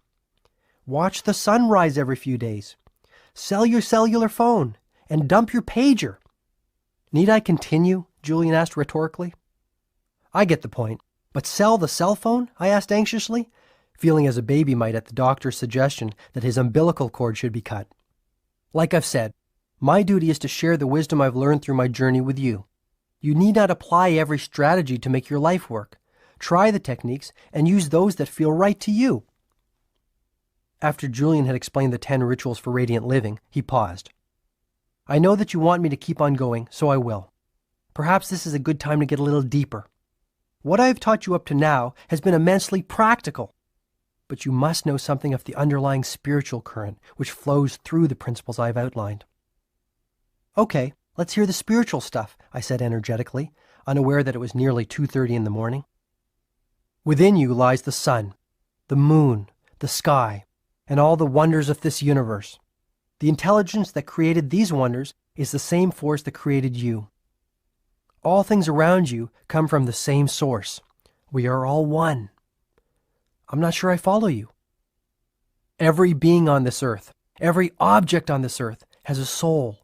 Watch the sun rise every few days. Sell your cellular phone and dump your pager. Need I continue? Julian asked rhetorically. I get the point. But sell the cell phone? I asked anxiously, feeling as a baby might at the doctor's suggestion that his umbilical cord should be cut. Like I've said, my duty is to share the wisdom I've learned through my journey with you. You need not apply every strategy to make your life work. Try the techniques and use those that feel right to you. After Julian had explained the 10 rituals for radiant living, he paused. I know that you want me to keep on going, so I will. Perhaps this is a good time to get a little deeper. What I have taught you up to now has been immensely practical, but you must know something of the underlying spiritual current which flows through the principles I have outlined. Okay, let's hear the spiritual stuff, I said energetically, unaware that it was nearly 2:30 in the morning. Within you lies the sun, the moon, the sky, and all the wonders of this universe. The intelligence that created these wonders is the same force that created you. All things around you come from the same source. We are all one. I'm not sure I follow you. Every being on this earth, every object on this earth has a soul.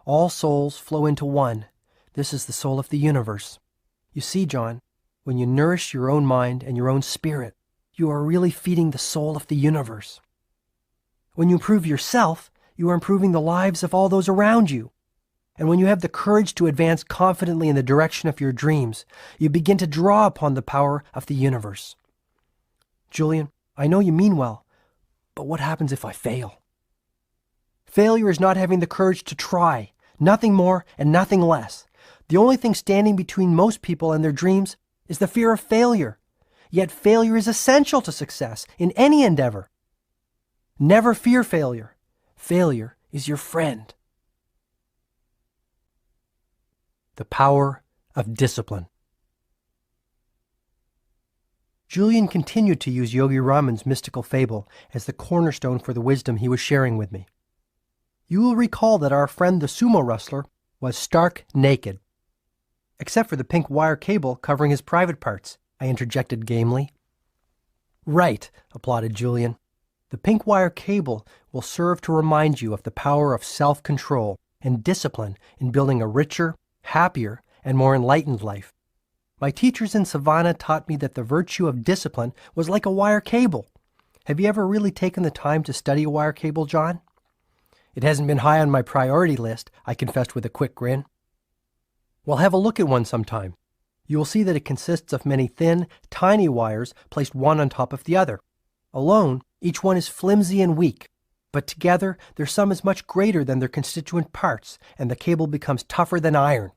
All souls flow into one. This is the soul of the universe. You see, John, when you nourish your own mind and your own spirit, you are really feeding the soul of the universe. When you improve yourself, you are improving the lives of all those around you. And when you have the courage to advance confidently in the direction of your dreams, you begin to draw upon the power of the universe. Julian, I know you mean well, but what happens if I fail? Failure is not having the courage to try, nothing more and nothing less. The only thing standing between most people and their dreams is the fear of failure. Yet failure is essential to success in any endeavor. Never fear failure. Failure is your friend. The power of discipline. Julian continued to use Yogi Raman's mystical fable as the cornerstone for the wisdom he was sharing with me. You will recall that our friend the sumo wrestler was stark naked. Except for the pink wire cable covering his private parts, I interjected gamely. Right, applauded Julian. The pink wire cable will serve to remind you of the power of self-control and discipline in building a richer, happier, and more enlightened life. My teachers in Savannah taught me that the virtue of discipline was like a wire cable. Have you ever really taken the time to study a wire cable, John? It hasn't been high on my priority list, I confessed with a quick grin. Well, have a look at one sometime. You will see that it consists of many thin, tiny wires placed one on top of the other. Alone, each one is flimsy and weak, but together their sum is much greater than their constituent parts, and the cable becomes tougher than iron.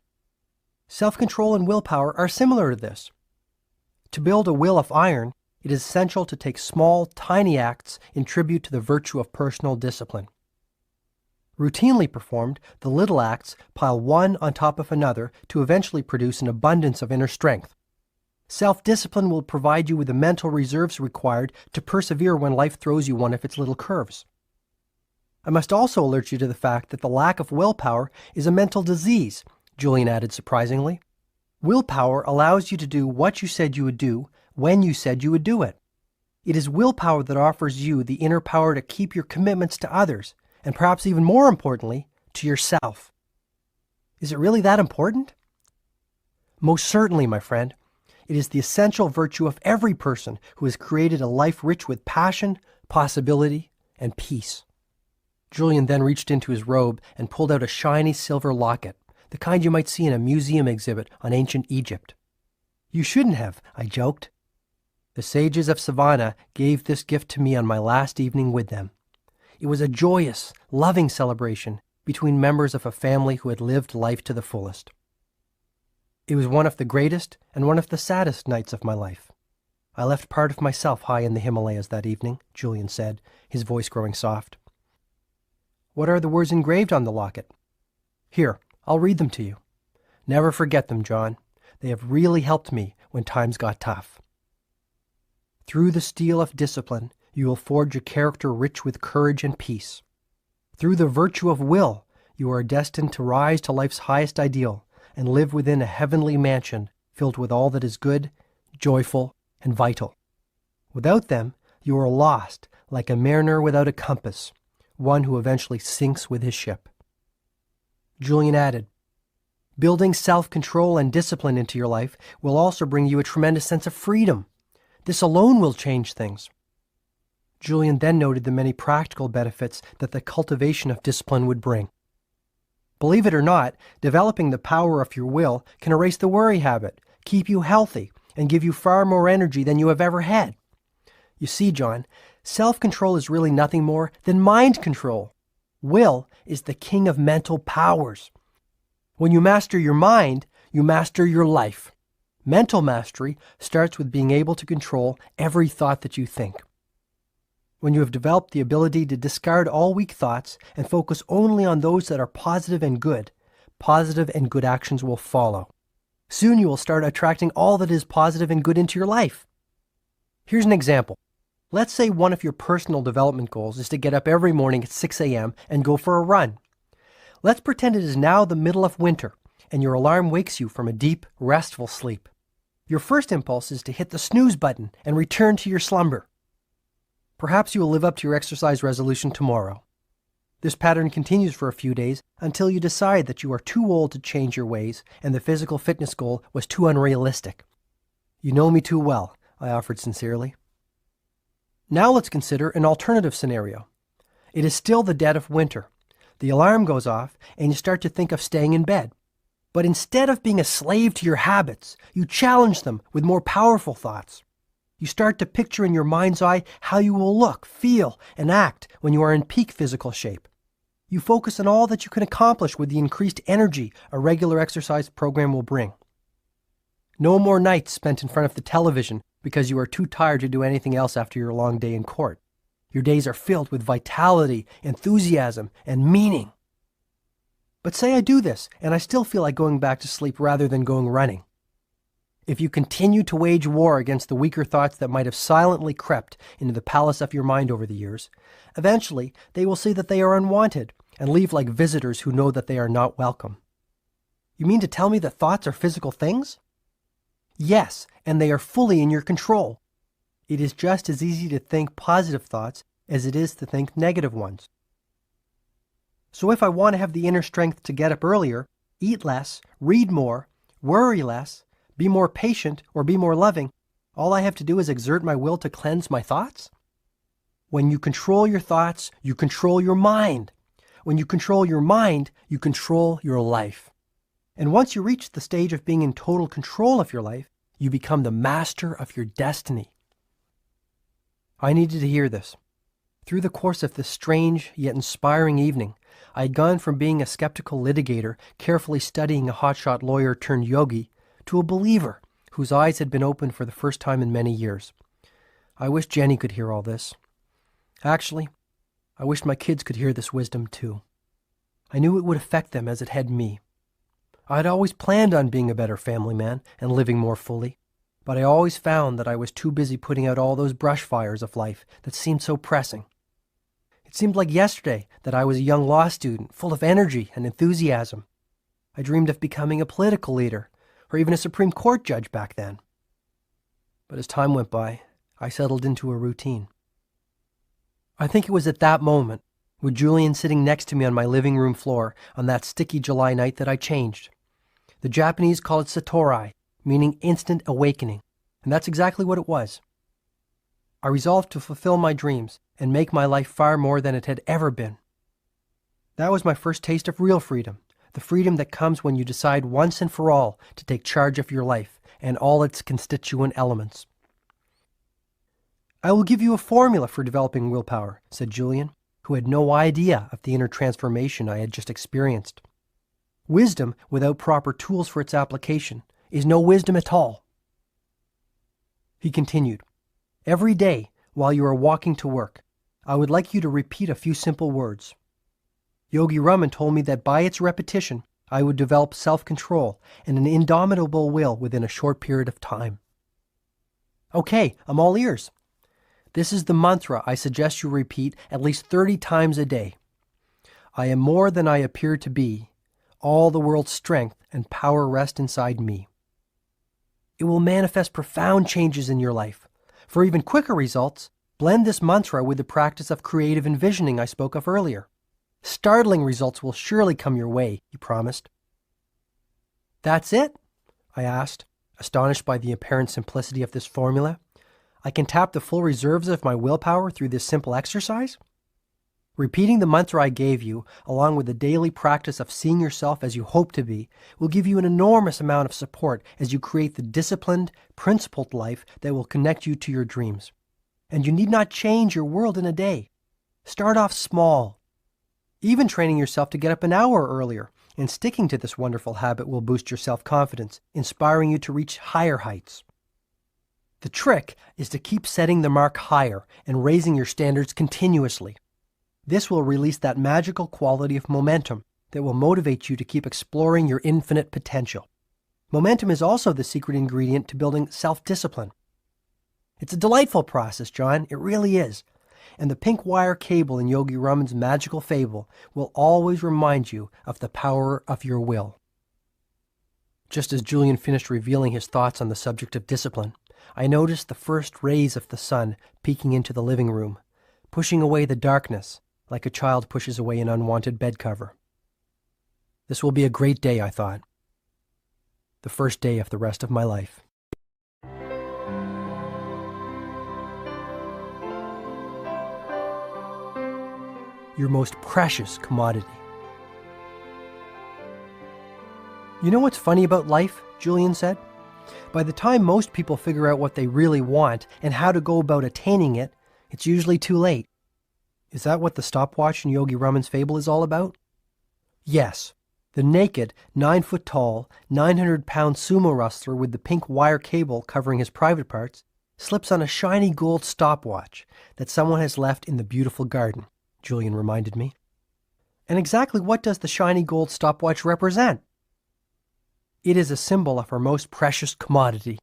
Self-control and willpower are similar to this. To build a will of iron, it is essential to take small, tiny acts in tribute to the virtue of personal discipline. Routinely performed, the little acts pile one on top of another to eventually produce an abundance of inner strength. Self-discipline will provide you with the mental reserves required to persevere when life throws you one of its little curves. I must also alert you to the fact that the lack of willpower is a mental disease, Julian added surprisingly. Willpower allows you to do what you said you would do when you said you would do it. It is willpower that offers you the inner power to keep your commitments to others, and perhaps even more importantly, to yourself. Is it really that important? Most certainly, my friend. It is the essential virtue of every person who has created a life rich with passion, possibility, and peace. Julian then reached into his robe and pulled out a shiny silver locket, the kind you might see in a museum exhibit on ancient Egypt. You shouldn't have, I joked. The sages of Savannah gave this gift to me on my last evening with them. It was a joyous, loving celebration between members of a family who had lived life to the fullest. It was one of the greatest and one of the saddest nights of my life. I left part of myself high in the Himalayas that evening, Julian said, his voice growing soft. What are the words engraved on the locket? Here, I'll read them to you. Never forget them, John. They have really helped me when times got tough. Through the steel of discipline, you will forge a character rich with courage and peace. Through the virtue of will, you are destined to rise to life's highest ideal and live within a heavenly mansion filled with all that is good, joyful, and vital. Without them, you are lost, like a mariner without a compass, one who eventually sinks with his ship. Julian added, building self-control and discipline into your life will also bring you a tremendous sense of freedom. This alone will change things. Julian then noted the many practical benefits that the cultivation of discipline would bring. Believe it or not, developing the power of your will can erase the worry habit, keep you healthy, and give you far more energy than you have ever had. You see, John, self-control is really nothing more than mind control. Will is the king of mental powers. When you master your mind, you master your life. Mental mastery starts with being able to control every thought that you think. When you have developed the ability to discard all weak thoughts and focus only on those that are positive and good actions will follow. Soon you will start attracting all that is positive and good into your life. Here's an example. Let's say one of your personal development goals is to get up every morning at 6 a.m. and go for a run. Let's pretend it is now the middle of winter and your alarm wakes you from a deep, restful sleep. Your first impulse is to hit the snooze button and return to your slumber. Perhaps you will live up to your exercise resolution tomorrow. This pattern continues for a few days until you decide that you are too old to change your ways and the physical fitness goal was too unrealistic. You know me too well, I offered sincerely. Now let's consider an alternative scenario. It is still the dead of winter. The alarm goes off and you start to think of staying in bed. But instead of being a slave to your habits, you challenge them with more powerful thoughts. You start to picture in your mind's eye how you will look, feel, and act when you are in peak physical shape. You focus on all that you can accomplish with the increased energy a regular exercise program will bring. No more nights spent in front of the television because you are too tired to do anything else after your long day in court. Your days are filled with vitality, enthusiasm, and meaning. But say I do this, and I still feel like going back to sleep rather than going running. If you continue to wage war against the weaker thoughts that might have silently crept into the palace of your mind over the years, eventually they will see that they are unwanted and leave like visitors who know that they are not welcome. You mean to tell me that thoughts are physical things? Yes, and they are fully in your control. It is just as easy to think positive thoughts as it is to think negative ones. So if I want to have the inner strength to get up earlier, eat less, read more, worry less, be more patient, or be more loving, all I have to do is exert my will to cleanse my thoughts? When you control your thoughts, you control your mind. When you control your mind, you control your life. And once you reach the stage of being in total control of your life, you become the master of your destiny. I needed to hear this. Through the course of this strange yet inspiring evening, I had gone from being a skeptical litigator, carefully studying a hotshot lawyer turned yogi, to a believer whose eyes had been opened for the first time in many years. I wish Jenny could hear all this. Actually, I wished my kids could hear this wisdom too. I knew it would affect them as it had me. I had always planned on being a better family man and living more fully, but I always found that I was too busy putting out all those brush fires of life that seemed so pressing. It seemed like yesterday that I was a young law student, full of energy and enthusiasm. I dreamed of becoming a political leader, or even a Supreme Court judge back then. But as time went by, I settled into a routine. I think it was at that moment, with Julian sitting next to me on my living room floor on that sticky July night, that I changed. The Japanese call it satori, meaning instant awakening, and that's exactly what it was. I resolved to fulfill my dreams and make my life far more than it had ever been. That was my first taste of real freedom. The freedom that comes when you decide once and for all to take charge of your life and all its constituent elements. I will give you a formula for developing willpower, said Julian, who had no idea of the inner transformation I had just experienced. Wisdom without proper tools for its application is no wisdom at all. He continued, every day while you are walking to work, I would like you to repeat a few simple words. Yogi Raman told me that by its repetition, I would develop self-control and an indomitable will within a short period of time. Okay, I'm all ears. This is the mantra I suggest you repeat at least 30 times a day. I am more than I appear to be. All the world's strength and power rest inside me. It will manifest profound changes in your life. For even quicker results, blend this mantra with the practice of creative envisioning I spoke of earlier. Startling results will surely come your way, he promised. That's it? I asked, astonished by the apparent simplicity of this formula. I can tap the full reserves of my willpower through this simple exercise? Repeating the mantra I gave you, along with the daily practice of seeing yourself as you hope to be, will give you an enormous amount of support as you create the disciplined, principled life that will connect you to your dreams. And you need not change your world in a day. Start off small. Even training yourself to get up an hour earlier and sticking to this wonderful habit will boost your self-confidence, inspiring you to reach higher heights. The trick is to keep setting the mark higher and raising your standards continuously. This will release that magical quality of momentum that will motivate you to keep exploring your infinite potential. Momentum is also the secret ingredient to building self-discipline. It's a delightful process, John. It really is. And the pink wire cable in Yogi Raman's magical fable will always remind you of the power of your will. Just as Julian finished revealing his thoughts on the subject of discipline, I noticed the first rays of the sun peeking into the living room, pushing away the darkness like a child pushes away an unwanted bed cover. This will be a great day, I thought. The first day of the rest of my life. Your most precious commodity. You know what's funny about life? Julian said. By the time most people figure out what they really want and how to go about attaining it, it's usually too late. Is that what the stopwatch in Yogi Raman's fable is all about? Yes. The naked, 9-foot-tall, 900-pound sumo wrestler with the pink wire cable covering his private parts slips on a shiny gold stopwatch that someone has left in the beautiful garden, Julian reminded me. And exactly what does the shiny gold stopwatch represent? It is a symbol of our most precious commodity,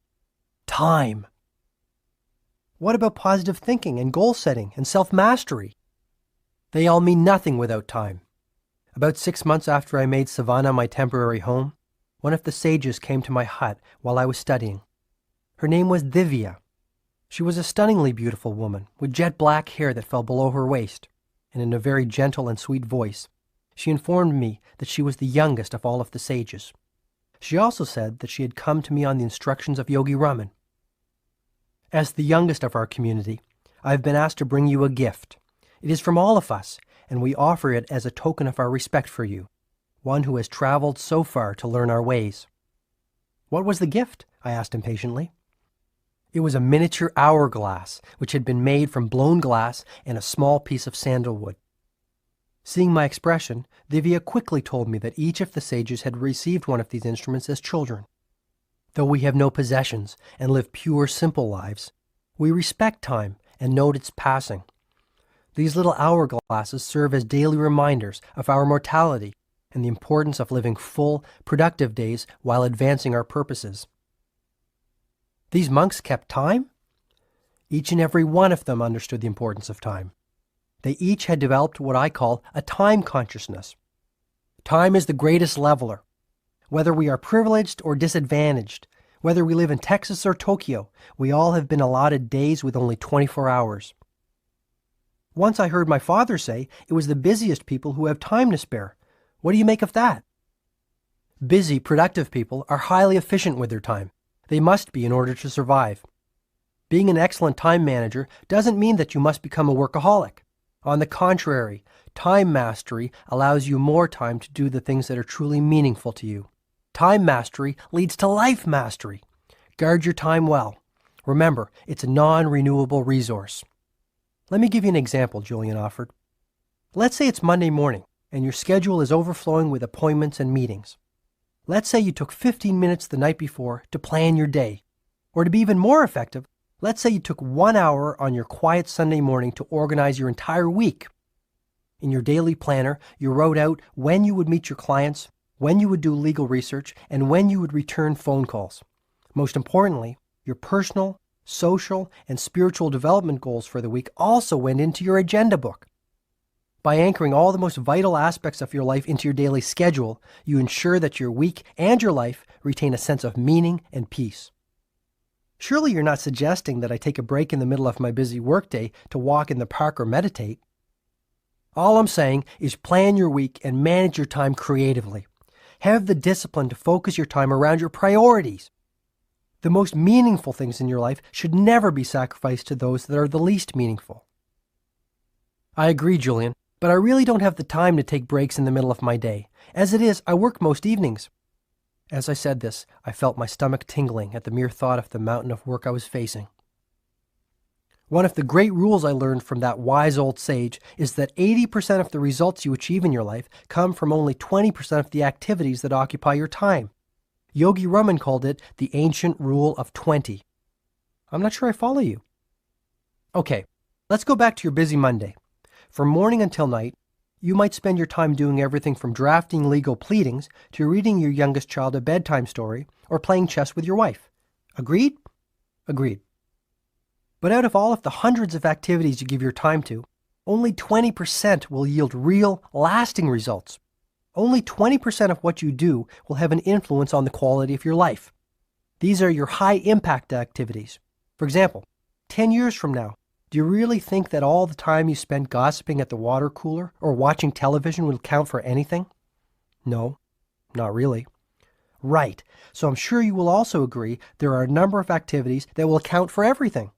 time. What about positive thinking and goal setting and self-mastery? They all mean nothing without time. About 6 months after I made Savannah my temporary home, one of the sages came to my hut while I was studying. Her name was Divya. She was a stunningly beautiful woman with jet black hair that fell below her waist, and in a very gentle and sweet voice, she informed me that she was the youngest of all of the sages. She also said that she had come to me on the instructions of Yogi Raman. As the youngest of our community, I have been asked to bring you a gift. It is from all of us, and we offer it as a token of our respect for you, one who has traveled so far to learn our ways. What was the gift? I asked impatiently. It was a miniature hourglass, which had been made from blown glass and a small piece of sandalwood. Seeing my expression, Divya quickly told me that each of the sages had received one of these instruments as children. Though we have no possessions and live pure, simple lives, we respect time and note its passing. These little hourglasses serve as daily reminders of our mortality and the importance of living full, productive days while advancing our purposes. These monks kept time? Each and every one of them understood the importance of time. They each had developed what I call a time consciousness. Time is the greatest leveler. Whether we are privileged or disadvantaged, whether we live in Texas or Tokyo, we all have been allotted days with only 24 hours. Once I heard my father say it was the busiest people who have time to spare. What do you make of that? Busy, productive people are highly efficient with their time. They must be in order to survive. Being an excellent time manager doesn't mean that you must become a workaholic. On the contrary, time mastery allows you more time to do the things that are truly meaningful to you. Time mastery leads to life mastery. Guard your time well. Remember, it's a non-renewable resource. Let me give you an example, Julian offered. Let's say it's Monday morning and your schedule is overflowing with appointments and meetings. Let's say you took 15 minutes the night before to plan your day. Or to be even more effective, let's say you took 1 hour on your quiet Sunday morning to organize your entire week. In your daily planner, you wrote out when you would meet your clients, when you would do legal research, and when you would return phone calls. Most importantly, your personal, social, and spiritual development goals for the week also went into your agenda book. By anchoring all the most vital aspects of your life into your daily schedule, you ensure that your week and your life retain a sense of meaning and peace. Surely you're not suggesting that I take a break in the middle of my busy workday to walk in the park or meditate. All I'm saying is plan your week and manage your time creatively. Have the discipline to focus your time around your priorities. The most meaningful things in your life should never be sacrificed to those that are the least meaningful. I agree, Julian, but I really don't have the time to take breaks in the middle of my day. As it is, I work most evenings. As I said this, I felt my stomach tingling at the mere thought of the mountain of work I was facing. One of the great rules I learned from that wise old sage is that 80% of the results you achieve in your life come from only 20% of the activities that occupy your time. Yogi Raman called it the ancient rule of 20. I'm not sure I follow you. Okay, let's go back to your busy Monday. From morning until night, you might spend your time doing everything from drafting legal pleadings to reading your youngest child a bedtime story or playing chess with your wife. Agreed? Agreed. But out of all of the hundreds of activities you give your time to, only 20% will yield real, lasting results. Only 20% of what you do will have an influence on the quality of your life. These are your high-impact activities. For example, 10 years from now, do you really think that all the time you spent gossiping at the water cooler or watching television will count for anything? No, not really. Right, so I'm sure you will also agree there are a number of activities that will count for everything.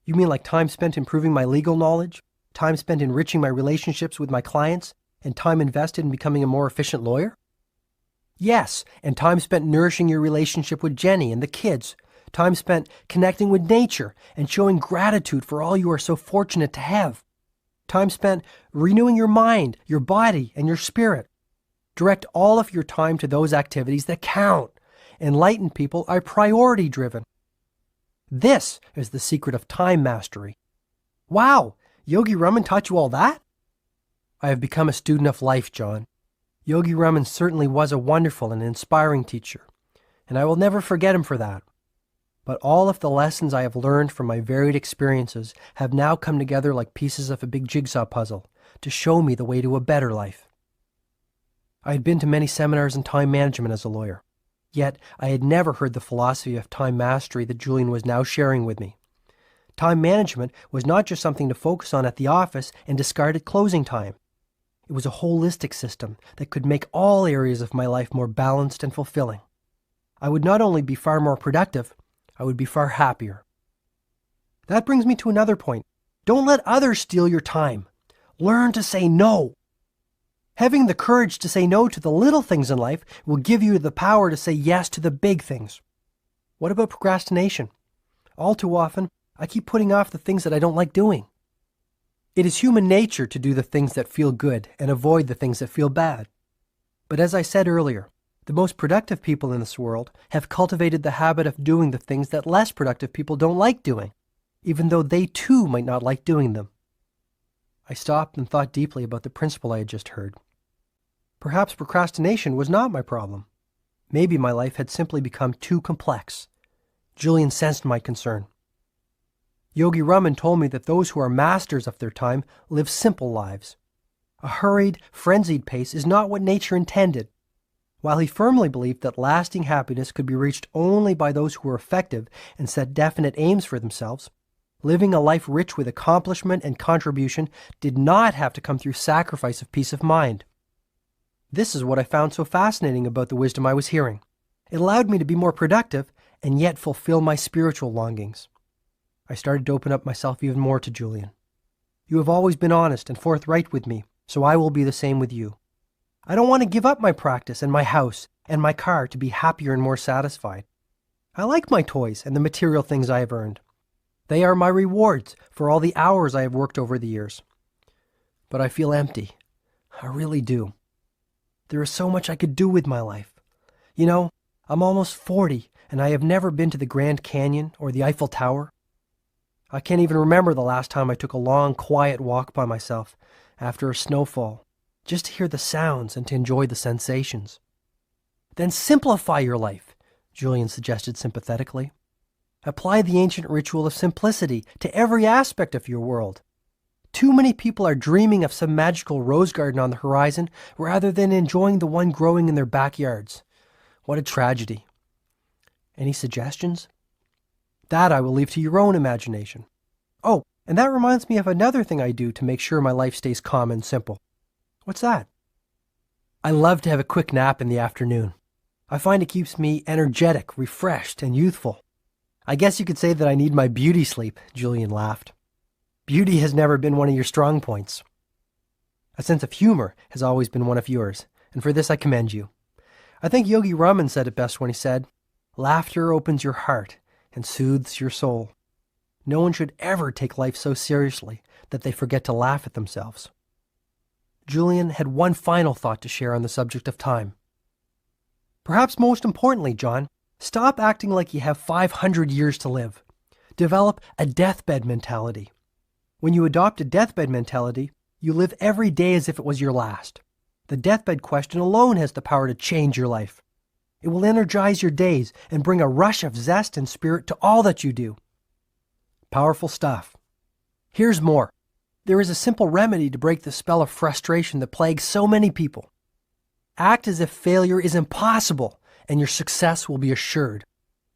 You mean like time spent improving my legal knowledge, time spent enriching my relationships with my clients, and time invested in becoming a more efficient lawyer? Yes, and time spent nourishing your relationship with Jenny and the kids, time spent connecting with nature and showing gratitude for all you are so fortunate to have, time spent renewing your mind, your body, and your spirit. Direct all of your time to those activities that count. Enlightened people are priority-driven. This is the secret of time mastery. Wow, Yogi Raman taught you all that? I have become a student of life, John. Yogi Raman certainly was a wonderful and inspiring teacher, and I will never forget him for that. But all of the lessons I have learned from my varied experiences have now come together like pieces of a big jigsaw puzzle to show me the way to a better life. I had been to many seminars in time management as a lawyer. Yet, I had never heard the philosophy of time mastery that Julian was now sharing with me. Time management was not just something to focus on at the office and discard at closing time. It was a holistic system that could make all areas of my life more balanced and fulfilling. I would not only be far more productive, I would be far happier. That brings me to another point. Don't let others steal your time. Learn to say no. Having the courage to say no to the little things in life will give you the power to say yes to the big things. What about procrastination? All too often, I keep putting off the things that I don't like doing. It is human nature to do the things that feel good and avoid the things that feel bad. But as I said earlier, the most productive people in this world have cultivated the habit of doing the things that less productive people don't like doing, even though they too might not like doing them. I stopped and thought deeply about the principle I had just heard. Perhaps procrastination was not my problem. Maybe my life had simply become too complex. Julian sensed my concern. Yogi Raman told me that those who are masters of their time live simple lives. A hurried, frenzied pace is not what nature intended. While he firmly believed that lasting happiness could be reached only by those who were effective and set definite aims for themselves, living a life rich with accomplishment and contribution did not have to come through sacrifice of peace of mind. This is what I found so fascinating about the wisdom I was hearing. It allowed me to be more productive and yet fulfill my spiritual longings. I started to open up myself even more to Julian. You have always been honest and forthright with me, so I will be the same with you. I don't want to give up my practice and my house and my car to be happier and more satisfied. I like my toys and the material things I have earned. They are my rewards for all the hours I have worked over the years. But I feel empty. I really do. There is so much I could do with my life. You know, I'm almost 40, and I have never been to the Grand Canyon or the Eiffel Tower. I can't even remember the last time I took a long, quiet walk by myself after a snowfall, just to hear the sounds and to enjoy the sensations. Then simplify your life, Julian suggested sympathetically. Apply the ancient ritual of simplicity to every aspect of your world. Too many people are dreaming of some magical rose garden on the horizon rather than enjoying the one growing in their backyards. What a tragedy. Any suggestions? That I will leave to your own imagination. Oh, And that reminds me of another thing I do to make sure my life stays calm and simple. What's that? I love to have a quick nap in the afternoon. I find it keeps me energetic, refreshed, and youthful. I guess you could say that I need my beauty sleep, Julian laughed. Beauty has never been one of your strong points. A sense of humor has always been one of yours, and for this I commend you. I think Yogi Raman said it best when he said, "Laughter opens your heart and soothes your soul." No one should ever take life so seriously that they forget to laugh at themselves. Julian had one final thought to share on the subject of time. Perhaps most importantly, John, stop acting like you have 500 years to live. Develop a deathbed mentality. When you adopt a deathbed mentality, you live every day as if it was your last. The deathbed question alone has the power to change your life. It will energize your days and bring a rush of zest and spirit to all that you do. Powerful stuff. Here's more. There is a simple remedy to break the spell of frustration that plagues so many people. Act as if failure is impossible and your success will be assured.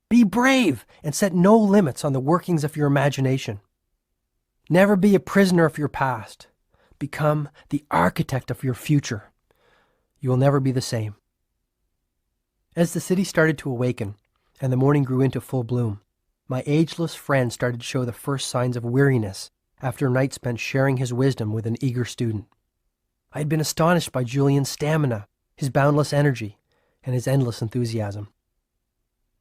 Be brave and set no limits on the workings of your imagination. Never be a prisoner of your past. Become the architect of your future. You will never be the same. As the city started to awaken and the morning grew into full bloom, my ageless friend started to show the first signs of weariness after a night spent sharing his wisdom with an eager student. I had been astonished by Julian's stamina, his boundless energy, and his endless enthusiasm.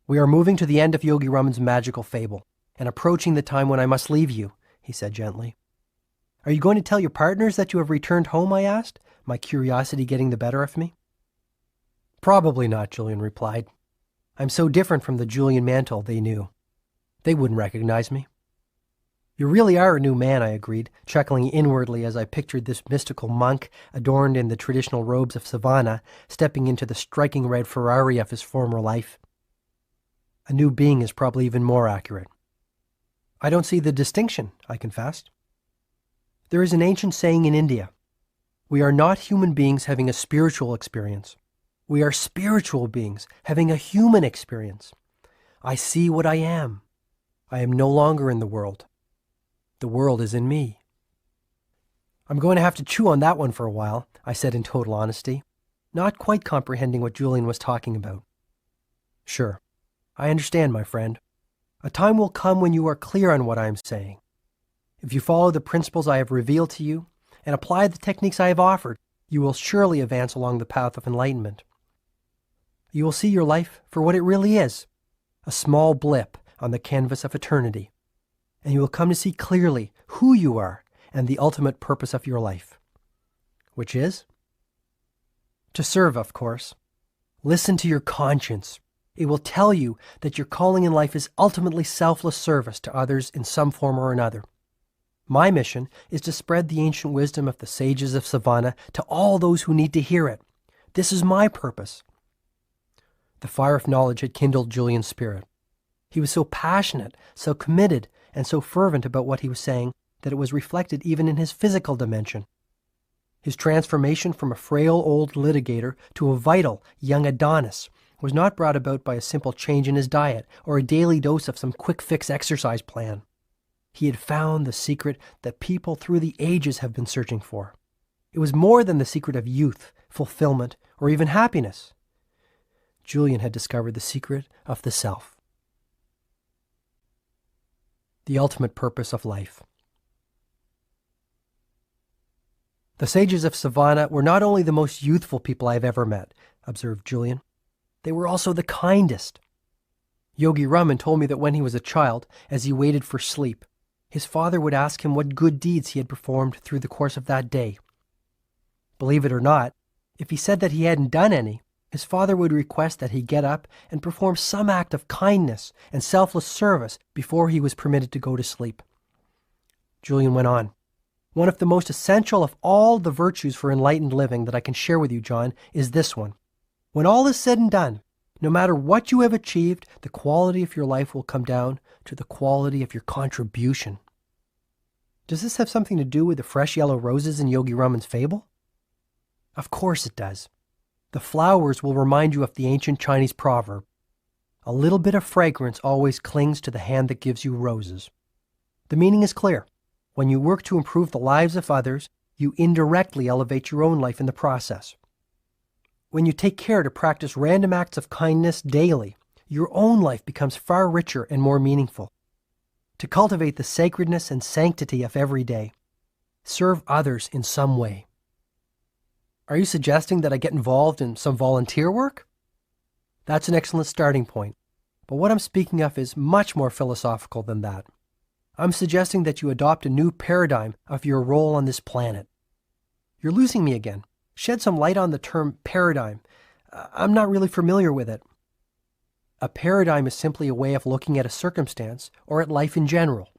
"We are moving to the end of Yogi Raman's magical fable and approaching the time when I must leave you," he said gently. "Are you going to tell your partners that you have returned home?" I asked, my curiosity getting the better of me. "Probably not," Julian replied. "I'm so different from the Julian Mantle they knew. They wouldn't recognize me." "You really are a new man," I agreed, chuckling inwardly as I pictured this mystical monk, adorned in the traditional robes of Savannah, stepping into the striking red Ferrari of his former life. "A new being is probably even more accurate." "I don't see the distinction," I confessed. "There is an ancient saying in India, 'We are not human beings having a spiritual experience. We are spiritual beings having a human experience. I see what I am. I am no longer in the world. The world is in me.'" "I'm going to have to chew on that one for a while," I said in total honesty, not quite comprehending what Julian was talking about. "Sure. I understand, my friend. A time will come when you are clear on what I am saying. If you follow the principles I have revealed to you and apply the techniques I have offered, you will surely advance along the path of enlightenment. You will see your life for what it really is, a small blip on the canvas of eternity, and you will come to see clearly who you are and the ultimate purpose of your life. Which is? To serve, of course. Listen to your conscience. It will tell you that your calling in life is ultimately selfless service to others in some form or another. My mission is to spread the ancient wisdom of the sages of Savannah to all those who need to hear it. This is my purpose." The fire of knowledge had kindled Julian's spirit. He was so passionate, so committed, and so fervent about what he was saying that it was reflected even in his physical dimension. His transformation from a frail old litigator to a vital young Adonis was not brought about by a simple change in his diet or a daily dose of some quick-fix exercise plan. He had found the secret that people through the ages have been searching for. It was more than the secret of youth, fulfillment, or even happiness. Julian had discovered the secret of the self. The ultimate purpose of life. "The sages of Savannah were not only the most youthful people I have ever met," observed Julian. "They were also the kindest. Yogi Raman told me that when he was a child, as he waited for sleep, his father would ask him what good deeds he had performed through the course of that day. Believe it or not, if he said that he hadn't done any, his father would request that he get up and perform some act of kindness and selfless service before he was permitted to go to sleep." Julian went on, "One of the most essential of all the virtues for enlightened living that I can share with you, John, is this one. When all is said and done, no matter what you have achieved, the quality of your life will come down to the quality of your contribution." Does this have something to do with the fresh yellow roses in Yogi Raman's fable? Of course it does. The flowers will remind you of the ancient Chinese proverb, "A little bit of fragrance always clings to the hand that gives you roses." The meaning is clear. When you work to improve the lives of others, you indirectly elevate your own life in the process. When you take care to practice random acts of kindness daily, your own life becomes far richer and more meaningful. To cultivate the sacredness and sanctity of every day, serve others in some way. Are you suggesting that I get involved in some volunteer work? That's an excellent starting point, but what I'm speaking of is much more philosophical than that. I'm suggesting that you adopt a new paradigm of your role on this planet. You're losing me again. Shed some light on the term paradigm. I'm not really familiar with it. A paradigm is simply a way of looking at a circumstance or at life in general.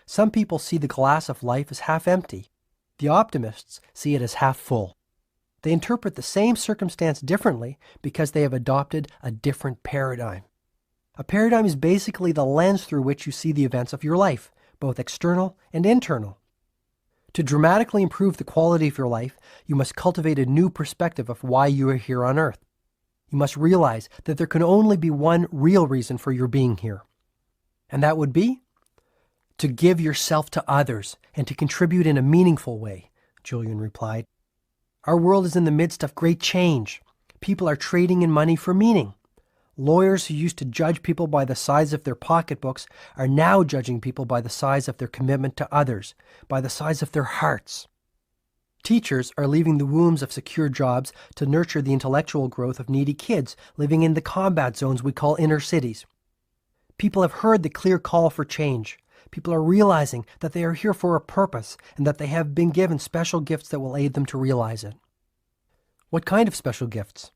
Some people see the glass of life as half empty. The optimists see it as half full. They interpret the same circumstance differently because they have adopted a different paradigm. A paradigm is basically the lens through which you see the events of your life, both external and internal. To dramatically improve the quality of your life, you must cultivate a new perspective of why you are here on Earth. You must realize that there can only be one real reason for your being here. And that would be to give yourself to others and to contribute in a meaningful way, Julian replied. Our world is in the midst of great change. People are trading in money for meaning. Lawyers who used to judge people by the size of their pocketbooks are now judging people by the size of their commitment to others, by the size of their hearts. Teachers are leaving the wombs of secure jobs to nurture the intellectual growth of needy kids living in the combat zones we call inner cities. People have heard the clear call for change. People are realizing that they are here for a purpose and that they have been given special gifts that will aid them to realize it. What kind of special gifts?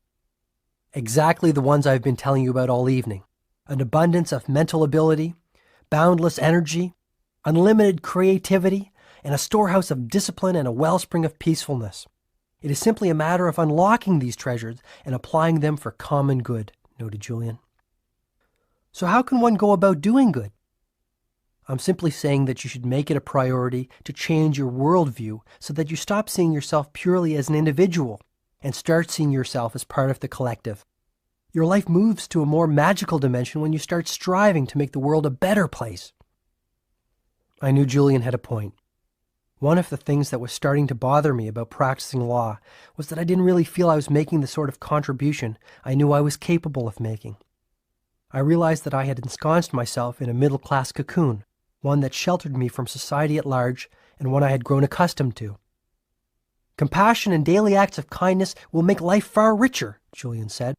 Exactly the ones I've been telling you about all evening. An abundance of mental ability, boundless energy, unlimited creativity, and a storehouse of discipline and a wellspring of peacefulness. It is simply a matter of unlocking these treasures and applying them for common good, noted Julian. So how can one go about doing good? I'm simply saying that you should make it a priority to change your worldview so that you stop seeing yourself purely as an individual and start seeing yourself as part of the collective. Your life moves to a more magical dimension when you start striving to make the world a better place. I knew Julian had a point. One of the things that was starting to bother me about practicing law was that I didn't really feel I was making the sort of contribution I knew I was capable of making. I realized that I had ensconced myself in a middle-class cocoon, one that sheltered me from society at large and one I had grown accustomed to. Compassion and daily acts of kindness will make life far richer, Julian said.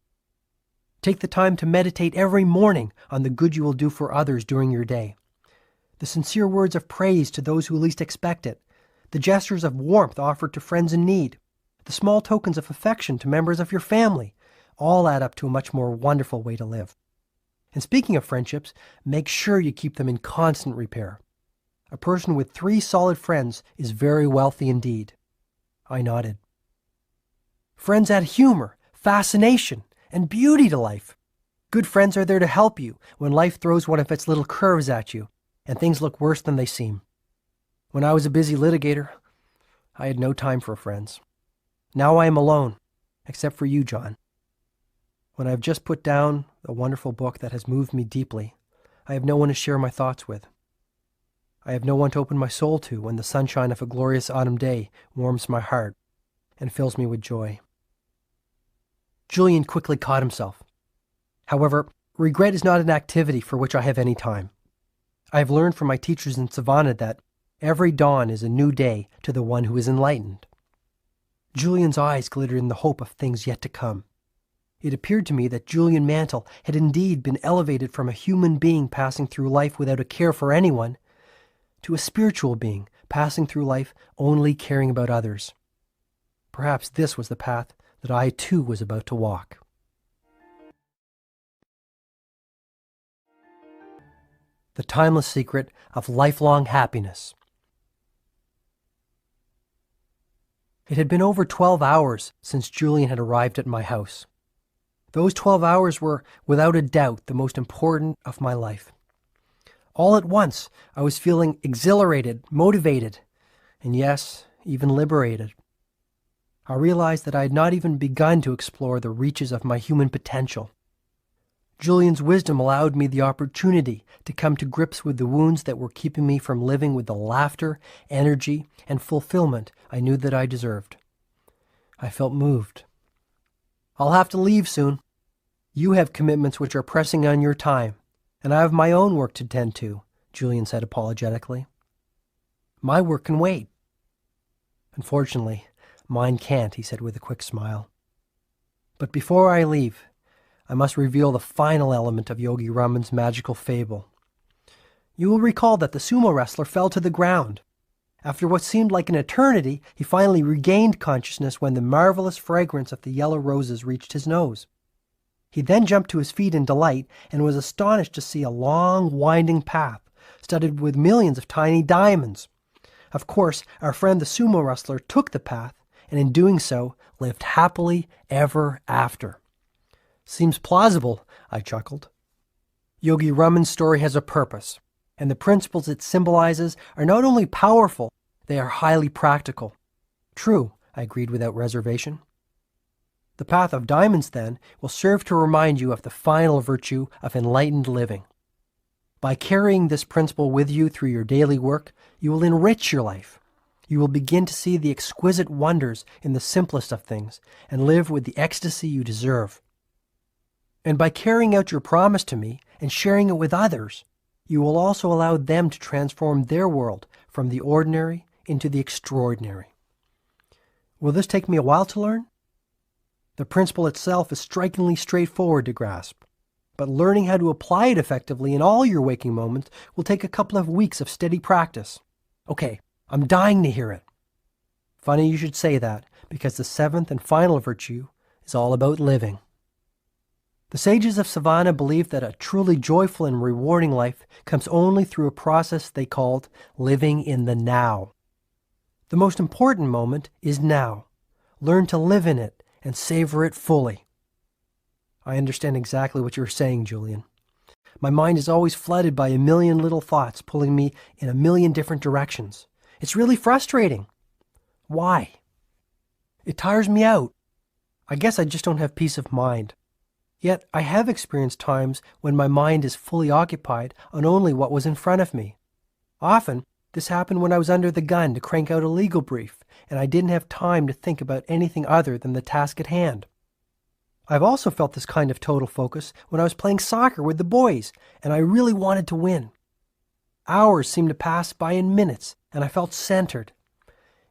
Take the time to meditate every morning on the good you will do for others during your day. The sincere words of praise to those who least expect it, the gestures of warmth offered to friends in need, the small tokens of affection to members of your family, all add up to a much more wonderful way to live. And speaking of friendships, make sure you keep them in constant repair. A person with 3 solid friends is very wealthy indeed. I nodded. Friends add humor, fascination, and beauty to life. Good friends are there to help you when life throws one of its little curves at you and things look worse than they seem. When I was a busy litigator, I had no time for friends. Now I am alone, except for you, John. When I have just put down a wonderful book that has moved me deeply, I have no one to share my thoughts with. I have no one to open my soul to when the sunshine of a glorious autumn day warms my heart and fills me with joy. Julian quickly caught himself. However, regret is not an activity for which I have any time. I have learned from my teachers in Savannah that every dawn is a new day to the one who is enlightened. Julian's eyes glittered in the hope of things yet to come. It appeared to me that Julian Mantle had indeed been elevated from a human being passing through life without a care for anyone to a spiritual being passing through life only caring about others. Perhaps this was the path that I too was about to walk. The timeless secret of lifelong happiness. It had been over 12 hours since Julian had arrived at my house. Those 12 hours were, without a doubt, the most important of my life. All at once, I was feeling exhilarated, motivated, and yes, even liberated. I realized that I had not even begun to explore the reaches of my human potential. Julian's wisdom allowed me the opportunity to come to grips with the wounds that were keeping me from living with the laughter, energy, and fulfillment I knew that I deserved. I felt moved. I'll have to leave soon. You have commitments which are pressing on your time, and I have my own work to tend to, Julian said apologetically. My work can wait. Unfortunately, mine can't, he said with a quick smile. But before I leave, I must reveal the final element of Yogi Raman's magical fable. You will recall that the sumo wrestler fell to the ground. After what seemed like an eternity, he finally regained consciousness when the marvelous fragrance of the yellow roses reached his nose. He then jumped to his feet in delight and was astonished to see a long, winding path studded with millions of tiny diamonds. Of course, our friend the sumo wrestler took the path, and in doing so, lived happily ever after. Seems plausible, I chuckled. Yogi Raman's story has a purpose, and the principles it symbolizes are not only powerful, they are highly practical. True, I agreed without reservation. The path of diamonds, then, will serve to remind you of the final virtue of enlightened living. By carrying this principle with you through your daily work, you will enrich your life. You will begin to see the exquisite wonders in the simplest of things and live with the ecstasy you deserve. And by carrying out your promise to me and sharing it with others, you will also allow them to transform their world from the ordinary into the extraordinary. Will this take me a while to learn? The principle itself is strikingly straightforward to grasp, but learning how to apply it effectively in all your waking moments will take a couple of weeks of steady practice. Okay, I'm dying to hear it. Funny you should say that, because the seventh and final virtue is all about living. The sages of Savannah believed that a truly joyful and rewarding life comes only through a process they called living in the now. The most important moment is now. Learn to live in it and savor it fully. I understand exactly what you're saying, Julian. My mind is always flooded by a million little thoughts pulling me in a million different directions. It's really frustrating. Why? It tires me out. I guess I just don't have peace of mind. Yet I have experienced times when my mind is fully occupied on only what was in front of me. Often, this happened when I was under the gun to crank out a legal brief, and I didn't have time to think about anything other than the task at hand. I've also felt this kind of total focus when I was playing soccer with the boys, and I really wanted to win. Hours seemed to pass by in minutes, and I felt centered.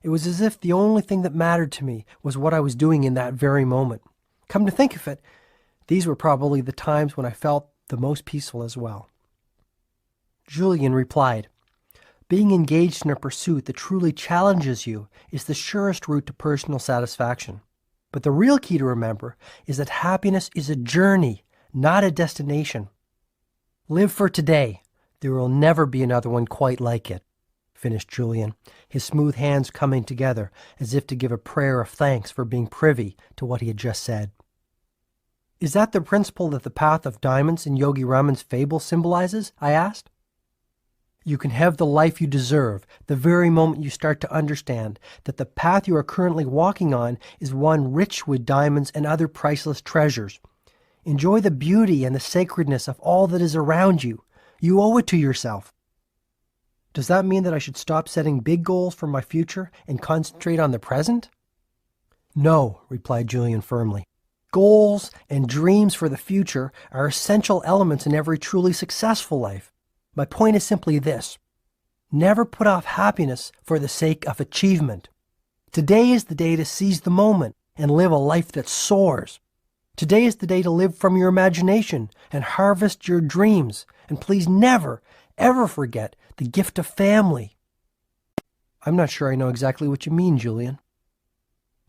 It was as if the only thing that mattered to me was what I was doing in that very moment. Come to think of it, these were probably the times when I felt the most peaceful as well. Julian replied, "Being engaged in a pursuit that truly challenges you is the surest route to personal satisfaction. But the real key to remember is that happiness is a journey, not a destination. Live for today. There will never be another one quite like it," finished Julian, his smooth hands coming together as if to give a prayer of thanks for being privy to what he had just said. Is that the principle that the path of diamonds in Yogi Raman's fable symbolizes? I asked. You can have the life you deserve the very moment you start to understand that the path you are currently walking on is one rich with diamonds and other priceless treasures. Enjoy the beauty and the sacredness of all that is around you. You owe it to yourself. Does that mean that I should stop setting big goals for my future and concentrate on the present? No, replied Julian firmly. Goals and dreams for the future are essential elements in every truly successful life. My point is simply this. Never put off happiness for the sake of achievement. Today is the day to seize the moment and live a life that soars. Today is the day to live from your imagination and harvest your dreams. And please never, ever forget the gift of family. I'm not sure I know exactly what you mean, Julian.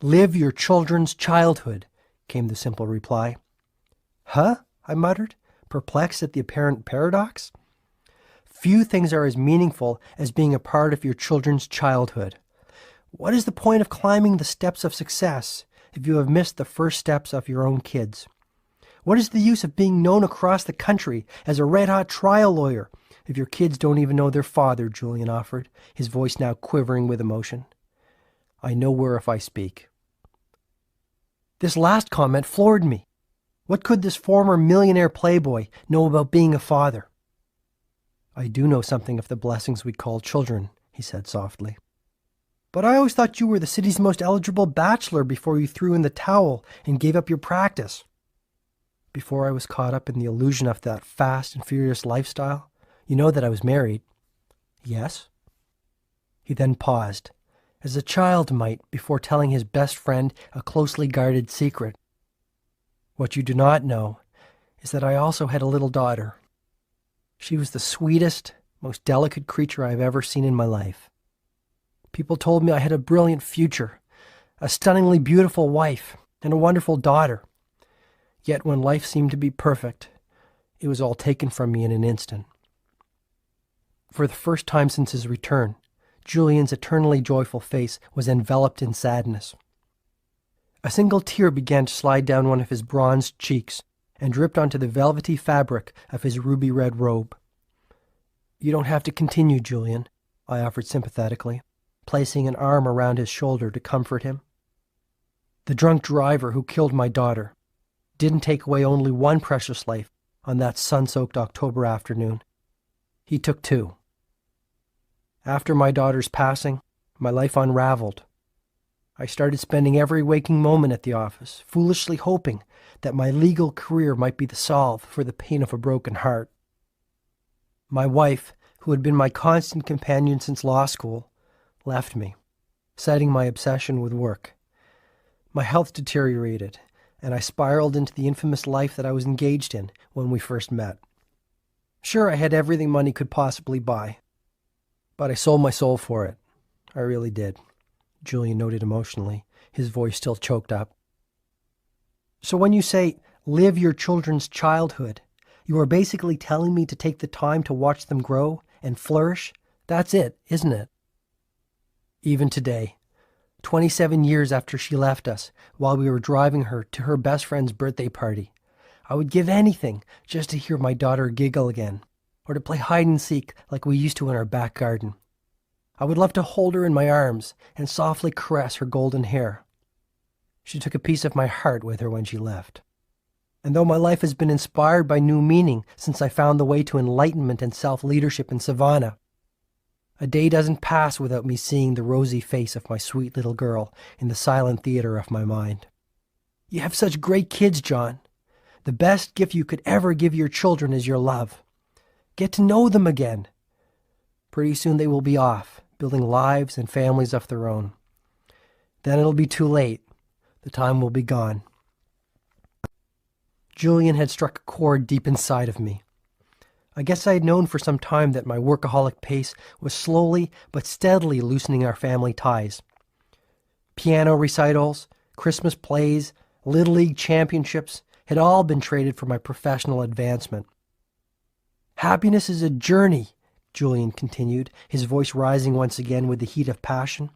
Live your children's childhood, came the simple reply. Huh? I muttered, perplexed at the apparent paradox. Few things are as meaningful as being a part of your children's childhood. What is the point of climbing the steps of success if you have missed the first steps of your own kids? What is the use of being known across the country as a red-hot trial lawyer if your kids don't even know their father, Julian offered, his voice now quivering with emotion. I know where if I speak. This last comment floored me. What could this former millionaire playboy know about being a father? I do know something of the blessings we call children, he said softly. But I always thought you were the city's most eligible bachelor before you threw in the towel and gave up your practice. Before I was caught up in the illusion of that fast and furious lifestyle, you know that I was married. Yes? He then paused, as a child might before telling his best friend a closely guarded secret. What you do not know is that I also had a little daughter. She was the sweetest, most delicate creature I have ever seen in my life. People told me I had a brilliant future, a stunningly beautiful wife, and a wonderful daughter. Yet when life seemed to be perfect, it was all taken from me in an instant. For the first time since his return, Julian's eternally joyful face was enveloped in sadness. A single tear began to slide down one of his bronzed cheeks and dripped onto the velvety fabric of his ruby-red robe. You don't have to continue, Julian, I offered sympathetically, placing an arm around his shoulder to comfort him. The drunk driver who killed my daughter didn't take away only one precious life on that sun-soaked October afternoon. He took two. After my daughter's passing, my life unraveled. I started spending every waking moment at the office, foolishly hoping that my legal career might be the salve for the pain of a broken heart. My wife, who had been my constant companion since law school, left me, citing my obsession with work. My health deteriorated, and I spiraled into the infamous life that I was engaged in when we first met. Sure, I had everything money could possibly buy, but I sold my soul for it. I really did, Julian noted emotionally, his voice still choked up. So when you say, live your children's childhood, you are basically telling me to take the time to watch them grow and flourish? That's it, isn't it? Even today, 27 years after she left us, while we were driving her to her best friend's birthday party, I would give anything just to hear my daughter giggle again, or to play hide and seek like we used to in our back garden. I would love to hold her in my arms and softly caress her golden hair. She took a piece of my heart with her when she left. And though my life has been inspired by new meaning since I found the way to enlightenment and self-leadership in Savannah, a day doesn't pass without me seeing the rosy face of my sweet little girl in the silent theater of my mind. You have such great kids, John. The best gift you could ever give your children is your love. Get to know them again. Pretty soon they will be off, building lives and families of their own. Then it'll be too late. The time will be gone. Julian had struck a chord deep inside of me. I guess I had known for some time that my workaholic pace was slowly but steadily loosening our family ties. Piano recitals, Christmas plays, Little League championships had all been traded for my professional advancement. Happiness is a journey, Julian continued, his voice rising once again with the heat of passion.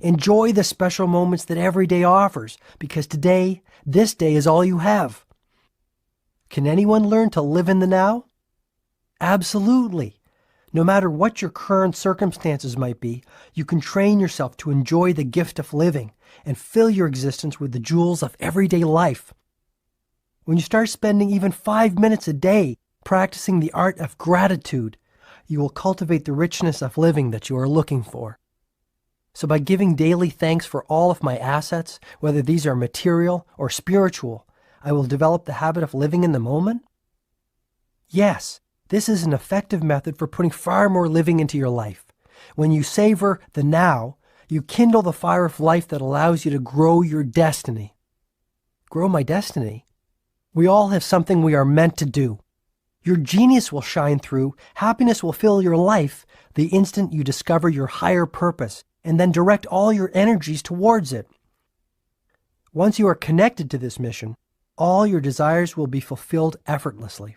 Enjoy the special moments that every day offers, because today, this day is all you have. Can anyone learn to live in the now? Absolutely. No matter what your current circumstances might be, you can train yourself to enjoy the gift of living and fill your existence with the jewels of everyday life. When you start spending even 5 minutes a day practicing the art of gratitude, you will cultivate the richness of living that you are looking for. So by giving daily thanks for all of my assets, whether these are material or spiritual, I will develop the habit of living in the moment? Yes, this is an effective method for putting far more living into your life. When you savor the now, you kindle the fire of life that allows you to grow your destiny. Grow my destiny? We all have something we are meant to do. Your genius will shine through, happiness will fill your life the instant you discover your higher purpose and then direct all your energies towards it. Once you are connected to this mission, all your desires will be fulfilled effortlessly.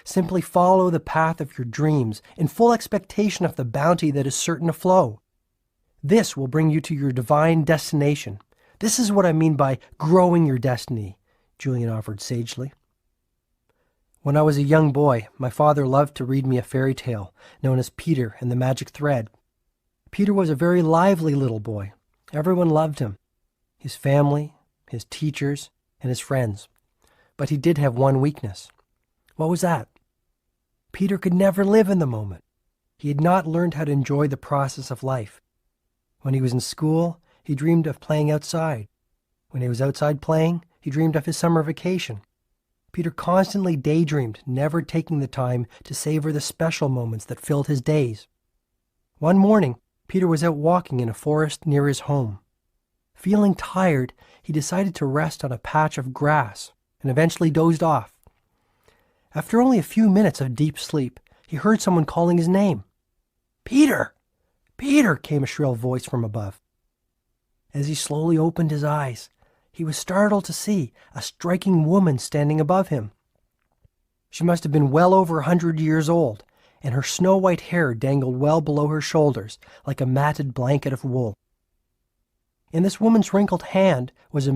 Simply follow the path of your dreams in full expectation of the bounty that is certain to flow. This will bring you to your divine destination. This is what I mean by growing your destiny, Julian offered sagely. When I was a young boy, my father loved to read me a fairy tale known as Peter and the Magic Thread. Peter was a very lively little boy. Everyone loved him. His family, his teachers, and his friends. But he did have one weakness. What was that? Peter could never live in the moment. He had not learned how to enjoy the process of life. When he was in school, he dreamed of playing outside. When he was outside playing, he dreamed of his summer vacation. Peter constantly daydreamed, never taking the time to savor the special moments that filled his days. One morning, Peter was out walking in a forest near his home. Feeling tired, he decided to rest on a patch of grass and eventually dozed off. After only a few minutes of deep sleep, he heard someone calling his name. "Peter! Peter!" came a shrill voice from above. As he slowly opened his eyes, he was startled to see a striking woman standing above him. She must have been well over 100 years old, and her snow-white hair dangled well below her shoulders like a matted blanket of wool. In this woman's wrinkled hand was a